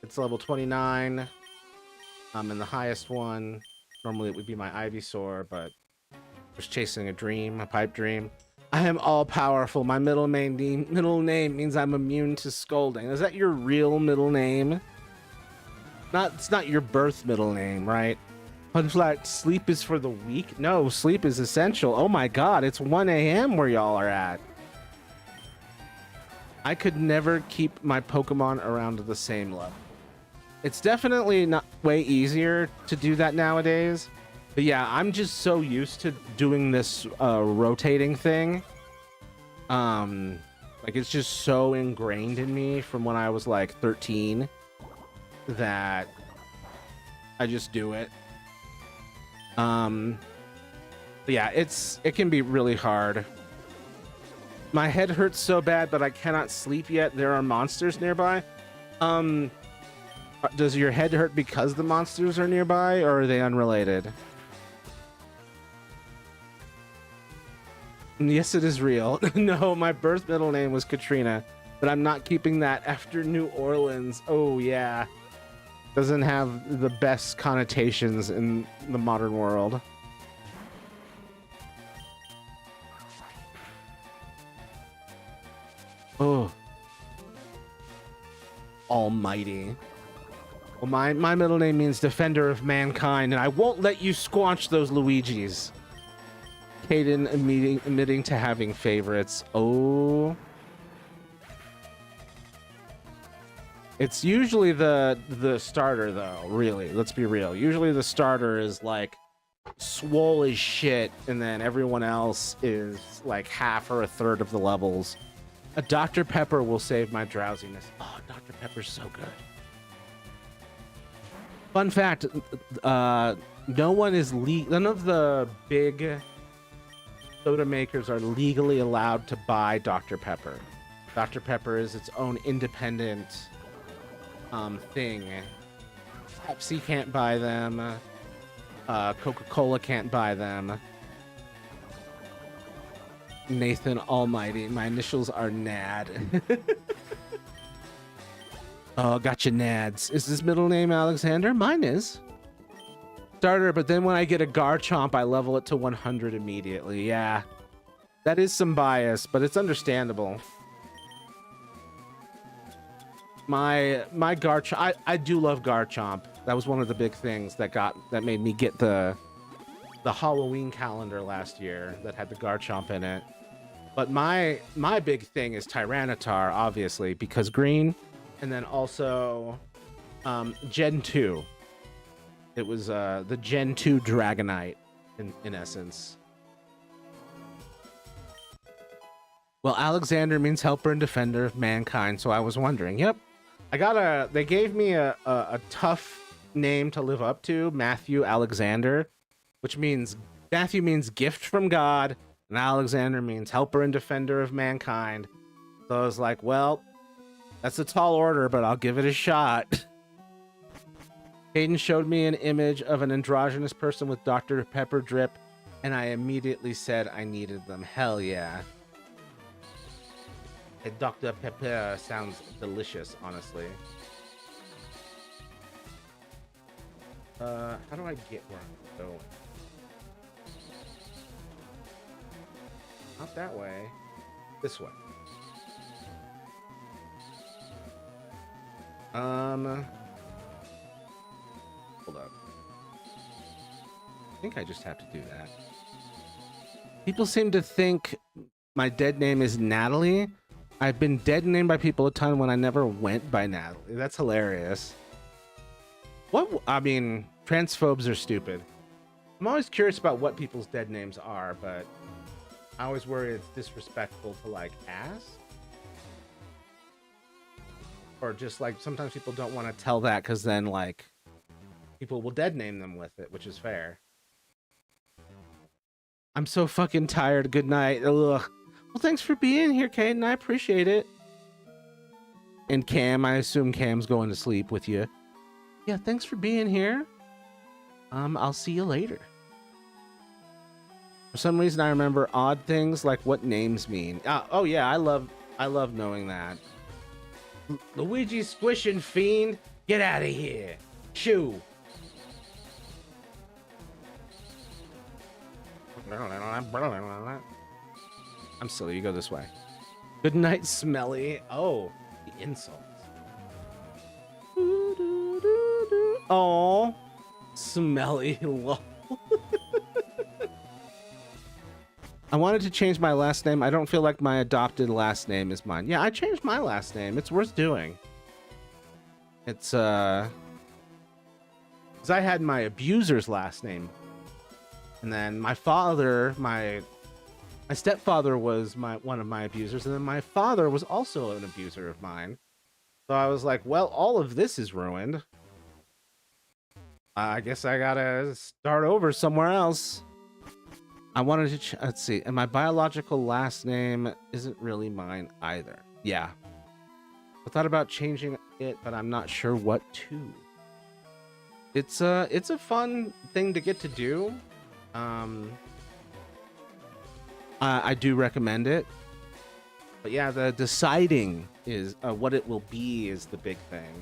It's level 29. I'm in the highest one. Normally it would be my Ivysaur, but I was chasing a dream, a pipe dream. I am all powerful. My middle name means I'm immune to scolding. Is that your real middle name? It's not your birth middle name, right? Punflat, sleep is for the weak? No, sleep is essential. Oh my god, it's 1 a.m. where y'all are at. I could never keep my Pokemon around the same level. It's definitely not way easier to do that nowadays. But yeah, I'm just so used to doing this rotating thing. Like it's just so ingrained in me from when I was like 13 that I just do it. But yeah, it can be really hard. My head hurts so bad, but I cannot sleep yet. There are monsters nearby. Does your head hurt because the monsters are nearby, or are they unrelated? Yes, it is real. No, my birth middle name was Katrina, but I'm not keeping that after New Orleans. Oh, yeah. Doesn't have the best connotations in the modern world. Oh. Almighty. Well, my middle name means defender of mankind, and I won't let you squanch those Luigis. Caden admitting to having favorites. Oh. It's usually the starter, though, really. Let's be real. Usually the starter is, like, swole as shit, and then everyone else is, like, half or a third of the levels. A Dr. Pepper will save my drowsiness. Oh, Dr. Pepper's so good. Fun fact, none of the big soda makers are legally allowed to buy Dr. Pepper. Dr. Pepper is its own independent thing. Pepsi can't buy them. Coca-Cola can't buy them. Nathan Almighty. My initials are NAD. Oh, gotcha, Nads. Is his middle name Alexander? Mine is. Starter, but then when I get a Garchomp, I level it to 100 immediately. Yeah. That is some bias, but it's understandable. My Garchomp, I do love Garchomp. That was one of the big things that made me get the Halloween calendar last year that had the Garchomp in it. But my big thing is Tyranitar, obviously, because green, and then also Gen 2. It was the Gen 2 Dragonite, in essence. Well, Alexander means helper and defender of mankind, so I was wondering. Yep. They gave me a tough name to live up to, Matthew Alexander. which means Matthew means gift from God, and Alexander means helper and defender of mankind. So I was like, well, that's a tall order, but I'll give it a shot. Hayden showed me an image of an androgynous person with Dr. Pepper drip, and I immediately said I needed them. Hell yeah. Dr. Pepper sounds delicious, honestly. How do I get where I'm going? Not that way. This way. Hold up. I think I just have to do that. People seem to think my dead name is Natalie. I've been dead named by people a ton when I never went by Natalie. That's hilarious. What? I mean, transphobes are stupid. I'm always curious about what people's dead names are, but I always worry it's disrespectful to, like, ask. Or just, like, sometimes people don't want to tell that because then, like, people will dead name them with it, which is fair. I'm so fucking tired. Good night. Ugh. Well, thanks for being here, Caden. I appreciate it. And Cam, I assume Cam's going to sleep with you. Yeah, thanks for being here. I'll see you later. For some reason, I remember odd things like what names mean. Oh yeah, I love knowing that. Luigi Squishing Fiend, get out of here. Shoo. I'm silly. You go this way. Good night, Smelly. Oh, the insults. Oh, Smelly. Lol. I wanted to change my last name. I don't feel like my adopted last name is mine. Yeah, I changed my last name. It's worth doing. It's because I had my abuser's last name, and then my father, my stepfather was one of my abusers, and then my father was also an abuser of mine. So I was like, well, all of this is ruined. I guess I gotta start over somewhere else. I wanted to, let's see, and my biological last name isn't really mine either. Yeah. I thought about changing it, but I'm not sure what to. It's a fun thing to get to do. I do recommend it. But yeah, the deciding is what it will be is the big thing.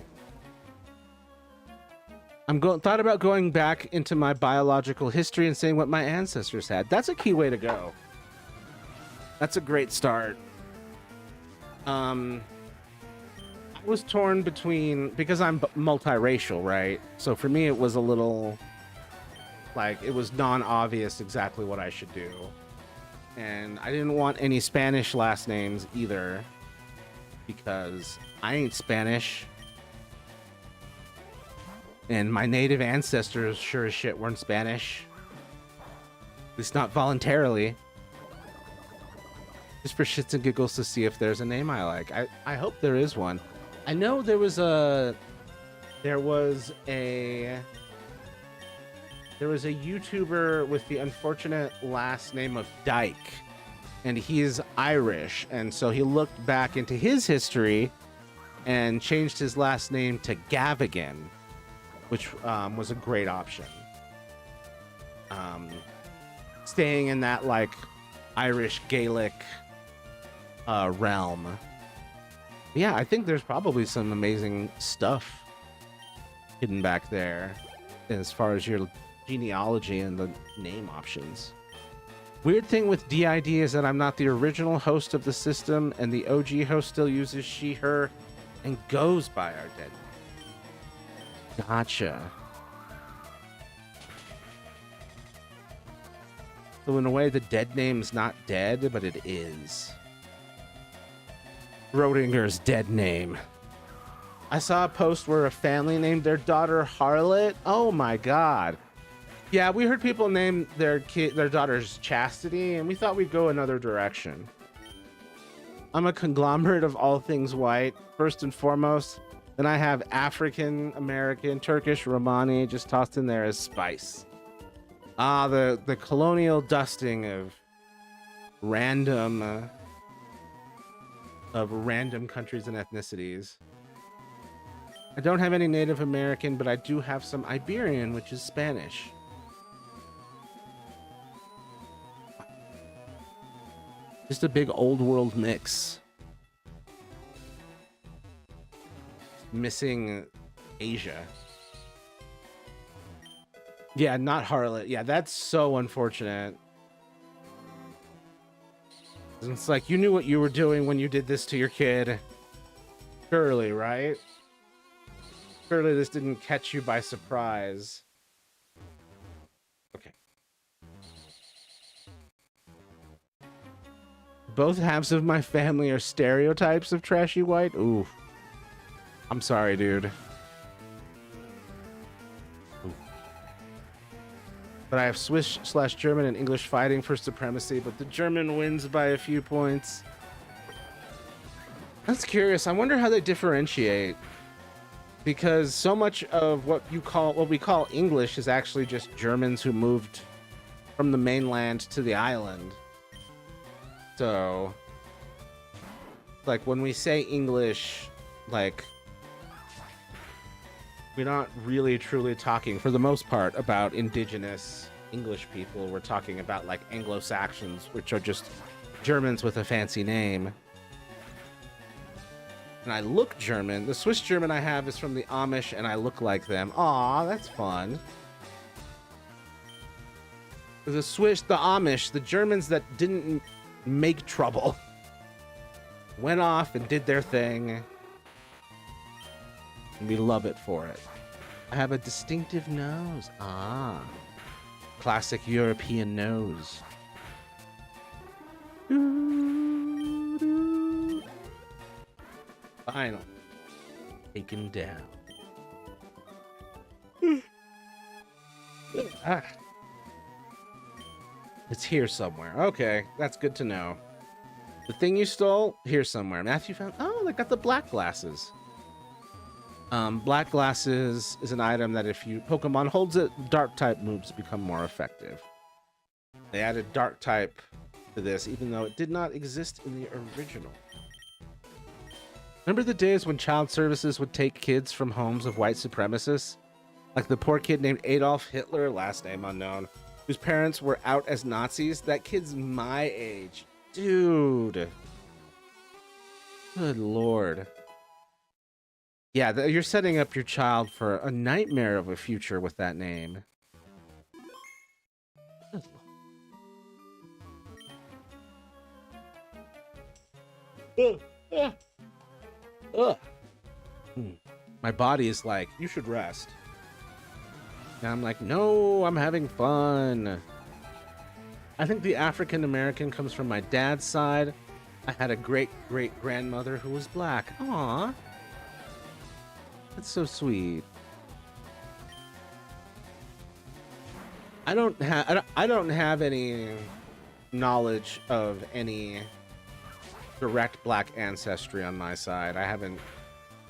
Thought about going back into my biological history and seeing what my ancestors had. That's a key way to go. That's a great start. I was torn between, because I'm multiracial, right? So for me, it was a little, like, it was non-obvious exactly what I should do. And I didn't want any Spanish last names either, because I ain't Spanish. And my native ancestors sure as shit weren't Spanish. At least not voluntarily. Just for shits and giggles to see if there's a name I like. I hope there is one. I know there was a YouTuber with the unfortunate last name of Dyke, and he's Irish, and so he looked back into his history and changed his last name to Gavigan, which was a great option. Staying in that, like, Irish Gaelic realm. Yeah, I think there's probably some amazing stuff hidden back there as far as your genealogy and the name options. Weird thing with DID is that I'm not the original host of the system, and the OG host still uses she, her, and goes by our dead name. Gotcha. So in a way, the dead name's not dead, but it is. Schrodinger's dead name. I saw a post where a family named their daughter Harlot. Oh my god. Yeah, we heard people name their daughters Chastity, and we thought we'd go another direction. I'm a conglomerate of all things white, first and foremost. Then I have African, American, Turkish, Romani, just tossed in there as spice. Ah, the colonial dusting of random countries and ethnicities. I don't have any Native American, but I do have some Iberian, which is Spanish. Just a big old world mix. Missing Asia. Yeah, not harlot. Yeah, that's so unfortunate. It's like you knew what you were doing when you did this to your kid. Surely, right? Surely this didn't catch you by surprise. Okay. Both halves of my family are stereotypes of trashy white. Ooh. I'm sorry, dude. Ooh. But I have Swiss/German and English fighting for supremacy, but the German wins by a few points. That's curious. I wonder how they differentiate. Because so much of what we call English is actually just Germans who moved from the mainland to the island. So, like, when we say English, like, we're not really truly talking, for the most part, about indigenous English people. We're talking about, like, Anglo-Saxons, which are just Germans with a fancy name. And I look German. The Swiss German I have is from the Amish, and I look like them. Aw, that's fun. The Amish, the Germans that didn't make trouble, went off and did their thing. And we love it for it. I have a distinctive nose. Ah. Classic European nose. Final. Taken down. Ah. It's here somewhere. Okay, that's good to know. The thing you stole, here somewhere. Matthew found... Oh, they got the black glasses. Black glasses is an item that if you Pokemon holds it, dark type moves become more effective. They added dark type to this, even though it did not exist in the original. Remember the days when child services would take kids from homes of white supremacists? Like the poor kid named Adolf Hitler, last name unknown, whose parents were out as Nazis? That kid's my age. Dude. Good lord. Yeah, you're setting up your child for a nightmare of a future with that name. Ugh. My body is like, you should rest. And I'm like, no, I'm having fun. I think the African American comes from my dad's side. I had a great-great-grandmother who was black. Aww. That's so sweet. I don't have any knowledge of any direct black ancestry on my side. I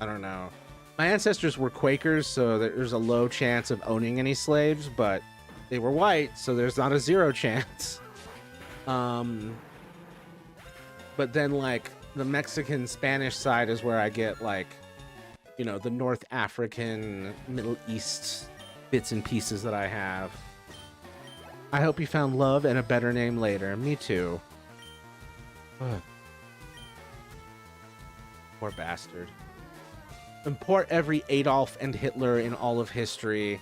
don't know. My ancestors were Quakers, so there's a low chance of owning any slaves, but they were white, so there's not a 0 chance. But then, like, the Mexican Spanish side is where I get, like, you know, the North African, Middle East bits and pieces that I have. I hope you found love and a better name later. Me too. Ugh. Poor bastard. Import every Adolf and Hitler in all of history,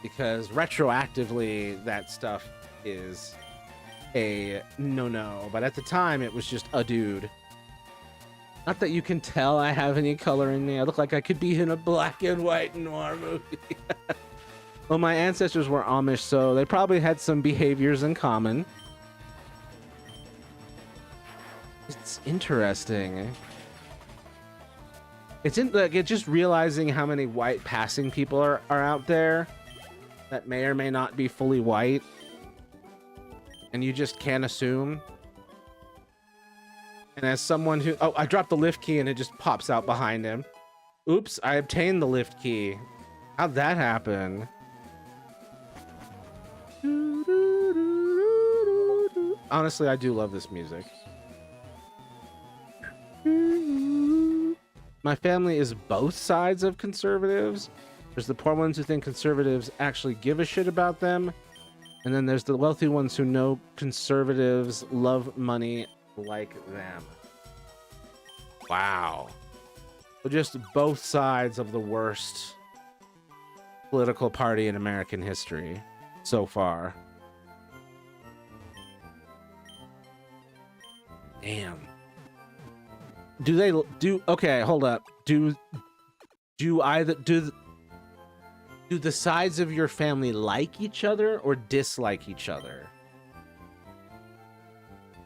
because retroactively that stuff is a no-no. But at the time, it was just a dude. Not that you can tell I have any color in me. I look like I could be in a black and white noir movie. Well, my ancestors were Amish, so they probably had some behaviors in common. It's interesting. It's just realizing how many white passing people are out there that may or may not be fully white. And you just can't assume. And as someone who... Oh, I dropped the lift key and it just pops out behind him. Oops, I obtained the lift key. How'd that happen? honestly, I do love this music. My family is both sides of conservatives. There's the poor ones who think conservatives actually give a shit about them. And then there's the wealthy ones who know conservatives love money like them. Wow. So just both sides of the worst political party in American history so far. Damn. Okay, hold up. Do the sides of your family like each other or dislike each other?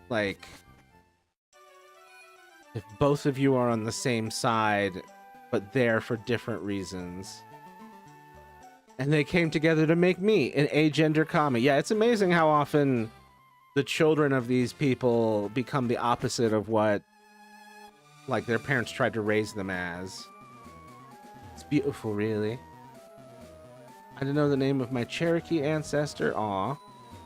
Like, if both of you are on the same side, but there for different reasons. And they came together to make me an agender commie. Yeah, it's amazing how often the children of these people become the opposite of what, like, their parents tried to raise them as. It's beautiful, really. I didn't know the name of my Cherokee ancestor. Aw.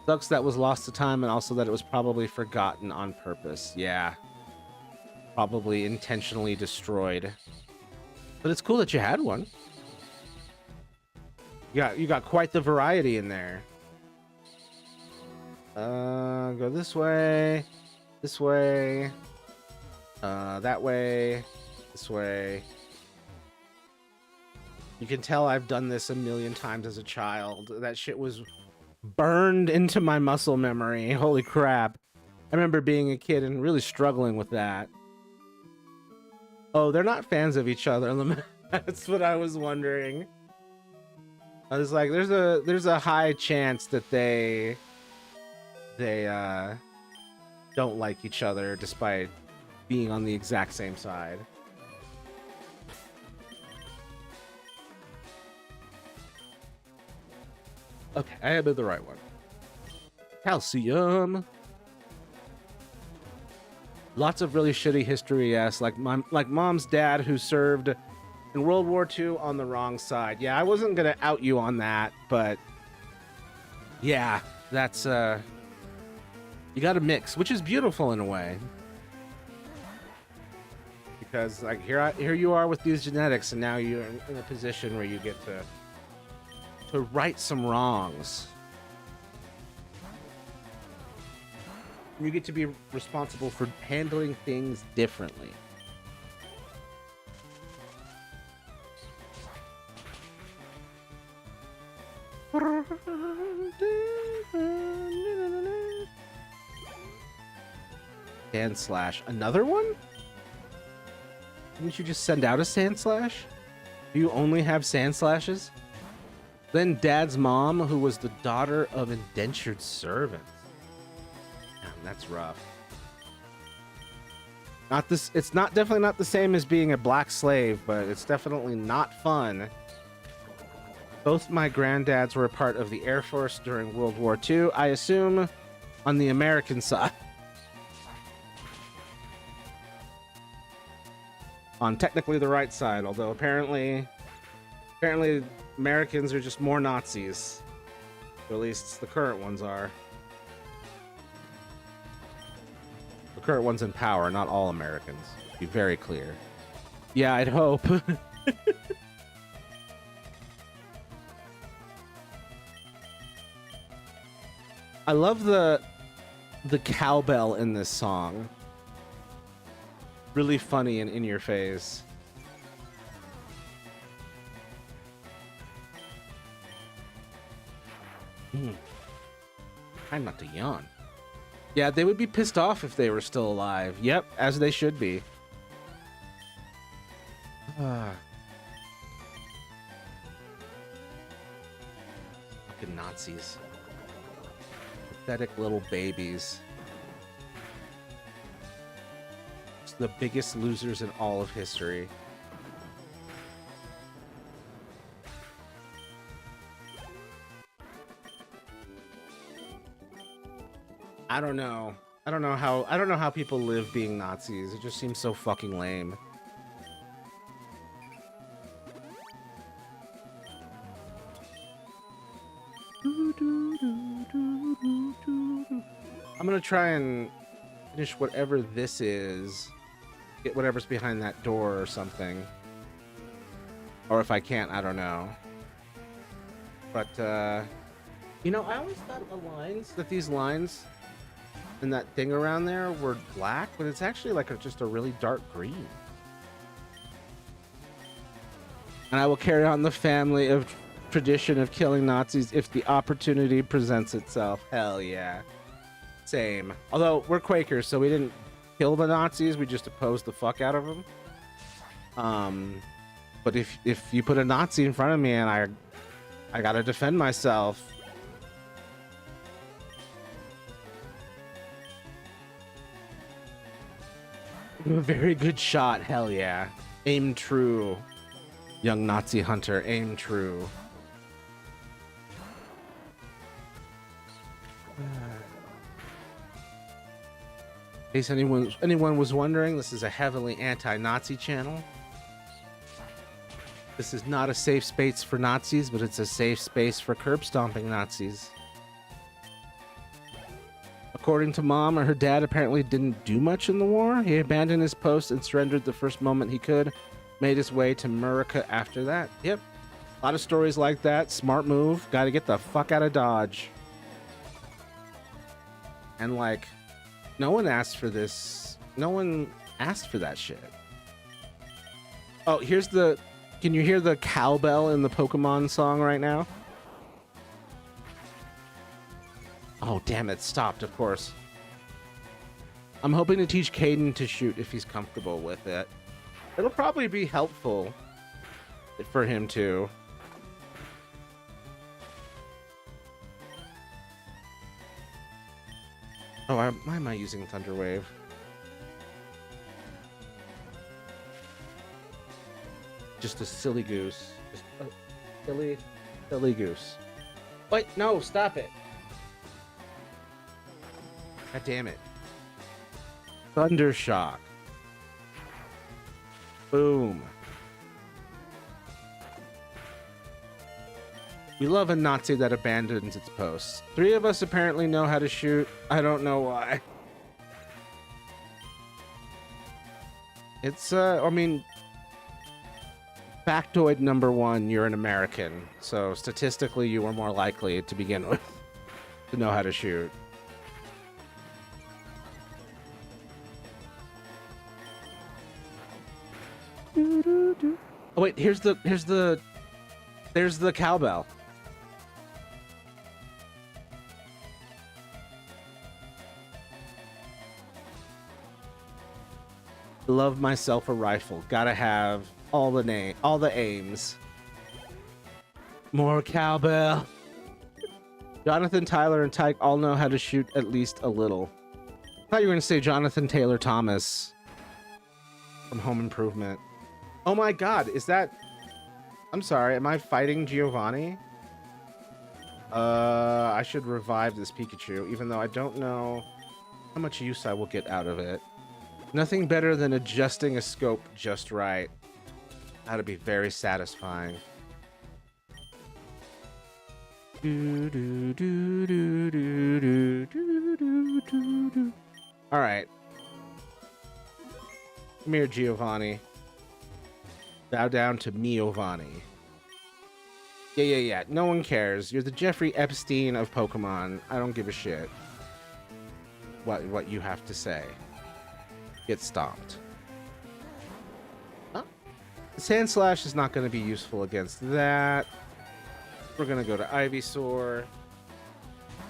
Sucks that was lost to time, and also that it was probably forgotten on purpose. Yeah. Probably intentionally destroyed. But it's cool that you had one. You got quite the variety in there. Go this way. This way. That way. This way. You can tell I've done this a million times as a child. That shit was burned into my muscle memory. Holy crap. I remember being a kid and really struggling with that. Oh, they're not fans of each other. That's what I was wondering. I was like, there's a high chance that they don't like each other despite being on the exact same side. Okay, I have the right one. Calcium. Lots of really shitty history, yes. Like mom's dad who served in World War II on the wrong side. Yeah, I wasn't gonna out you on that, but yeah, that's you gotta mix, which is beautiful in a way. Because like here you are with these genetics, and now you're in a position where you get to right some wrongs. You get to be responsible for handling things differently. Sand slash. Another one? Didn't you just send out a sand slash? Do you only have sand slashes? Then Dad's mom, who was the daughter of indentured servants. Damn, that's rough. It's definitely not the same as being a black slave, but it's definitely not fun. Both my granddads were a part of the Air Force during World War II. I assume on the American side. On technically the right side, although apparently Americans are just more Nazis. Or at least the current ones are. The current ones in power, not all Americans. Be very clear. Yeah, I'd hope. I love the cowbell in this song. Really funny and in your face. Try not to yawn. Yeah, they would be pissed off if they were still alive. Yep, as they should be. Fucking Nazis. Pathetic little babies. Just the biggest losers in all of history. I don't know. I don't know how people live being Nazis. It just seems so fucking lame. I'm gonna try and finish whatever this is. Get whatever's behind that door or something. Or if I can't, I don't know. But, you know, I always thought these lines and that thing around there were black, but it's actually like just a really dark green. And I will carry on the family of tradition of killing Nazis if the opportunity presents itself. Hell yeah. Same. Although we're Quakers, so we didn't kill the Nazis, we just opposed the fuck out of them. But if you put a Nazi in front of me and I gotta defend myself. A very good shot, hell yeah. Aim true. Young Nazi hunter, aim true. In case anyone was wondering, this is a heavily anti-Nazi channel. This is not a safe space for Nazis, but it's a safe space for curb stomping Nazis. According to Mom, her dad apparently didn't do much in the war. He abandoned his post and surrendered the first moment he could. Made his way to America after that. Yep. A lot of stories like that. Smart move. Got to get the fuck out of Dodge. And like, no one asked for this. No one asked for that shit. Oh, here's the... Can you hear the cowbell in the Pokemon song right now? Oh, damn it. Stopped, of course. I'm hoping to teach Caden to shoot if he's comfortable with it. It'll probably be helpful for him too. Oh, why am I using Thunder Wave? Just a silly goose. Just a silly goose. Wait, no, stop it. God damn it. Thundershock. Boom. We love a Nazi that abandons its posts. 3 of us apparently know how to shoot. I don't know why. It's, I mean, factoid number 1, you're an American. So statistically, you were more likely to begin with to know how to shoot. Oh wait, there's the cowbell. Love myself a rifle. Gotta have all the aims. More cowbell. Jonathan, Tyler, and Tyke all know how to shoot at least a little. I thought you were gonna say Jonathan Taylor Thomas from Home Improvement. Oh my god, is that... I'm sorry, am I fighting Giovanni? I should revive this Pikachu, even though I don't know how much use I will get out of it. Nothing better than adjusting a scope just right. That'd be very satisfying. Alright. Come here, Giovanni. Bow down to Miovanni. Yeah. No one cares. You're the Jeffrey Epstein of Pokemon. I don't give a shit what you have to say. Get stomped. Huh? The Sand Slash is not going to be useful against that. We're going to go to Ivysaur.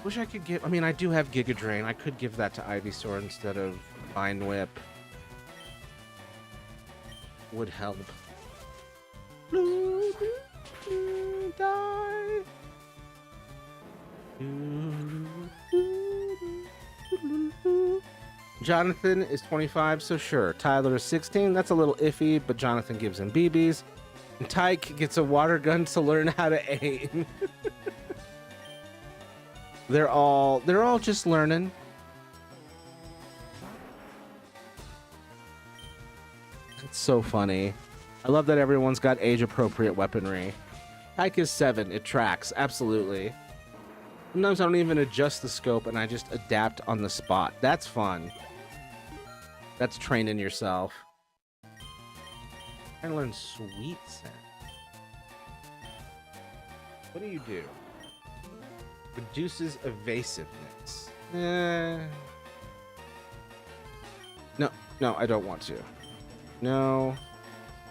Wish I could give... I mean, I do have Giga Drain. I could give that to Ivysaur instead of Vine Whip. Would help. Die. Jonathan is 25, so sure. Tyler is 16. That's a little iffy, but Jonathan gives him BBs. And Tyke gets a water gun to learn how to aim. They're all just learning. It's so funny. I love that everyone's got age-appropriate weaponry. Tyke is 7. It tracks. Absolutely. Sometimes I don't even adjust the scope and I just adapt on the spot. That's fun. That's training yourself. I learn sweet scent. What do? Reduces evasiveness. No, I don't want to. No.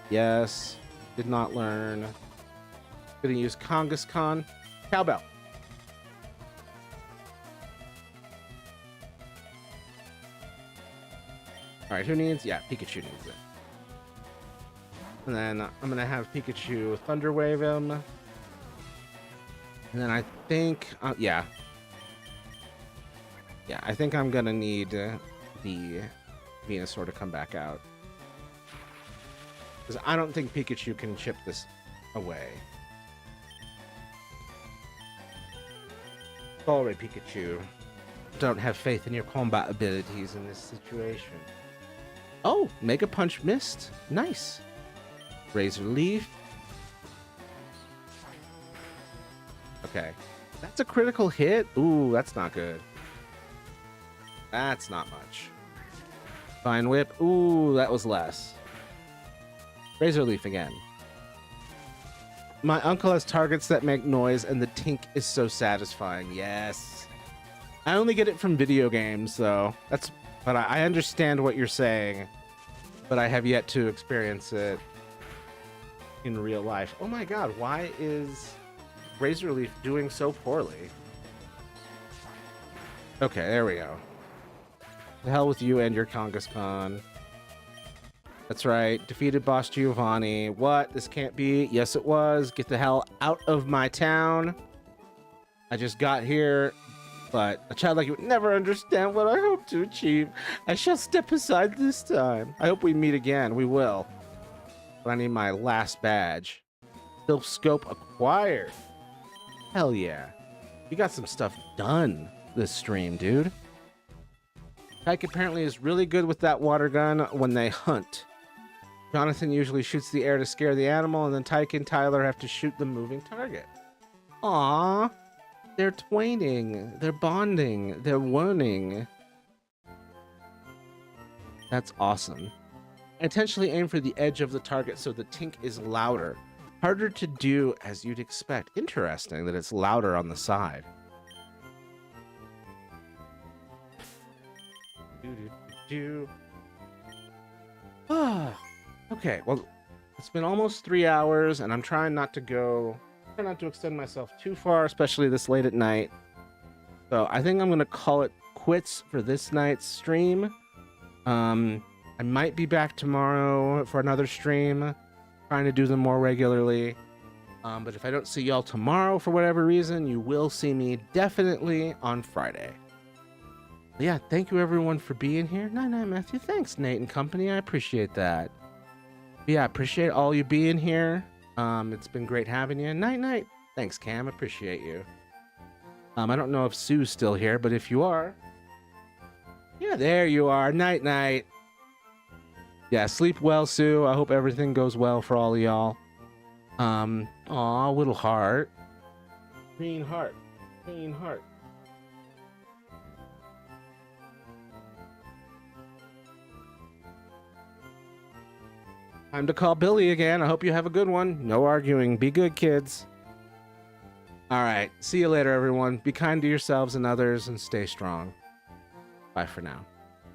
Yes. Did not learn. Gonna use Kangaskhan. Cowbell. Alright, who needs? Yeah, Pikachu needs it. And then I'm gonna have Pikachu Thunder Wave him. And then I think, yeah, I think I'm gonna need the Venusaur to come back out. Because I don't think Pikachu can chip this away. Sorry, Pikachu. Don't have faith in your combat abilities in this situation. Oh, Mega Punch missed. Nice. Razor Leaf. Okay. That's a critical hit. Ooh, that's not good. That's not much. Vine Whip. Ooh, that was less. Razor Leaf again. My uncle has targets that make noise, and the tink is so satisfying. Yes. I only get it from video games, though. But I understand what you're saying. But I have yet to experience it in real life. Oh my god, why is Razor Leaf doing so poorly? Okay, there we go. The hell with you and your Kangaskhan. That's right. Defeated Boss Giovanni. What? This can't be. Yes, it was. Get the hell out of my town. I just got here, but a child like you would never understand what I hope to achieve. I shall step aside this time. I hope we meet again. We will. But I need my last badge. Silph Scope acquired. Hell yeah. You got some stuff done this stream, dude. Tyke apparently is really good with that water gun when they hunt. Jonathan usually shoots the air to scare the animal, and then Tyke and Tyler have to shoot the moving target. Aww. They're twaining. They're bonding. They're warning. That's awesome. I intentionally aim for the edge of the target so the tink is louder. Harder to do as you'd expect. Interesting that it's louder on the side. Okay, well, it's been almost 3 hours, and I'm trying not to extend myself too far, especially this late at night. So I think I'm going to call it quits for this night's stream. I might be back tomorrow for another stream, trying to do them more regularly. But if I don't see y'all tomorrow for whatever reason, you will see me definitely on Friday. But yeah, thank you everyone for being here. Night, Matthew. Thanks, Nate and company. I appreciate that. But yeah, I appreciate all you being here. It's been great having you. Night. Thanks, Cam. Appreciate you. I don't know if Sue's still here, but if you are, yeah, there you are. Night. Yeah, sleep well, Sue. I hope everything goes well for all of y'all. Aw, little heart. Green heart. Time to call Billy again. I hope you have a good one. No arguing. Be good, kids. All right. See you later, everyone. Be kind to yourselves and others and stay strong. Bye for now.